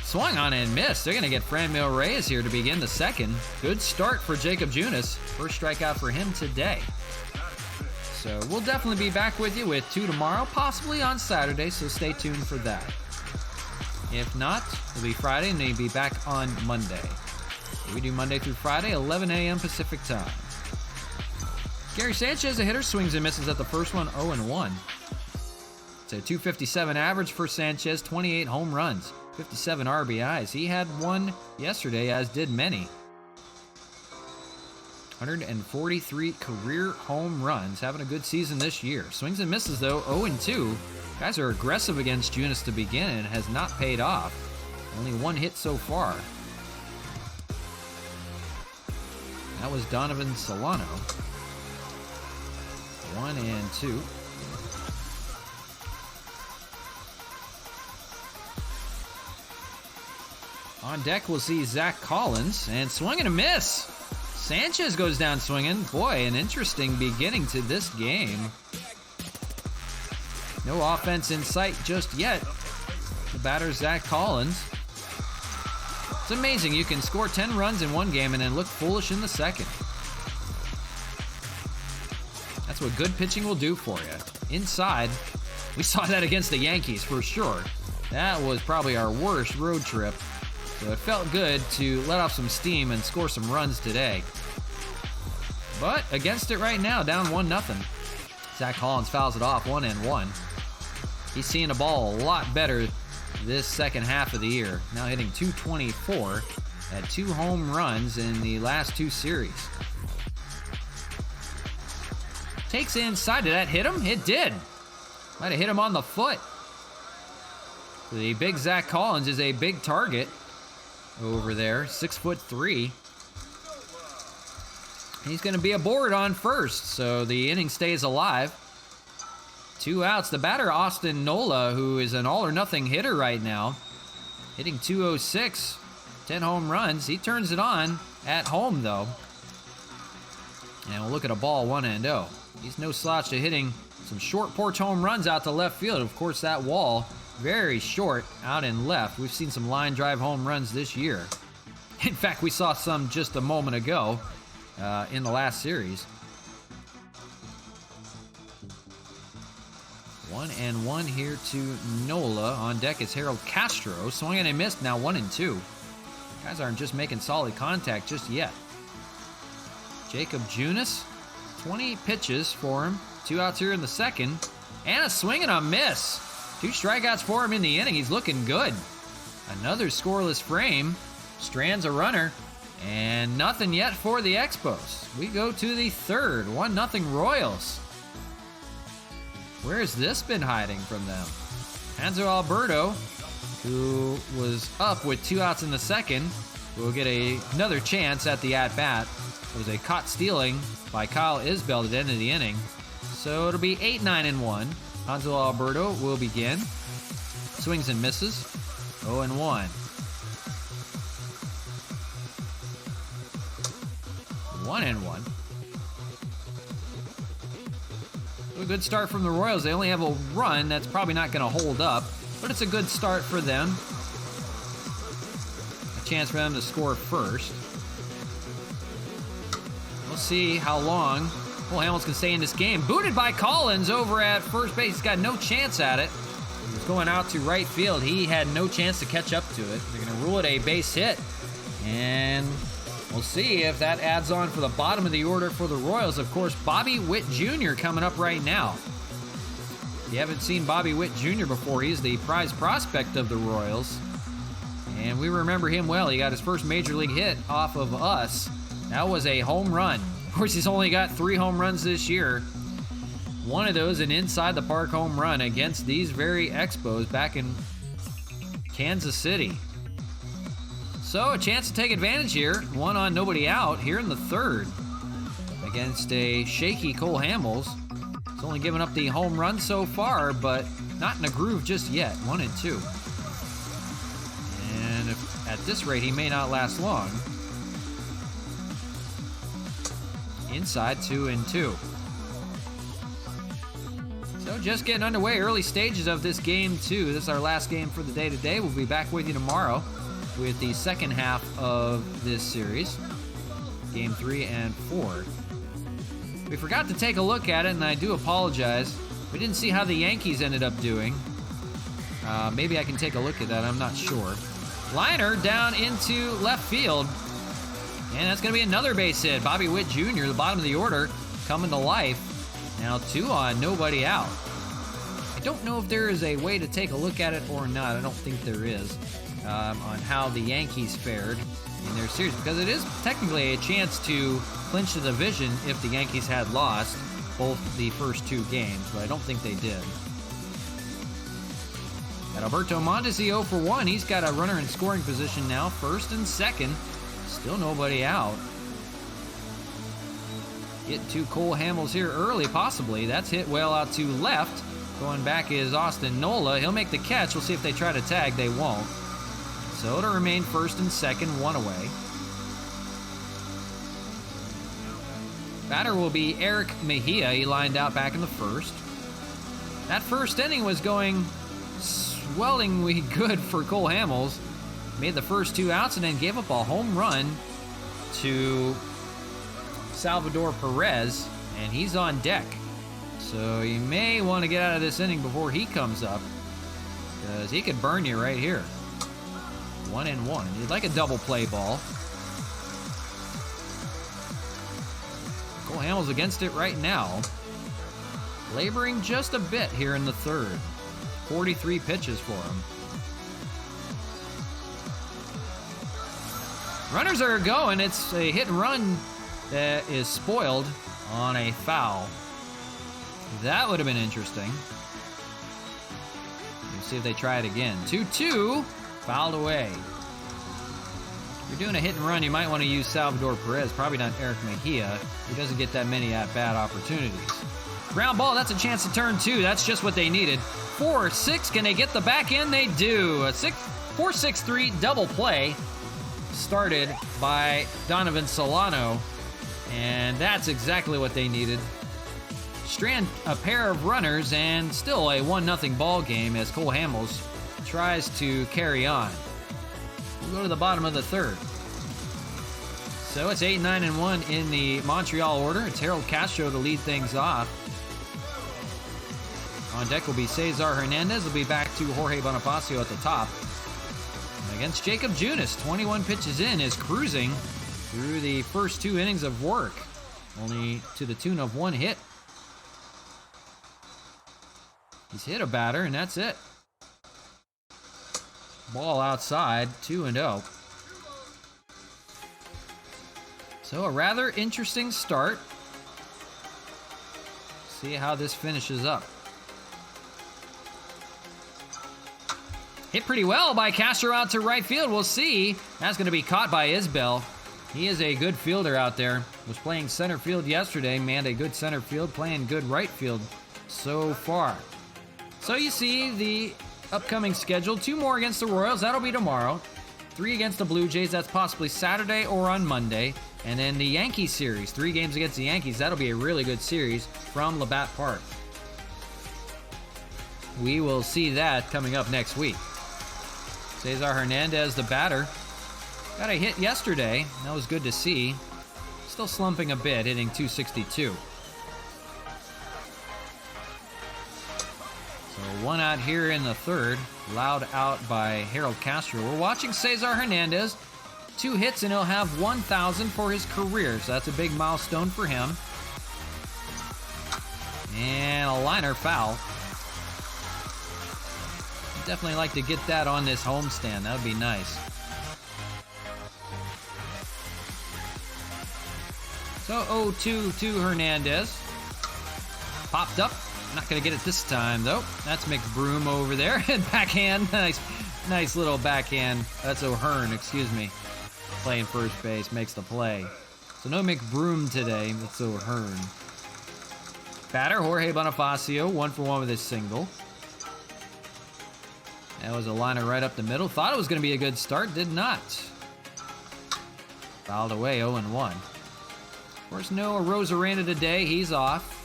Swung on and missed. They're going to get Franmil Reyes here to begin the second. Good start for Jacob Junis. First strikeout for him today. So we'll definitely be back with you with 2 tomorrow, possibly on Saturday, so stay tuned for that. If not, it'll be Friday and they'll be back on Monday. We do Monday through Friday, 11 a.m. Pacific time. Gary Sanchez, a hitter, swings and misses at the first one, 0-1. It's a .257 average for Sanchez, 28 home runs, 57 RBIs. He had one yesterday, as did many. 143 career home runs, having a good season this year. Swings and misses, though, 0-2. Guys are aggressive against Junis to begin, and it has not paid off. Only one hit so far. That was Donovan Solano. 1-2. On deck, we'll see Zach Collins, and swing and a miss. Sanchez goes down swinging. Boy, an interesting beginning to this game. No offense in sight just yet. The batter, Zach Collins. It's amazing. You can score 10 runs in one game and then look foolish in the second. That's what good pitching will do for you. Inside, we saw that against the Yankees for sure. That was probably our worst road trip. So it felt good to let off some steam and score some runs today. But against it right now, down 1-0. Zach Collins fouls it off, 1-1. He's seeing the ball a lot better this second half of the year. Now hitting .224 at 2 home runs in the last 2 series. Takes inside. Did that hit him? It did. Might have hit him on the foot. The big Zach Collins is a big target over there, 6'3". He's going to be aboard on first, so the inning stays alive. 2 outs. The batter, Austin Nola, who is an all-or-nothing hitter right now, hitting .206, 10 home runs. He turns it on at home, though. And we'll look at a ball, 1-0. He's no slouch to hitting some short porch home runs out to left field. Of course, that wall, very short out in left. We've seen some line drive home runs this year. In fact, we saw some just a moment ago in the last series. 1-1 here to Nola. On deck is Harold Castro. Swung and a missed, now 1-2. Guys aren't just making solid contact just yet. Jacob Junis, 20 pitches for him. 2 outs here in the second. And a swing and a miss. 2 strikeouts for him in the inning. He's looking good. Another scoreless frame. Strands a runner. And nothing yet for the Expos. We go to the third. 1-0 Royals. Where has this been hiding from them? Hanzo Alberto, who was up with 2 outs in the second, will get another chance at the at-bat. It was a caught stealing by Kyle Isbell at the end of the inning. So it'll be 8-9-1. Hanzo Alberto will begin. Swings and misses. 0-1. 1-1. A good start from the Royals. They only have a run that's probably not going to hold up, but it's a good start for them. A chance for them to score first. We'll see how long Cole Hamels can stay in this game. Booted by Collins over at first base. He's got no chance at it. He's going out to right field. He had no chance to catch up to it. They're going to rule it a base hit. And we'll see if that adds on for the bottom of the order for the Royals. Of course, Bobby Witt Jr. coming up right now. If you haven't seen Bobby Witt Jr. before, he's the prize prospect of the Royals. And we remember him well. He got his first major league hit off of us. That was a home run. Of course, he's only got 3 home runs this year. One of those an inside the park home run against these very Expos back in Kansas City. So a chance to take advantage here. One on, nobody out here in the third against a shaky Cole Hamels. He's only given up the home run so far, but not in a groove just yet. 1 and 2. And at this rate, he may not last long. Inside, 2 and 2. So just getting underway, early stages of this game 2. This is our last game for the day today. We'll be back with you tomorrow with the second half of this series, game 3 and 4. We forgot to take a look at it, and I do apologize. We didn't see how the Yankees ended up doing. Maybe I can take a look at that, I'm not sure. Liner down into left field, and that's going to be another base hit. Bobby Witt Jr., the bottom of the order, coming to life. Now 2 on, nobody out. I don't know if there is a way to take a look at it or not. I don't think there is, on how the Yankees fared in their series, because it is technically a chance to clinch the division if the Yankees had lost both the first 2 games, but I don't think they did. Got Alberto Mondesi 0 for 1. He's got a runner in scoring position now, first and second. Still nobody out. Get to Cole Hamels here early, possibly. That's hit well out to left. Going back is Austin Nola. He'll make the catch. We'll see if they try to tag. They won't. So it'll remain first and second, 1 away. Batter will be Eric Mejia. He lined out back in the first. That first inning was going swellingly good for Cole Hamels. Made the first 2 outs and then gave up a home run to Salvador Perez, and he's on deck. So you may want to get out of this inning before he comes up, because he could burn you right here. 1 and 1. You'd like a double play ball. Cole Hamels against it right now. Laboring just a bit here in the third. 43 pitches for him. Runners are going. It's a hit and run that is spoiled on a foul. That would have been interesting. Let's see if they try it again. 2-2. Fouled away. If you're doing a hit and run, you might want to use Salvador Perez. Probably not Eric Mejia, who doesn't get that many at-bat opportunities. Ground ball, that's a chance to turn 2. That's just what they needed. 4-6, can they get the back end? They do. A 4-6-3 double play started by Donovan Solano, and that's exactly what they needed. Strand a pair of runners, and still a 1-0 ball game as Cole Hamels tries to carry on. We'll go to the bottom of the third. So it's 8-9 and 1 in the Montreal order. It's Harold Castro to lead things off. On deck will be Cesar Hernandez. Will be back to Jorge Bonifacio at the top. And against Jacob Junis, 21 pitches in, is cruising through the first 2 innings of work. Only to the tune of 1 hit. He's hit a batter, and that's it. Ball outside, 2-0. So a rather interesting start. See how this finishes up. Hit pretty well by Castro out to right field. We'll see. That's going to be caught by Isbell. He is a good fielder out there. Was playing center field yesterday. Manned a good center field. Playing good right field so far. So you see the upcoming schedule. 2 more against the Royals. That'll be tomorrow. 3 against the Blue Jays. That's possibly Saturday or on Monday. And then the Yankees series. 3 games against the Yankees. That'll be a really good series from Labatt Park. We will see that coming up next week. Cesar Hernandez, the batter. Got a hit yesterday. That was good to see. Still slumping a bit, hitting .262. So 1 out here in the third. Loud out by Harold Castro. We're watching Cesar Hernandez. 2 hits and he'll have 1,000 for his career. So that's a big milestone for him. And a liner foul. Definitely like to get that on this homestand. That would be nice. So 0-2 to Hernandez. Popped up. Not going to get it this time, though. That's McBroom over there. And backhand. Nice Nice little backhand. That's O'Hearn, excuse me. Playing first base, makes the play. So no McBroom today, that's O'Hearn. Batter, Jorge Bonifacio, 1 for 1 with his single. That was a liner right up the middle. Thought it was going to be a good start, did not. Fouled away, 0-1. Of course, no Rosarena today, he's off.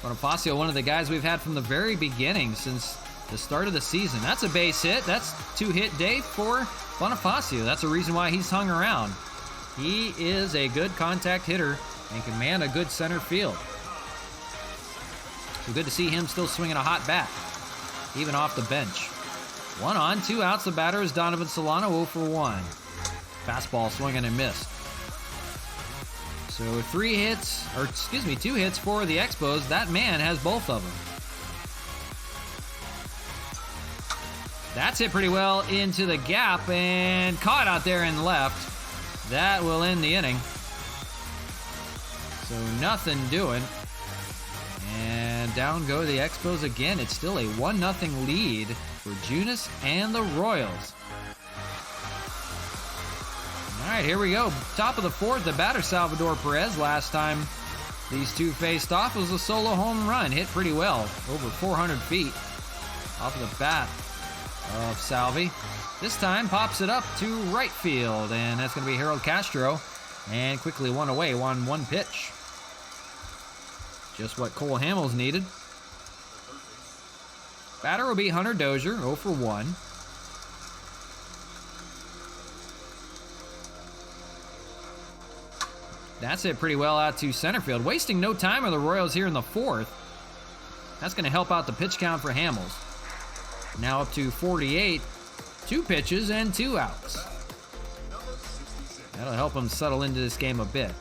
Bonifacio, one of the guys we've had from the very beginning since the start of the season. That's a base hit. That's 2-hit day for Bonifacio. That's a reason why he's hung around. He is a good contact hitter and can man a good center field. So good to see him still swinging a hot bat, even off the bench. 1 on, 2 outs. The batter is Donovan Solano, 0 for 1. Fastball swinging and missed. So 2 hits for the Expos. That man has both of them. That's hit pretty well into the gap and caught out there and left. That will end the inning. So nothing doing. And down go the Expos again. It's still a 1-0 lead for Junis and the Royals. All right, here we go. Top of the 4th, the batter Salvador Perez. Last time these two faced off was a solo home run. Hit pretty well, over 400 feet off of the bat of Salvi. This time pops it up to right field, and that's going to be Harold Castro. And quickly 1 away, 1 pitch. Just what Cole Hamels needed. Batter will be Hunter Dozier, 0 for 1. That's it pretty well out to center field. Wasting no time on the Royals here in the 4th. That's going to help out the pitch count for Hamels. Now up to 48. 2 pitches and 2 outs. That'll help him settle into this game a bit.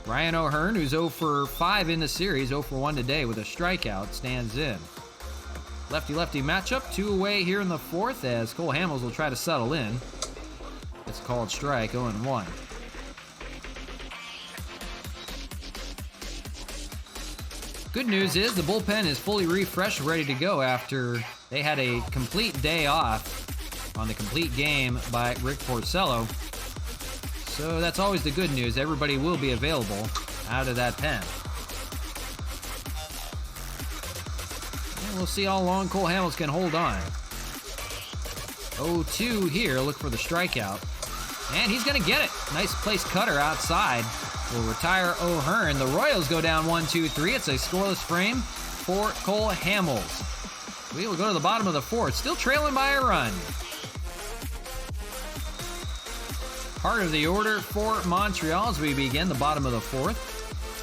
Ryan O'Hearn, who's 0 for 5 in the series, 0 for 1 today with a strikeout, stands in. Lefty-lefty matchup, 2 away here in the 4th as Cole Hamels will try to settle in. It's called strike, 0-1. Good news is the bullpen is fully refreshed, ready to go after they had a complete day off on the complete game by Rick Porcello. So that's always the good news. Everybody will be available out of that pen. And we'll see how long Cole Hamels can hold on. 0-2 here. Look for the strikeout. And he's going to get it. Nice place cutter outside. Will retire O'Hearn. The Royals go down 1-2-3. It's a scoreless frame for Cole Hamels. We will go to the bottom of the 4th. Still trailing by a run. Part of the order for Montreal as we begin the bottom of the 4th.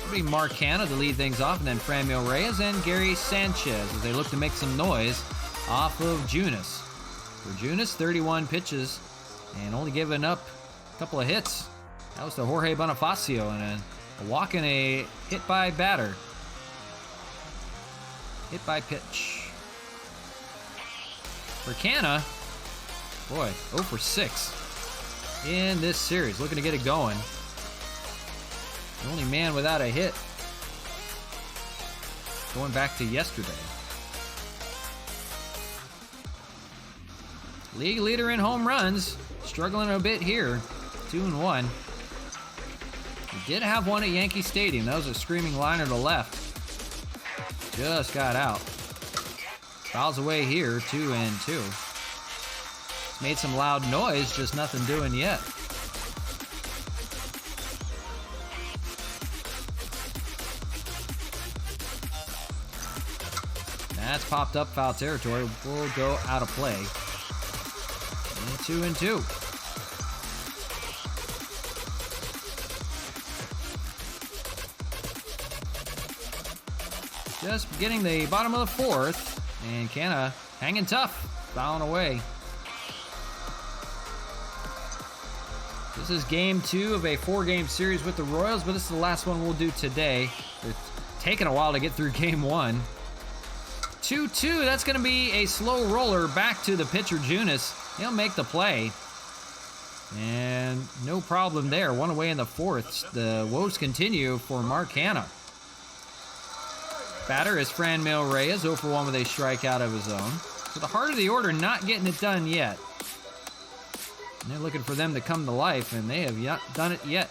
It'll be Mark Hanna to lead things off, and then Franmil Reyes and Gary Sanchez as they look to make some noise off of Junis. For Junis, 31 pitches and only giving up a couple of hits. That was to Jorge Bonifacio, and a walk and a hit by batter. Hit by pitch. For Canna, boy, 0 for 6 in this series. Looking to get it going. The only man without a hit going back to yesterday. League leader in home runs. Struggling a bit here. 2-1. He did have one at Yankee Stadium. That was a screaming liner to left. Just got out. Fouls away here, 2-2. It's made some loud noise, just nothing doing yet. That's popped up, foul territory. Will go out of play. And 2-2. Just beginning the bottom of the 4th, and Canna hanging tough, fouling away. This is game 2 of a 4-game series with the Royals, but this is the last one we'll do today. It's taken a while to get through game 1. 2-2, that's going to be a slow roller back to the pitcher Junis. He'll make the play. And no problem there. 1 away in the 4th. The woes continue for Mark Hanna. Batter is Franmil Reyes, 0 for 1 with a strikeout of his own. So the heart of the order not getting it done yet. And they're looking for them to come to life, and they have not done it yet.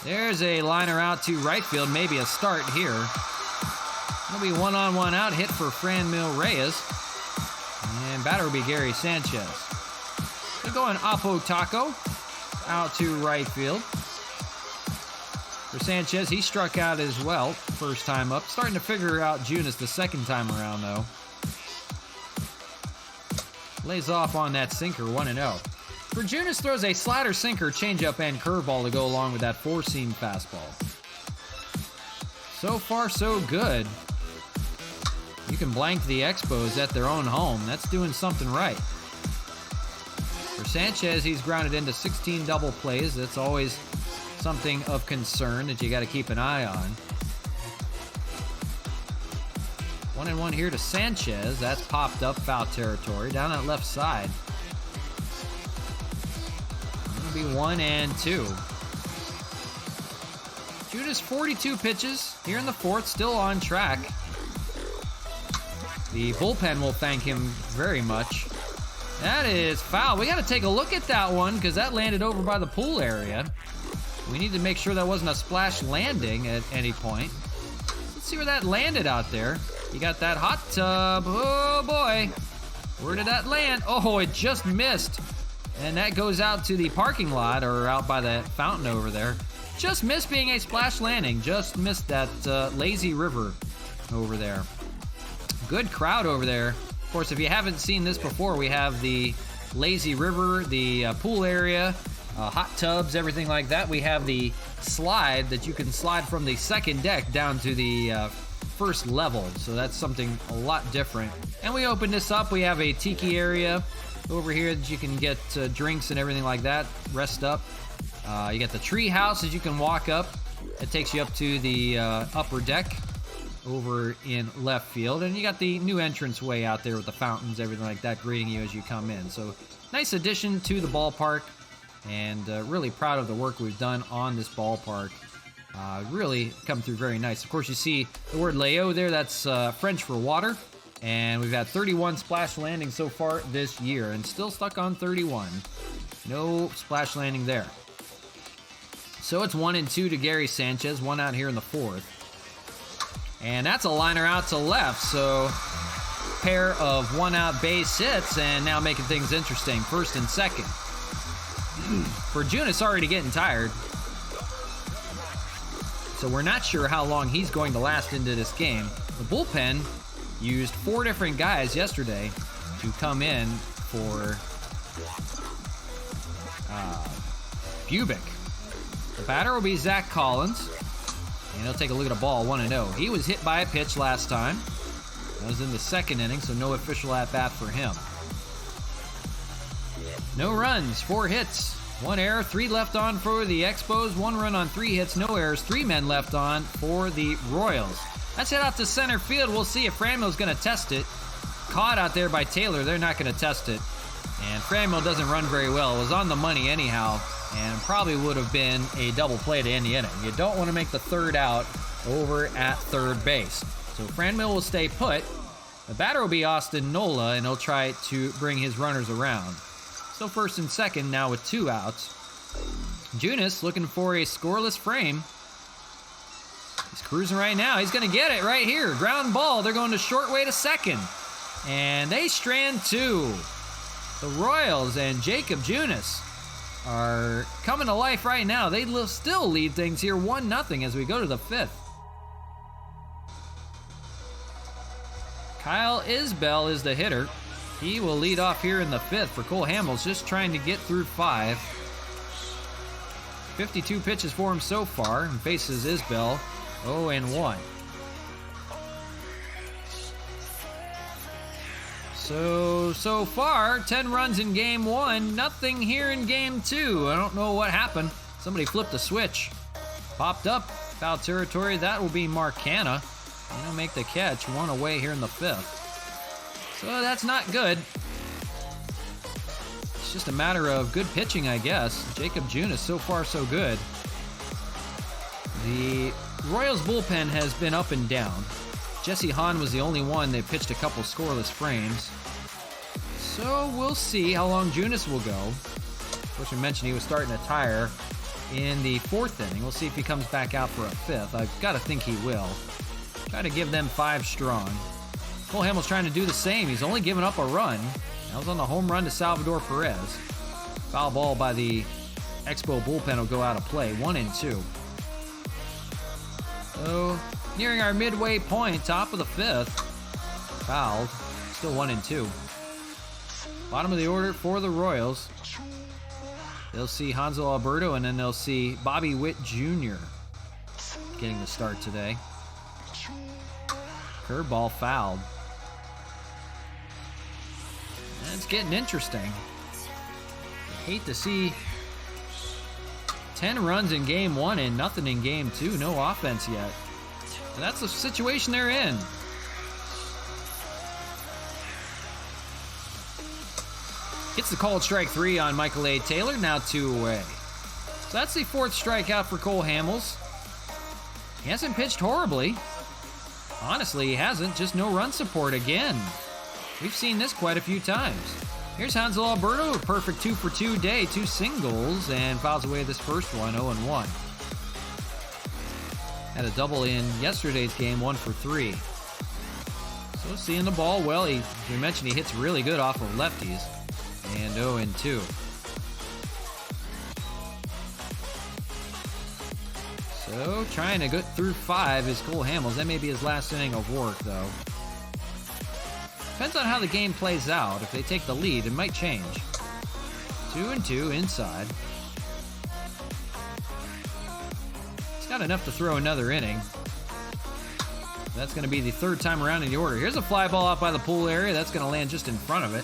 There's a liner out to right field, maybe a start here. It'll be 1-on-1 out, hit for Franmil Reyes. And batter will be Gary Sanchez. They're going Apo Taco out to right field. For Sanchez, he struck out as well, first time up. Starting to figure out Junis the second time around, though. Lays off on that sinker, 1-0. For Junis, throws a slider, sinker, changeup, and curveball to go along with that four-seam fastball. So far, so good. You can blank the Expos at their own home. That's doing something right. For Sanchez, he's grounded into 16 double plays. That's always something of concern that you got to keep an eye on. 1-1 here to Sanchez. That's popped up, foul territory. Down that left side. It'll be 1-2. Junis, 42 pitches here in the fourth, still on track. The bullpen will thank him very much. That is foul. We got to take a look at that one because that landed over by the pool area. We need to make sure that wasn't a splash landing at any point. Let's see where that landed out there. You got that hot tub. Oh, boy. Where did that land? Oh, it just missed. And that goes out to the parking lot or out by the fountain over there. Just missed being a splash landing. Just missed that lazy river over there. Good crowd over there. Of course, if you haven't seen this before, we have the lazy river, the pool area, hot tubs, everything like that. We have the slide that you can slide from the second deck down to the first level. So that's something a lot different. And we open this up. We have a tiki area over here that you can get drinks and everything like that. Rest up. You got the tree house that you can walk up. It takes you up to the upper deck over in left field. And you got the new entrance way out there with the fountains, everything like that, greeting you as you come in. So nice addition to the ballpark. And really proud of the work we've done on this ballpark. Really come through very nice. Of course, you see the word Leo there. That's French for water. And we've had 31 splash landings so far this year. And still stuck on 31. No splash landing there. So it's 1-2 to Gary Sanchez. One out here in the fourth. And that's a liner out to left. So pair of one-out base hits. And now making things interesting. First and second. For Junis, already getting tired. So we're not sure how long he's going to last into this game. The bullpen used 4 different guys yesterday to come in for Bubic. The batter will be Zach Collins. And he'll take a look at a ball, 1-0. He was hit by a pitch last time. That was in the second inning, so no official at-bat for him. No runs, 4 hits, 1 error, 3 left on for the Expos, 1 run on 3 hits, no errors, 3 men left on for the Royals. Let's head out to center field. We'll see if Franmil's going to test it. Caught out there by Taylor. They're not going to test it. And Franmil doesn't run very well. It was on the money anyhow, and probably would have been a double play to end the inning. You don't want to make the third out over at third base. So Franmil will stay put. The batter will be Austin Nola, and he'll try to bring his runners around. So first and second now with 2 outs. Junis looking for a scoreless frame. He's cruising right now. He's going to get it right here. Ground ball. They're going to short way to second. And they strand 2. The Royals and Jacob Junis are coming to life right now. They still lead things here 1-0 as we go to the 5th. Kyle Isbell is the hitter. He will lead off here in the 5th for Cole Hamels, just trying to get through 5. 52 pitches for him so far, and faces Isbell 0-1. So far, 10 runs in game 1, nothing here in game 2. I don't know what happened. Somebody flipped a switch. Popped up, foul territory. That will be Mark Canha. And he'll make the catch, 1 away here in the 5th. So that's not good. It's just a matter of good pitching, I guess. Jacob Junis, so far so good. The Royals bullpen has been up and down. Jesse Hahn was the only one that pitched a couple scoreless frames. So we'll see how long Junis will go. Of course, we mentioned he was starting to tire in the 4th inning. We'll see if he comes back out for a 5th. I've got to think he will. Try to give them 5 strong. Cole Hamels trying to do the same. He's only given up a run. That was on the home run to Salvador Perez. Foul ball by the Expo bullpen will go out of play. 1-2. So, nearing our midway point, top of the 5th. Fouled. Still 1-2. Bottom of the order for the Royals. They'll see Hanzo Alberto, and then they'll see Bobby Witt Jr. getting the start today. Curveball fouled. And it's getting interesting. I hate to see 10 runs in game 1 and nothing in game 2. No offense yet. And that's the situation they're in. Gets the called strike 3 on Michael A. Taylor, now 2 away. So that's the 4th strikeout for Cole Hamels. He hasn't pitched horribly. Honestly, he hasn't, just no run support again. We've seen this quite a few times. Here's Hansel Alberto, a perfect 2-for-2 day, 2 singles, and fouls away this first one, 0-1. Had a double in yesterday's game, 1-for-3. So seeing the ball well, we mentioned he hits really good off of lefties. And 0-2. So trying to get through 5 is Cole Hamels. That may be his last inning of work, though. Depends on how the game plays out. If they take the lead, it might change. 2-2 inside. He's got enough to throw another inning. That's going to be the 3rd time around in the order. Here's a fly ball out by the pool area. That's going to land just in front of it.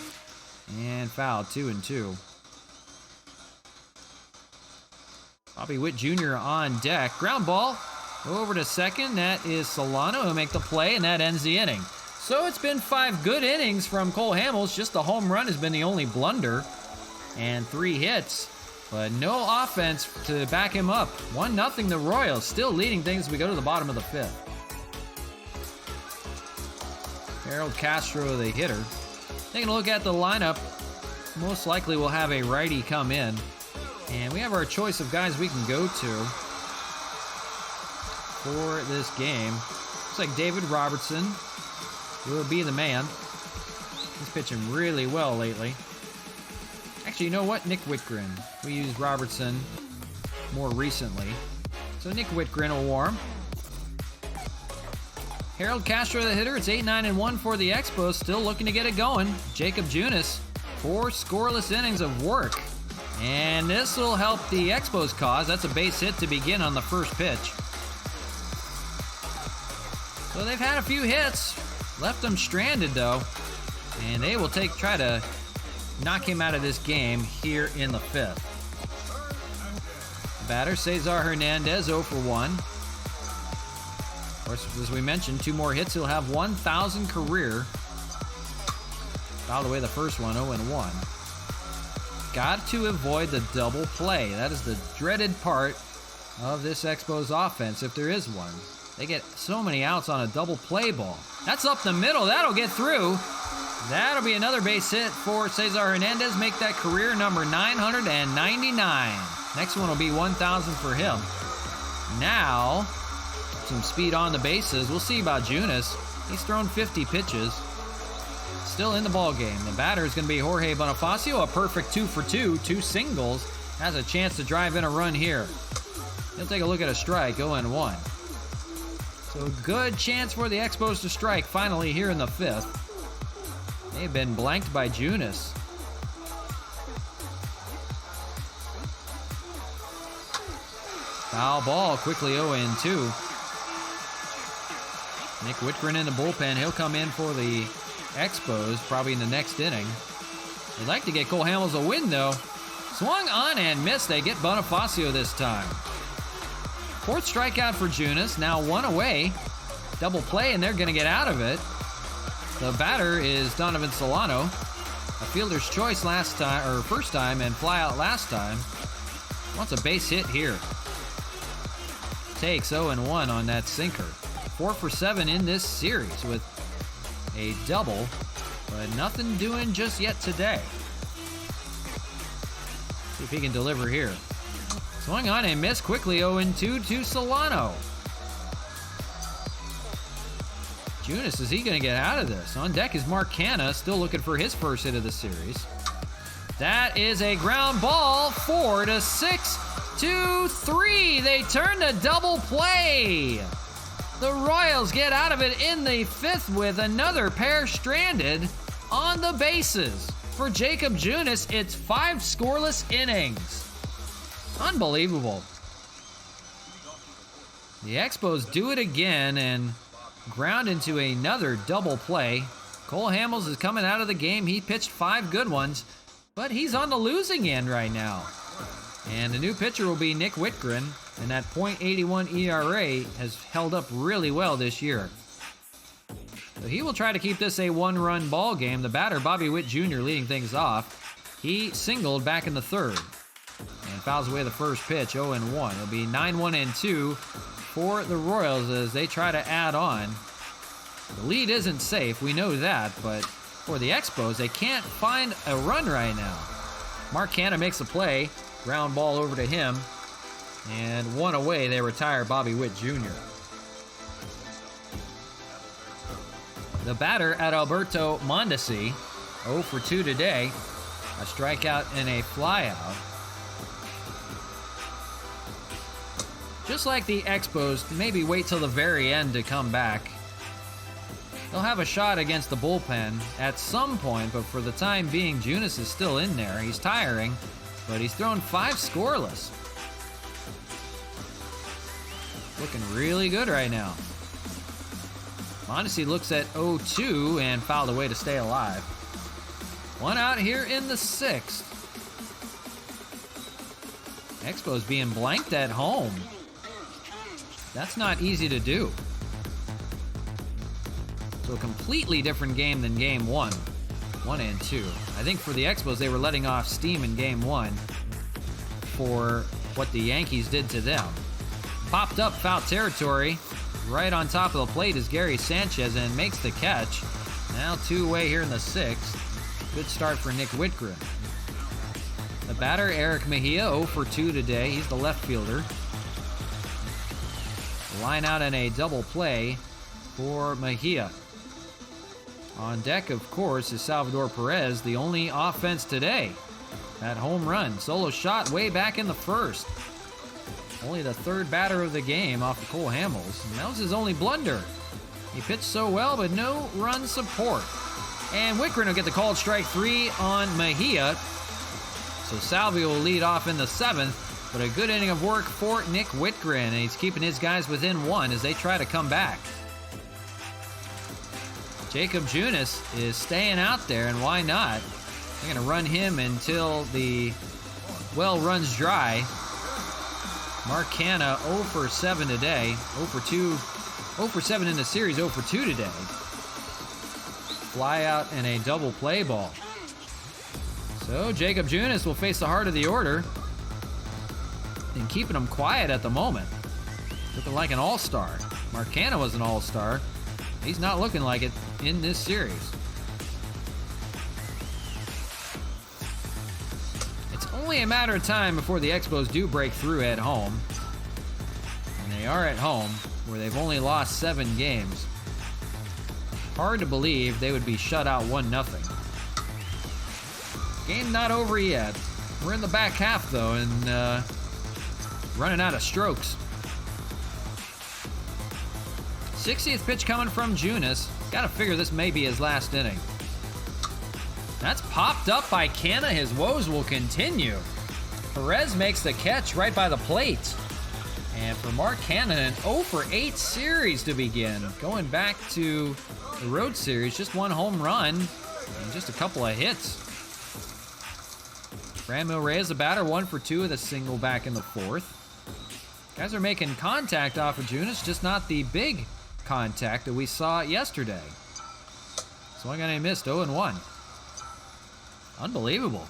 And foul, 2-2. Bobby Witt Jr. on deck. Ground ball over to second. That is Solano who'll make the play, and that ends the inning. So it's been 5 good innings from Cole Hamels. Just the home run has been the only blunder. And 3 hits, but no offense to back him up. 1-0 the Royals, still leading things as we go to the bottom of the 5th. Harold Castro, the hitter. Taking a look at the lineup, most likely we'll have a righty come in. And we have our choice of guys we can go to for this game. Looks like David Robertson will be the man. He's pitching really well lately. Actually, you know what? Nick Whitgren. We used Robertson more recently. So Nick Whitgren will warm. Harold Castro, the hitter. It's 8-9-1 for the Expos. Still looking to get it going. Jacob Junis, 4 scoreless innings of work. And this will help the Expos cause. That's a base hit to begin on the first pitch. So they've had a few hits. Left them stranded, though. And they will try to knock him out of this game here in the 5th. Batter, Cesar Hernandez, 0 for 1. Of course, as we mentioned, 2 more hits. He'll have 1,000 career. Fouled away the first one, 0-1. Got to avoid the double play. That is the dreaded part of this Expos offense, if there is one. They get so many outs on a double play ball. That's up the middle. That'll get through. That'll be another base hit for Cesar Hernandez. Make that career number 999. Next one will be 1,000 for him. Now, some speed on the bases. We'll see about Junis. He's thrown 50 pitches. Still in the ball game. The batter is going to be Jorge Bonifacio. A perfect 2 for 2. 2 singles. Has a chance to drive in a run here. He'll take a look at a strike. 0-1. So good chance for the Expos to strike finally here in the 5th. They've been blanked by Junis. Foul ball, quickly 0-2. Nick Whitgren in the bullpen. He'll come in for the Expos probably in the next inning. They'd like to get Cole Hamels a win, though. Swung on and missed. They get Bonifacio this time. 4th strikeout for Junis. Now 1 away. Double play, and they're going to get out of it. The batter is Donovan Solano. A fielder's choice first time and fly out last time. Wants a base hit here. takes 0-1 on that sinker. 4 for 7 in this series with a double, but nothing doing just yet today. See if he can deliver here. Swung on and missed quickly. 0-2 to Solano. Junis, is he going to get out of this? On deck is Mark Canha, still looking for his first hit of the series. That is a ground ball. 4-6 to 3. They turn to double play. The Royals get out of it in the 5th with another pair stranded on the bases. For Jacob Junis, it's 5 scoreless innings. Unbelievable. The Expos do it again and ground into another double play. Cole Hamels is coming out of the game. He pitched 5 good ones, but he's on the losing end right now. And the new pitcher will be Nick Whitgren, and that .81 ERA has held up really well this year. So he will try to keep this a 1-run ball game. The batter, Bobby Witt Jr., leading things off. He singled back in the 3rd and fouls away the first pitch, 0-1. It'll be 9-1-2 for the Royals as they try to add on. The lead isn't safe, we know that, but for the Expos, they can't find a run right now. Mark Canha makes a play, ground ball over to him, and 1 away, they retire Bobby Witt Jr. The batter at Alberto Mondesi, 0 for 2 today, a strikeout and a flyout. Just like the Expos, maybe wait till the very end to come back. They'll have a shot against the bullpen at some point, but for the time being, Junis is still in there. He's tiring, but he's thrown 5 scoreless. Looking really good right now. Mondesi looks at 0-2 and fouled away to stay alive. 1 out here in the 6th. Expos being blanked at home. That's not easy to do. So a completely different game than game 1. 1 and 2. I think for the Expos, they were letting off steam in game 1 for what the Yankees did to them. Popped up foul territory. Right on top of the plate is Gary Sanchez and makes the catch. Now 2 away here in the 6th. Good start for Nick Whitgren. The batter, Eric Mejia, 0 for 2 today. He's the left fielder. Line out in a double play for Mejia. On deck, of course, is Salvador Perez, the only offense today. That home run, solo shot way back in the 1st. Only the 3rd batter of the game off of Cole Hamels. And that was his only blunder. He pitched so well, but no run support. And Whitgren will get the called strike 3 on Mejia. So Salvi will lead off in the 7th. But a good inning of work for Nick Whitgren, and he's keeping his guys within 1 as they try to come back. Jacob Junis is staying out there, and why not? They're going to run him until the well runs dry. Mark Canha 0 for 7 today. 0 for 7 in the series, 0 for 2 today. Fly out and a double play ball. So Jacob Junis will face the heart of the order. And keeping him quiet at the moment. Looking like an all-star. Mark Canha was an all-star. He's not looking like it in this series. It's only a matter of time before the Expos do break through at home. And they are at home, where they've only lost 7 games. Hard to believe they would be shut out 1-0. Game not over yet. We're in the back half, though, and running out of strokes. 60th pitch coming from Junis. Got to figure this may be his last inning. That's popped up by Canha. His woes will continue. Perez makes the catch right by the plate. And for Mark Canha, an 0 for 8 series to begin. Going back to the road series, just 1 home run and just a couple of hits. Franmil Reyes, the batter, 1 for 2 with a single back in the 4th. Guys are making contact off of Junis, just not the big contact that we saw yesterday. Swung on a missed, 0-1. Unbelievable.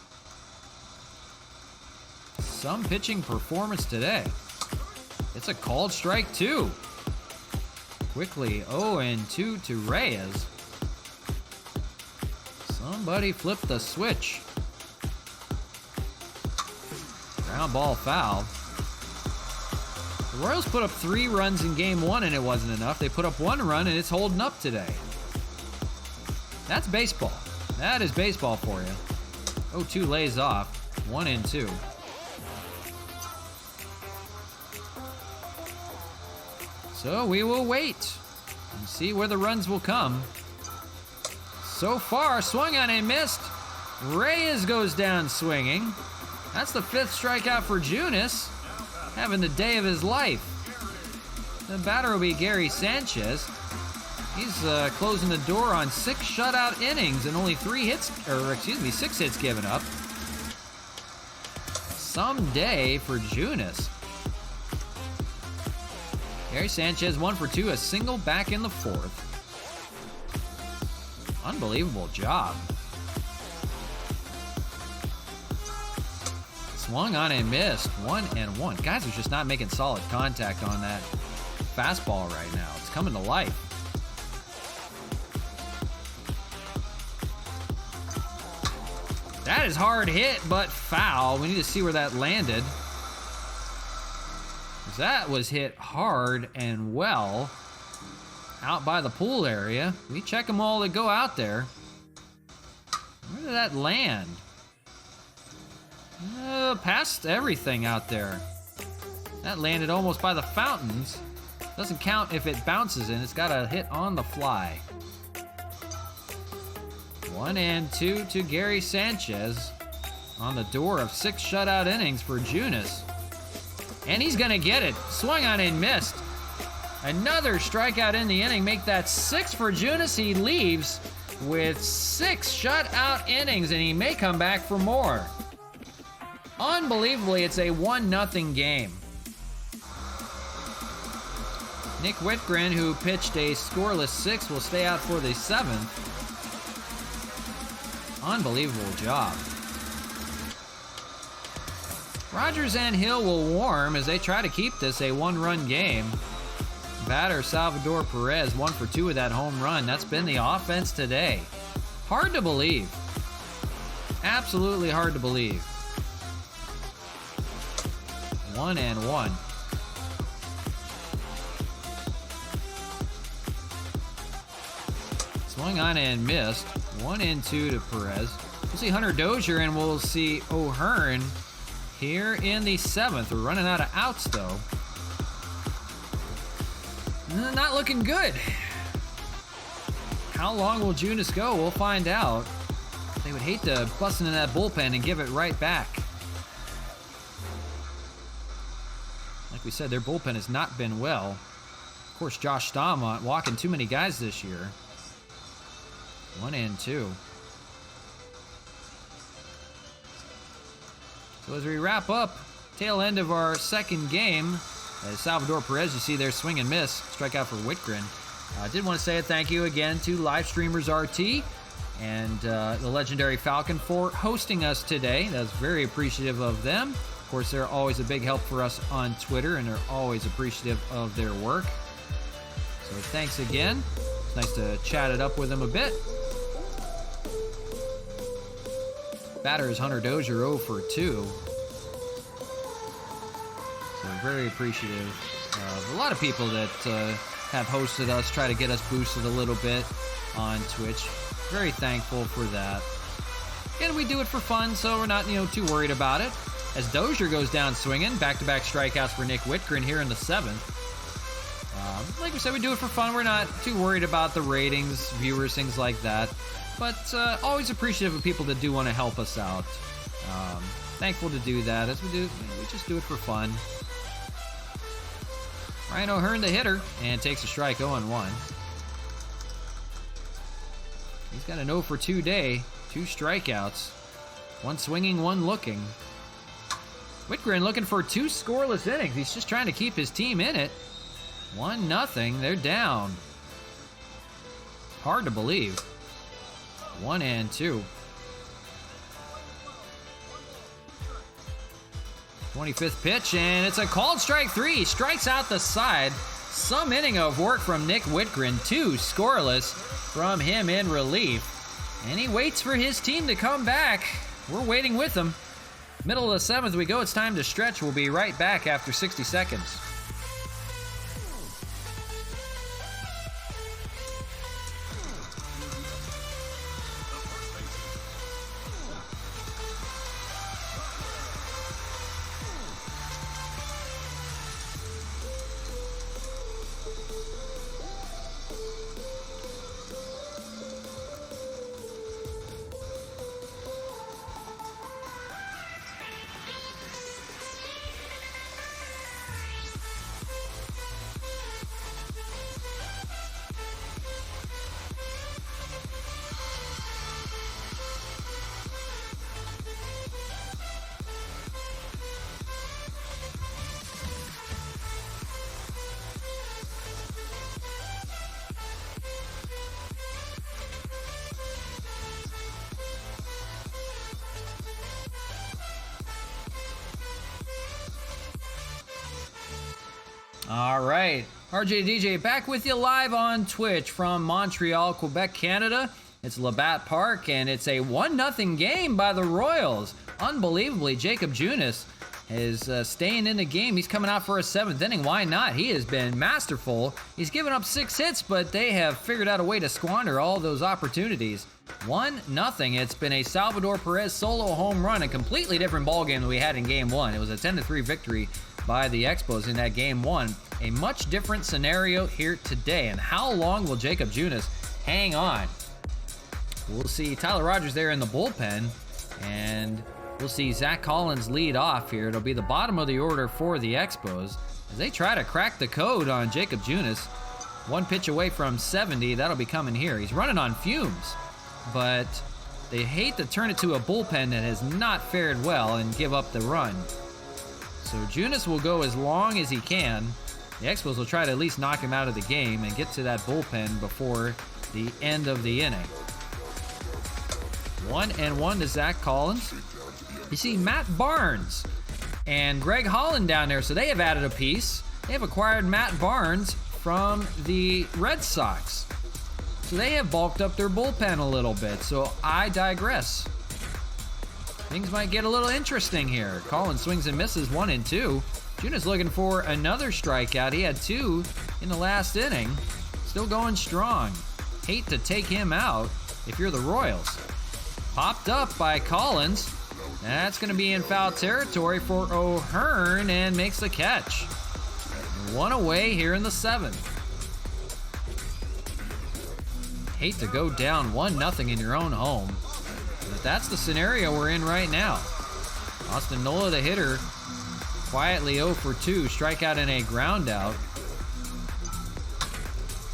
Some pitching performance today. It's a called strike, too. Quickly, 0-2 to Reyes. Somebody flipped the switch. Ground ball foul. The Royals put up 3 runs in game 1 and it wasn't enough. They put up 1 run and it's holding up today. That's baseball. That is baseball for you. 0-2 lays off. 1-2. So we will wait and see where the runs will come. So far, swung on and missed. Reyes goes down swinging. That's the 5th strikeout for Junis, having the day of his life. The batter will be Gary Sanchez. He's closing the door on 6 shutout innings and only 6 hits given up. Some day for Junis. Gary Sanchez 1 for 2, a single back in the 4th. Unbelievable job. Swung on and missed. 1-1. Guys are just not making solid contact on that fastball right now. It's coming to life. That is hard hit, but foul. We need to see where that landed. That was hit hard and well out by the pool area. We check them all that go out there. Where did that land? Past everything out there. That landed almost by the fountains. Doesn't count if it bounces in. It's got a hit on the fly. 1-2 to Gary Sanchez on the door of 6 shutout innings for Junis. And he's gonna get it. Swung on and missed. Another strikeout in the inning. Make that 6 for Junis. He leaves with 6 shutout innings, and he may come back for more. Unbelievably, it's a 1-0 game. Nick Whitgren, who pitched a scoreless 6, will stay out for the 7th. Unbelievable job. Rogers and Hill will warm as they try to keep this a 1-run game. Batter Salvador Perez 1 for 2 with that home run. That's been the offense today. Hard to believe. Absolutely hard to believe. 1-1. Swung on and missed. 1-2 to Perez. We'll see Hunter Dozier and we'll see O'Hearn here in the 7th. We're running out of outs, though. Not looking good. How long will Junis go? We'll find out. They would hate to bust into that bullpen and give it right back. Like we said, their bullpen has not been well. Of course, Josh Staumont walking too many guys this year. 1-2. So as we wrap up, tail end of our second game, as Salvador Perez, you see there, swing and miss, strikeout for Whitgren. I did want to say a thank you again to Live Streamers RT and the legendary Falcon for hosting us today. That's very appreciative of them. Of course, they're always a big help for us on Twitter, and they're always appreciative of their work. So thanks again. It's nice to chat it up with them a bit. Batter is Hunter Dozier, 0 for 2. So very appreciative of a lot of people that have hosted us, try to get us boosted a little bit on Twitch. Very thankful for that. Again, we do it for fun, so we're not, too worried about it. As Dozier goes down swinging, back-to-back strikeouts for Nick Whitgren here in the 7th. Like we said, we do it for fun. We're not too worried about the ratings, viewers, things like that. But always appreciative of people that do want to help us out. Thankful to do that. As we just do it for fun. Ryan O'Hearn, the hitter, and takes a strike 0-1. He's got an 0 for 2 day, 2 strikeouts, 1 swinging, 1 looking. Whitgren looking for 2 scoreless innings. He's just trying to keep his team in it. 1-0. They're down. Hard to believe. 1-2. 25th pitch, and it's a called strike 3. He strikes out the side. Some inning of work from Nick Whitgren, 2 scoreless from him in relief. And he waits for his team to come back. We're waiting with him. Middle of the 7th we go. It's time to stretch. We'll be right back after 60 seconds. All right, RJ DJ back with you live on Twitch from Montreal, Quebec, Canada. It's Labatt Park, and it's a 1-0 game by the Royals. Unbelievably, Jacob Junis is staying in the game. He's coming out for a 7th inning. Why not? He has been masterful. He's given up 6 hits, but they have figured out a way to squander all those opportunities. 1-0. It's been a Salvador Perez solo home run, a completely different ballgame than we had in Game 1. It was a 10-3 victory by the Expos in that Game 1. A much different scenario here today. And how long will Jacob Junis hang on? We'll see Tyler Rogers there in the bullpen, and we'll see Zach Collins lead off here. It'll be the bottom of the order for the Expos as they try to crack the code on Jacob Junis. 1 pitch away from 70. That'll be coming here. He's running on fumes, but they hate to turn it to a bullpen that has not fared well and give up the run. So Junis will go as long as he can. The Expos will try to at least knock him out of the game and get to that bullpen before the end of the inning. 1-1 to Zach Collins. You see Matt Barnes and Greg Holland down there, so they have added a piece. They have acquired Matt Barnes from the Red Sox. So they have bulked up their bullpen a little bit, so I digress. Things might get a little interesting here. Collins swings and misses 1-2. Junis looking for another strikeout. He had 2 in the last inning. Still going strong. Hate to take him out if you're the Royals. Popped up by Collins. That's going to be in foul territory for O'Hearn and makes the catch. 1 away here in the 7th. Hate to go down 1-0 in your own home. But that's the scenario we're in right now. Austin Nola, the hitter, quietly 0 for 2, strikeout and a ground out.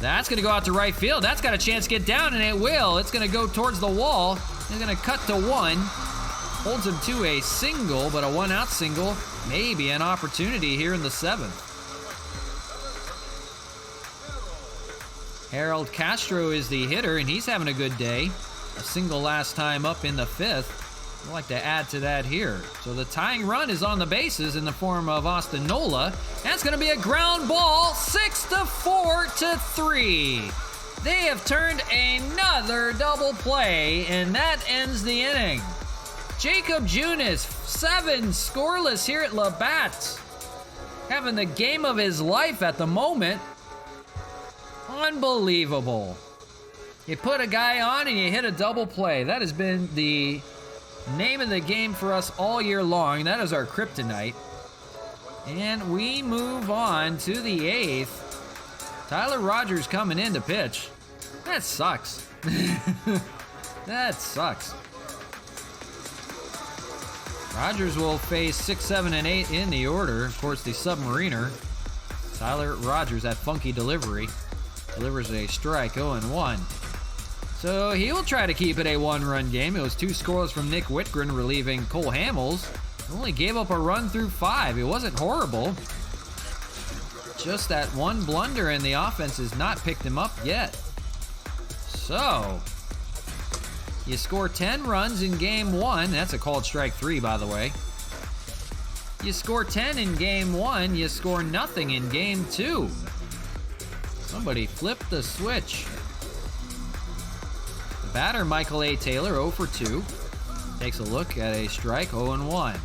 That's going to go out to right field. That's got a chance to get down, and it will. It's going to go towards the wall. They're going to cut to 1. Holds him to a single, but a 1-out single. Maybe an opportunity here in the 7th. Harold Castro is the hitter, and he's having a good day. A single last time up in the 5th. I'd like to add to that here. So the tying run is on the bases in the form of Austin Nola. That's going to be a ground ball, 6-4-3. They have turned another double play, and that ends the inning. Jacob Junis, 7 scoreless here at Labatt. Having the game of his life at the moment. Unbelievable. You put a guy on and you hit a double play. That has been the name of the game for us all year long. That is our kryptonite. And we move on to the 8th. Tyler Rogers coming in to pitch. That sucks. That sucks. Rogers will face 6, 7, and 8 in the order. Of course, the Submariner. Tyler Rogers, that funky delivery. Delivers a strike, 0-1. So he'll try to keep it a 1-run game. It was 2 scoreless from Nick Whitgren relieving Cole Hamels. Only gave up a run through 5. It wasn't horrible. Just that one blunder, and the offense has not picked him up yet. So, you score 10 runs in game 1. That's a called strike 3, by the way. You score 10 in game 1, you score nothing in game 2. Somebody flip the switch. The batter, Michael A. Taylor, 0 for 2. Takes a look at a strike, 0 and 1.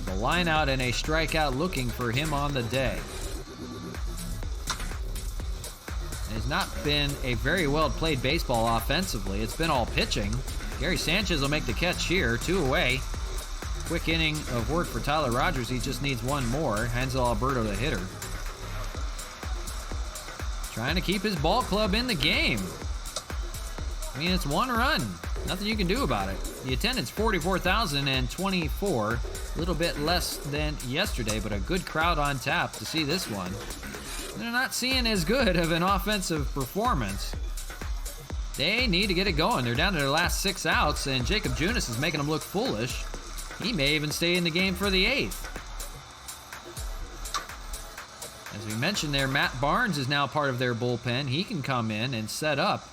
The line out and a strikeout looking for him on the day. It has not been a very well played baseball offensively. It's been all pitching. Gary Sanchez will make the catch here, 2 away. Quick inning of work for Tyler Rogers. He just needs one more. Hansel Alberto, the hitter. Trying to keep his ball club in the game. I mean, it's 1 run. Nothing you can do about it. The attendance, 44,024. A little bit less than yesterday, but a good crowd on tap to see this one. They're not seeing as good of an offensive performance. They need to get it going. They're down to their last 6 outs, and Jacob Junis is making them look foolish. He may even stay in the game for the 8th. As we mentioned there, Matt Barnes is now part of their bullpen. He can come in and set up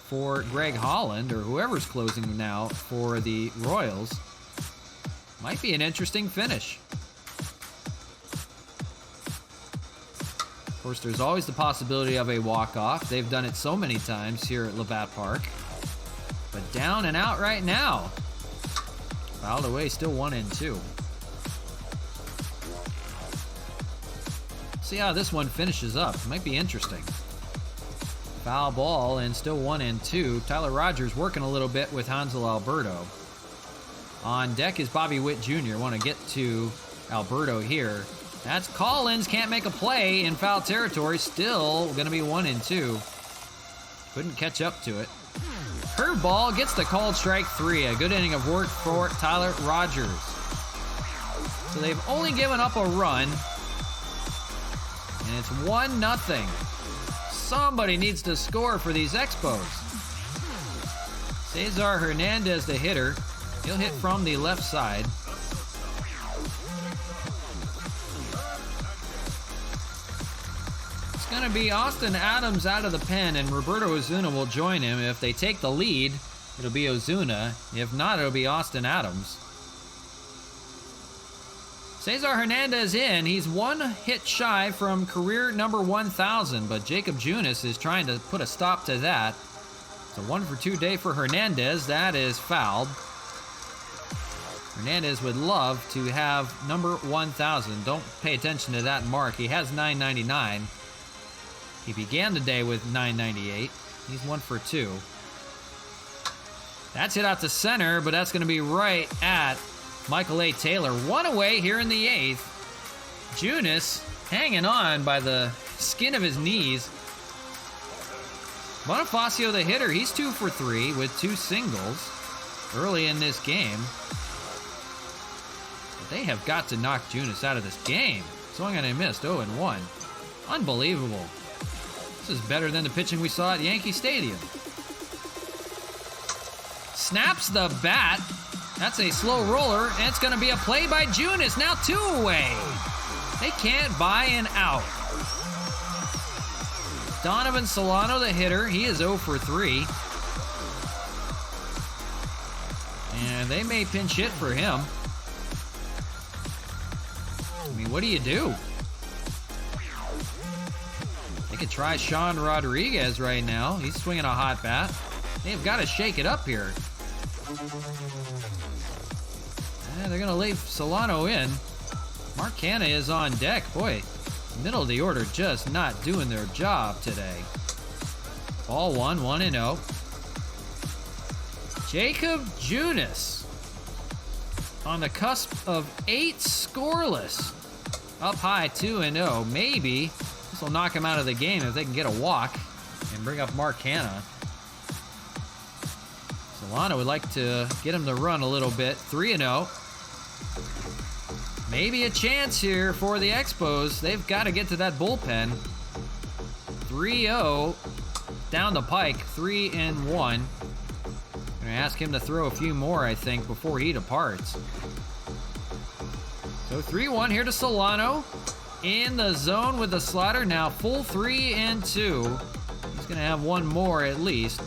for Greg Holland, or whoever's closing now for the Royals. Might be an interesting finish. Of course, there's always the possibility of a walk-off. They've done it so many times here at Labatt Park. But down and out right now. Fouled away, still 1 and 2. See how this one finishes up. Might be interesting. Foul ball and still 1 and 2. Tyler Rogers working a little bit with Hansel Alberto. On deck is Bobby Witt Jr. Want to get to Alberto here. That's Collins. Can't make a play in foul territory. Still going to be 1 and 2. Couldn't catch up to it. Curveball gets the called strike 3. A good inning of work for Tyler Rogers. So they've only given up a run. And it's 1-0. Somebody needs to score for these Expos. Cesar Hernandez, the hitter. He'll hit from the left side. It's going to be Austin Adams out of the pen, and Roberto Ozuna will join him. If they take the lead, it'll be Ozuna. If not, it'll be Austin Adams. Cesar Hernandez in. He's 1 hit shy from career number 1,000, but Jacob Junis is trying to put a stop to that. It's a 1 for 2 day for Hernandez. That is fouled. Hernandez would love to have number 1,000. Don't pay attention to that mark. He has 999. He began the day with 998. He's 1 for 2. That's hit out to center, but that's going to be right at Michael A. Taylor. 1 away here in the 8th. Junis hanging on by the skin of his knees. Bonifacio, the hitter, he's 2 for 3 with 2 singles early in this game. But they have got to knock Junis out of this game. Swung and a missed, 0 and 1. Unbelievable. This is better than the pitching we saw at Yankee Stadium. Snaps the bat. That's a slow roller, and it's going to be a play by Junis. Now 2 away. They can't buy an out. Donovan Solano, the hitter, he is 0 for 3. And they may pinch hit for him. I mean, what do you do? They could try Sean Rodriguez right now. He's swinging a hot bat. They've got to shake it up here. Yeah, they're going to leave Solano in. Mark Canha is on deck. Boy, middle of the order just not doing their job today. Ball 1, 1-0. Jacob Junis on the cusp of 8 scoreless. Up high, 2-0. Maybe this will knock him out of the game if they can get a walk and bring up Mark Canha. Solano would like to get him to run a little bit. 3-0. Maybe a chance here for the Expos. They've got to get to that bullpen. 3-0 down the pike. 3-1. Gonna ask him to throw a few more, I think, before he departs. So 3-1 here to Solano. In the zone with the slider. Now full 3-2. He's gonna have one more at least.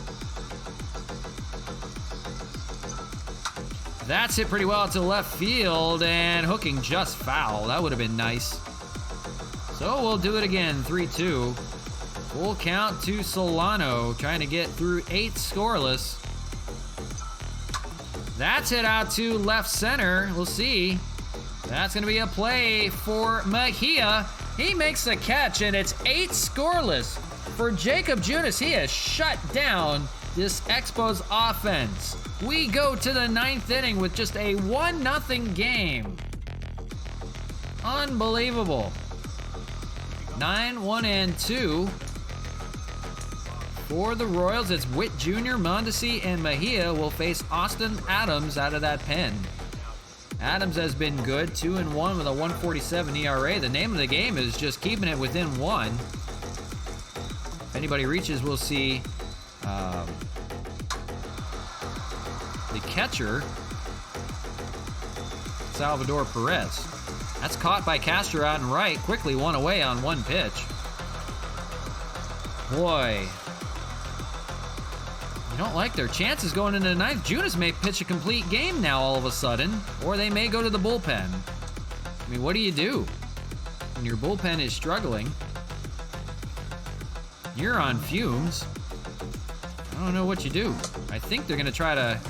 That's hit pretty well to left field and hooking just foul. That would have been nice. So we'll do it again, 3-2. Full count to Solano, trying to get through 8 scoreless. That's hit out to left center. We'll see. That's going to be a play for Mejia. He makes the catch, and it's 8 scoreless. For Jacob Junis, he has shut down this Expos offense. We go to the 9th inning with just a 1-0 game. Unbelievable. 9-1-2. For the Royals, it's Witt Jr., Mondesi, and Mejia will face Austin Adams out of that pen. Adams has been good, 2-1 with a 1.47 ERA. The name of the game is just keeping it within 1. If anybody reaches, we'll see the catcher, Salvador Perez. That's caught by Castro out and right. Quickly one away on 1 pitch. Boy. You don't like their chances going into the 9th. Junis may pitch a complete game now all of a sudden, or they may go to the bullpen. I mean, what do you do when your bullpen is struggling? You're on fumes. I don't know what you do. I think they're going to try to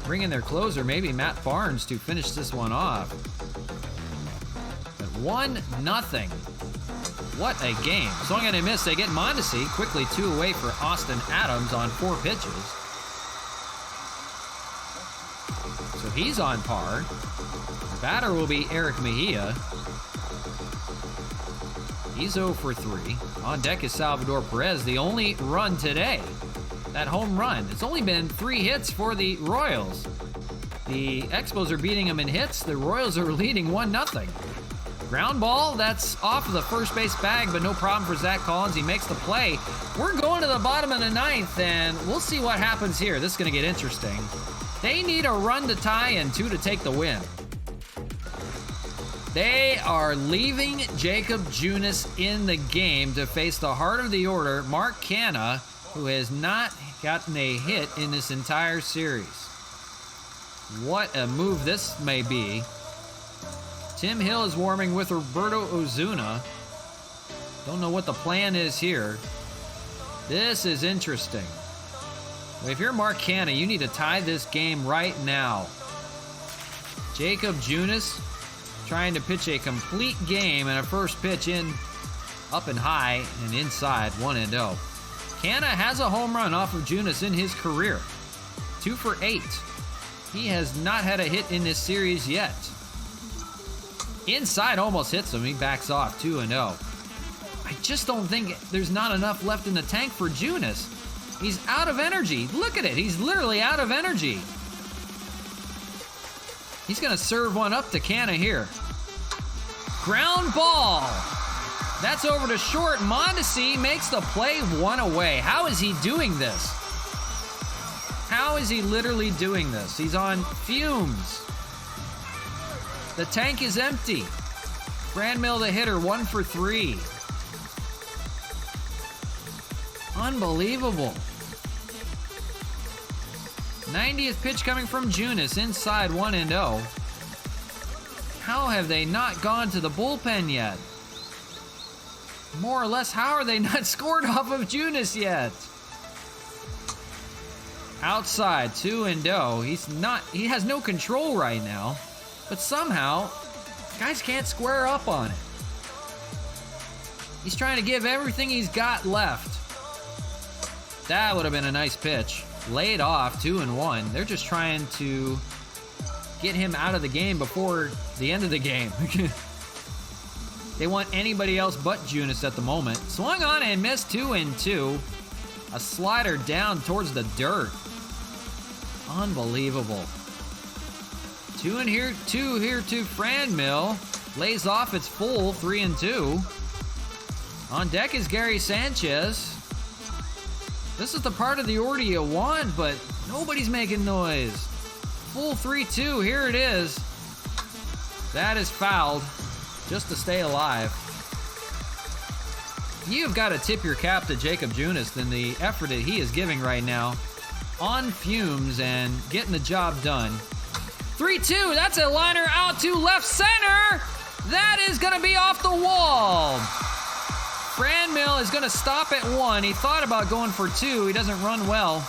bring in their closer, maybe Matt Barnes, to finish this one off. But 1-0. What a game. Swung and a miss. They get Mondesi. Quickly 2 away for Austin Adams on 4 pitches. So he's on par. The batter will be Eric Mejia. He's 0 for 3. On deck is Salvador Perez, the only run today. That home run. It's only been 3 hits for the Royals. The Expos are beating them in hits. The Royals are leading 1-0. Ground ball, that's off of the first base bag, but no problem for Zach Collins. He makes the play. We're going to the bottom of the 9th, and we'll see what happens here. This is going to get interesting. They need a run to tie and 2 to take the win. They are leaving Jacob Junis in the game to face the heart of the order, Mark Canha, who has not gotten a hit in this entire series. What a move this may be. Tim Hill is warming with Roberto Ozuna. Don't know what the plan is here. This is interesting. If you're Mark Canha, you need to tie this game right now. Jacob Junis trying to pitch a complete game and a first pitch in, up and high and inside, 1-0. Canha has a home run off of Junis in his career. 2 for 8. He has not had a hit in this series yet. Inside almost hits him. He backs off, 2-0. I just don't think there's not enough left in the tank for Junis. He's out of energy. Look at it. He's literally out of energy. He's going to serve one up to Canha here. Ground ball. That's over to short. Mondesi makes the play, 1 away. How is he doing this? How is he literally doing this? He's on fumes. The tank is empty. Franmil the hitter, 1 for 3. Unbelievable. 90th pitch coming from Junis, inside, 1-0. How have they not gone to the bullpen yet? More or less, how are they not scored off of Junis yet? Outside, 2-0. He has no control right now. But somehow, guys can't square up on it. He's trying to give everything he's got left. That would have been a nice pitch. Laid off, 2-1. They're just trying to get him out of the game before the end of the game. They want anybody else but Junis at the moment. Swung on and missed, 2-2. A slider down towards the dirt. Unbelievable. 2 here to Franmil. Lays off, it's full, 3-2. On deck is Gary Sanchez. This is the part of the order you want, but nobody's making noise. Full 3-2, here it is. That is fouled, just to stay alive. You've got to tip your cap to Jacob Junis in the effort that he is giving right now. On fumes and getting the job done. 3-2. That's a liner out to left center. That is going to be off the wall. Franmil is going to stop at 1. He thought about going for 2. He doesn't run well.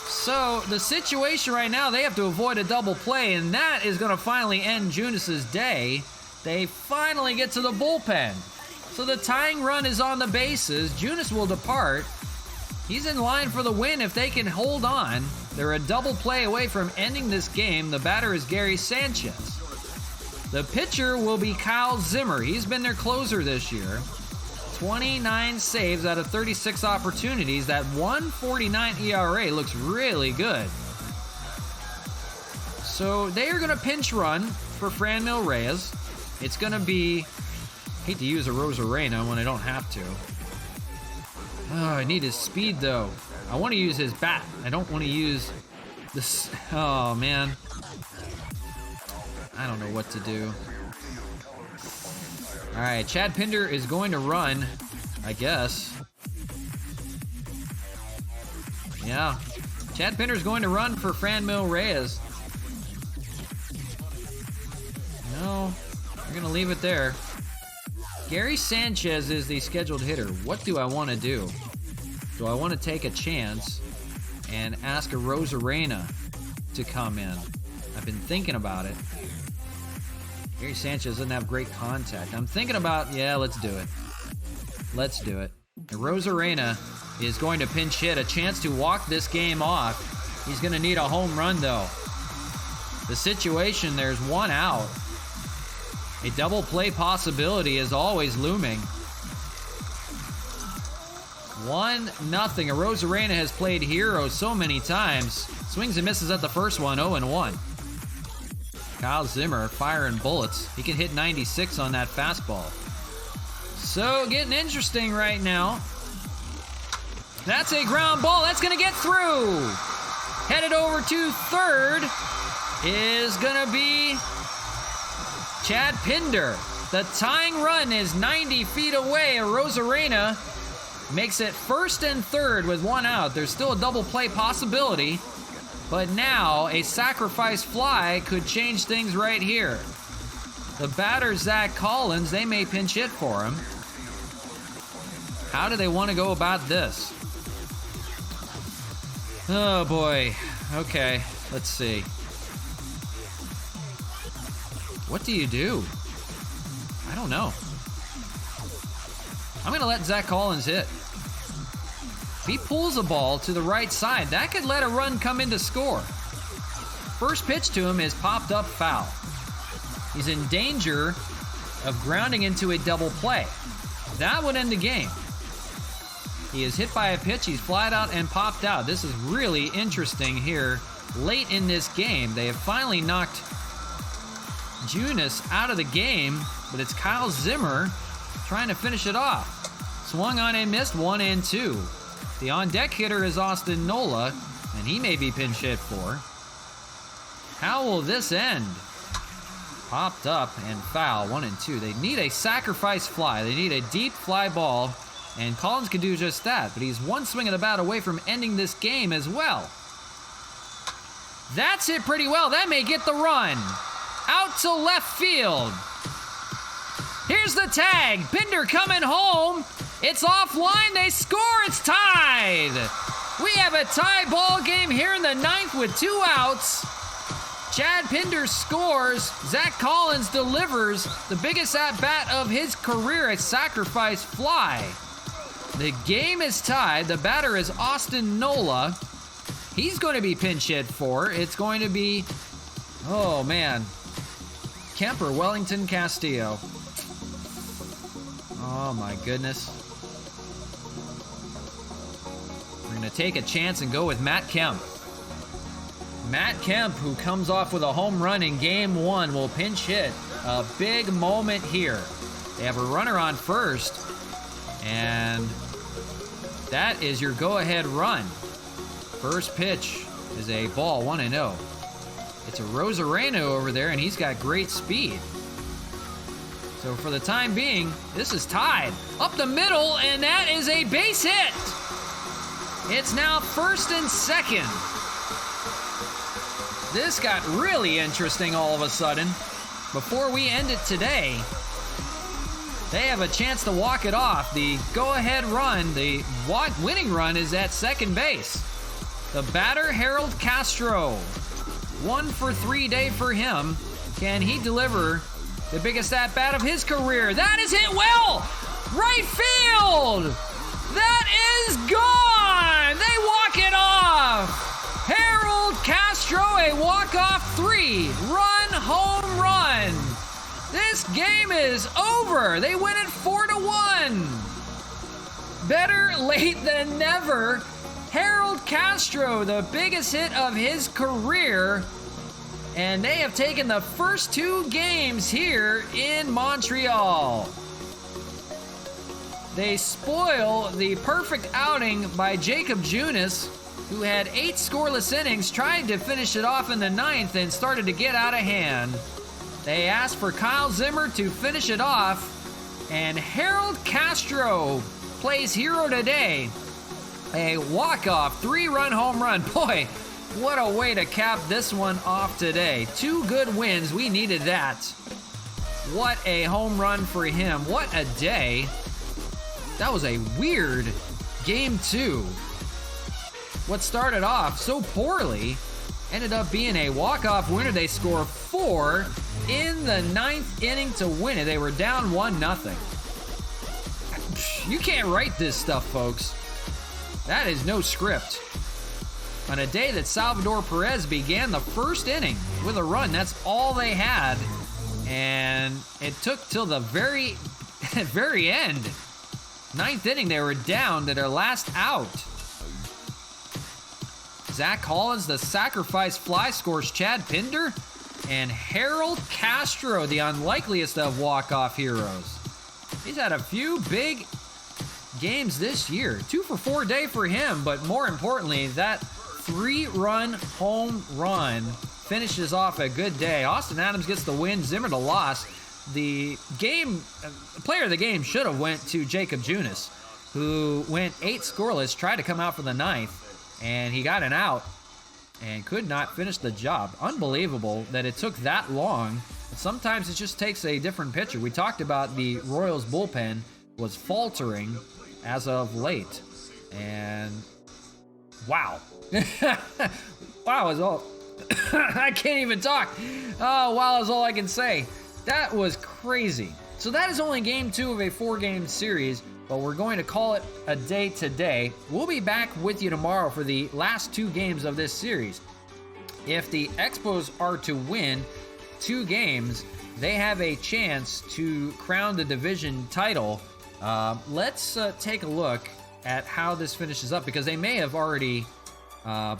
So the situation right now, they have to avoid a double play, and that is going to finally end Junas's day. They finally get to the bullpen. So the tying run is on the bases. Junis will depart. He's in line for the win if they can hold on. They're a double play away from ending this game. The batter is Gary Sanchez. The pitcher will be Kyle Zimmer. He's been their closer this year. 29 saves out of 36 opportunities. That 1.49 ERA looks really good. So they are going to pinch run for Franmil Reyes. It's going to be, hate to use a Rosarena when I don't have to. Oh, I need his speed though. I want to use his bat. I don't want to use this. Oh man. I don't know what to do. All right, Chad Pinder is going to run, I guess. Yeah, Chad Pinder is going to run for Franmil Reyes. No, we're going to leave it there. Gary Sanchez is the scheduled hitter. What do I want to do? Do I want to take a chance and ask a Rosarena to come in? I've been thinking about it. Gary Sanchez doesn't have great contact. I'm thinking about, yeah, let's do it. Let's do it. And Rosarena is going to pinch hit, a chance to walk this game off. He's going to need a home run, though. The situation, there's one out. A double play possibility is always looming. 1-0. A Rosarena has played hero so many times. Swings and misses at the first one, 0-1. Kyle Zimmer firing bullets. He can hit 96 on that fastball. So getting interesting right now. That's a ground ball. That's going to get through. Headed over to third is going to be Chad Pinder. The tying run is 90 feet away. A Rosarena makes it first and third with one out. There's still a double play possibility. But now, a sacrifice fly could change things right here. The batter, Zach Collins, they may pinch hit for him. How do they want to go about this? Oh, boy. Okay, let's see. What do you do? I don't know. I'm going to let Zach Collins hit. If he pulls a ball to the right side, that could let a run come in to score. First pitch to him is popped up foul. He's in danger of grounding into a double play. That would end the game. He is hit by a pitch, he's flat out and popped out. This is really interesting here late in this game. They have finally knocked Junis out of the game, but it's Kyle Zimmer trying to finish it off. Swung on and missed, 1-2. The on-deck hitter is Austin Nola, and he may be pinch hit for. How will this end? Popped up and foul, 1-2. They need a sacrifice fly. They need a deep fly ball, and Collins can do just that, but he's one swing of the bat away from ending this game as well. That's hit pretty well. That may get the run. Out to left field. Here's the tag. Pinder coming home. It's offline. They score. It's tied. We have a tie ball game here in the ninth with 2 outs. Chad Pinder scores. Zach Collins delivers the biggest at-bat of his career, a sacrifice fly. The game is tied. The batter is Austin Nola. He's going to be pinch hit for. It's going to be, oh man, Kemper, Wellington Castillo. Oh my goodness. We're going to take a chance and go with Matt Kemp. Matt Kemp, who comes off with a home run in game 1, will pinch hit. A big moment here. They have a runner on first, and that is your go-ahead run. First pitch is a ball, 1-0. It's a Rosarena over there, and he's got great speed. So for the time being, this is tied. Up the middle, and that is a base hit. It's now first and second. This got really interesting all of a sudden. Before we end it today, they have a chance to walk it off. The go-ahead run, the winning run, is at second base. The batter, Harold Castro. 1 for 3 day for him. Can he deliver the biggest at-bat of his career? That is hit well! Right field! That is gone! They walk it off! Harold Castro, a walk-off 3-run home run. This game is over. They win it 4-1. Better late than never. Harold Castro, the biggest hit of his career. And they have taken the first 2 games here in Montreal. They spoil the perfect outing by Jacob Junis, who had 8 scoreless innings, tried to finish it off in the 9th and started to get out of hand. They asked for Kyle Zimmer to finish it off, and Harold Castro plays hero today. A walk-off 3-run home run. Boy, what a way to cap this one off today. 2 good wins, we needed that. What a home run for him. What a day. That was a weird game 2. What started off so poorly ended up being a walk-off winner. They score 4 in the 9th inning to win it. They were down 1-0. You can't write this stuff, folks. That is no script. On a day that Salvador Perez began the first inning with a run, that's all they had. And it took till the very end. 9th inning, they were down to their last out. Zach Collins, the sacrifice fly, scores Chad Pinder. And Harold Castro, the unlikeliest of walk-off heroes. He's had a few big games this year. 2 for 4 day for him, but more importantly, that 3-run home run finishes off a good day. Austin Adams gets the win, Zimmer the loss. The player of the game should have went to Jacob Junis, who went 8 scoreless, tried to come out for the 9th, and he got an out and could not finish the job. Unbelievable that it took that long. Sometimes it just takes a different pitcher. We talked about the Royals bullpen was faltering as of late. And wow. Wow is all. I can't even talk. Oh, wow is all I can say. That was crazy. So that is only game 2 of a 4-game series, but we're going to call it a day today. We'll be back with you tomorrow for the last 2 games of this series. If the Expos are to win 2 games, they have a chance to crown the division title. Let's take a look at how this finishes up, because they may have already,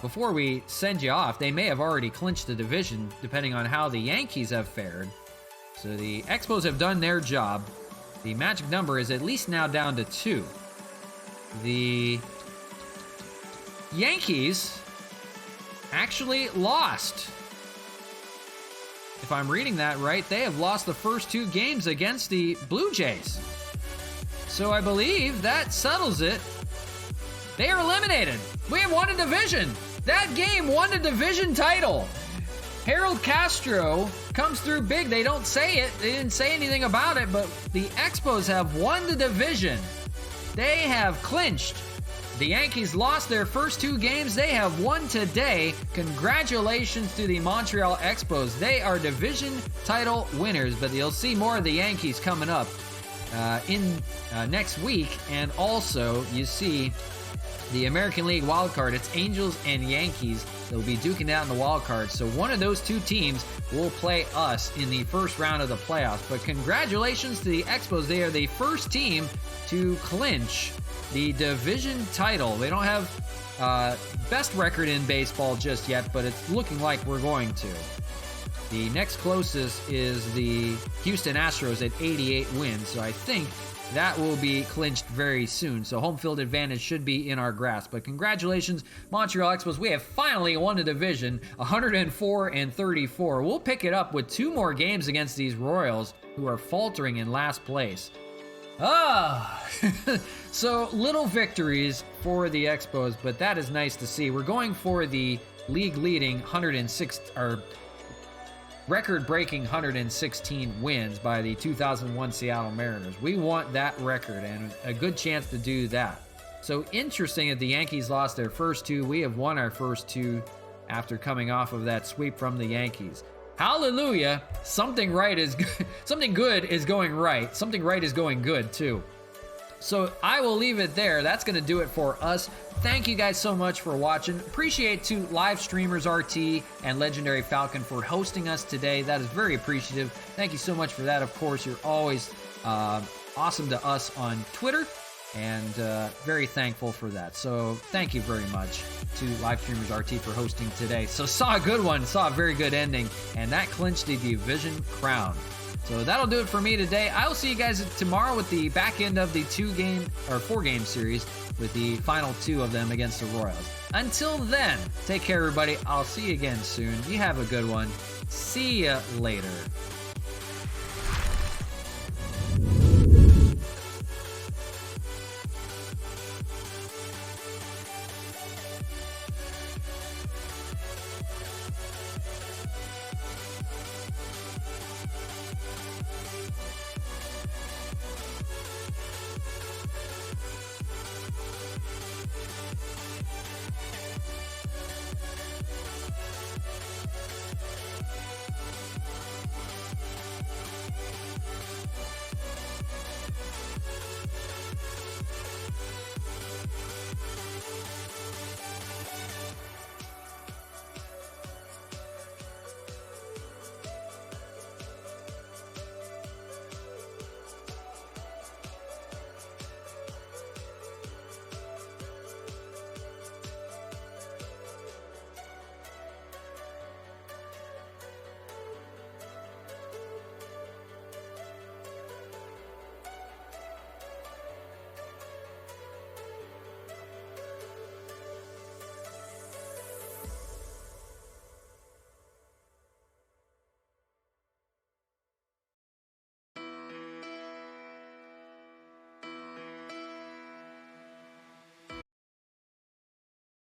before we send you off, they may have already clinched the division, depending on how the Yankees have fared. So the Expos have done their job. The magic number is at least now down to 2. The Yankees actually lost. If I'm reading that right, they have lost the first 2 games against the Blue Jays. So I believe that settles it. They are eliminated. We have won a division. That game won a division title. Harold Castro comes through big. They don't say it. They didn't say anything about it, but the Expos have won the division. They have clinched. The Yankees lost their first 2 games. They have won today. Congratulations to the Montreal Expos. They are division title winners, but you'll see more of the Yankees coming up in next week. And also, you see the American League wild card. It's Angels and Yankees that will be duking out in the wild card. So one of those 2 teams will play us in the first round of the playoffs. But congratulations to the Expos. They are the first team to clinch the division title. They don't have best record in baseball just yet, but it's looking like we're going to. The next closest is the Houston Astros at 88 wins. So I think that will be clinched very soon. So home field advantage should be in our grasp. But congratulations, Montreal Expos. We have finally won the division, 104-34. We'll pick it up with 2 more games against these Royals, who are faltering in last place. So little victories for the Expos, but that is nice to see. We're going for the league-leading 106 or record-breaking 116 wins by the 2001 Seattle Mariners. We want that record and a good chance to do that. So interesting that the Yankees lost their first two. We have won our first two after coming off of that sweep from the Yankees. Hallelujah! Something good is going right. Something right is going good too. So I will leave it there. That's going to do it for us. Thank you guys so much for watching. Appreciate to live streamers RT and Legendary Falcon for hosting us today. That is very appreciative. Thank you so much for that. Of course, you're always awesome to us on Twitter, and very thankful for that. So thank you very much to live streamers RT for hosting today. So saw a good one, saw a very good ending, and that clinched the division crown. So that'll do it for me today. I'll see you guys tomorrow with the back end of the 4-game series with the final 2 of them against the Royals. Until then, take care, everybody. I'll see you again soon. You have a good one. See ya later.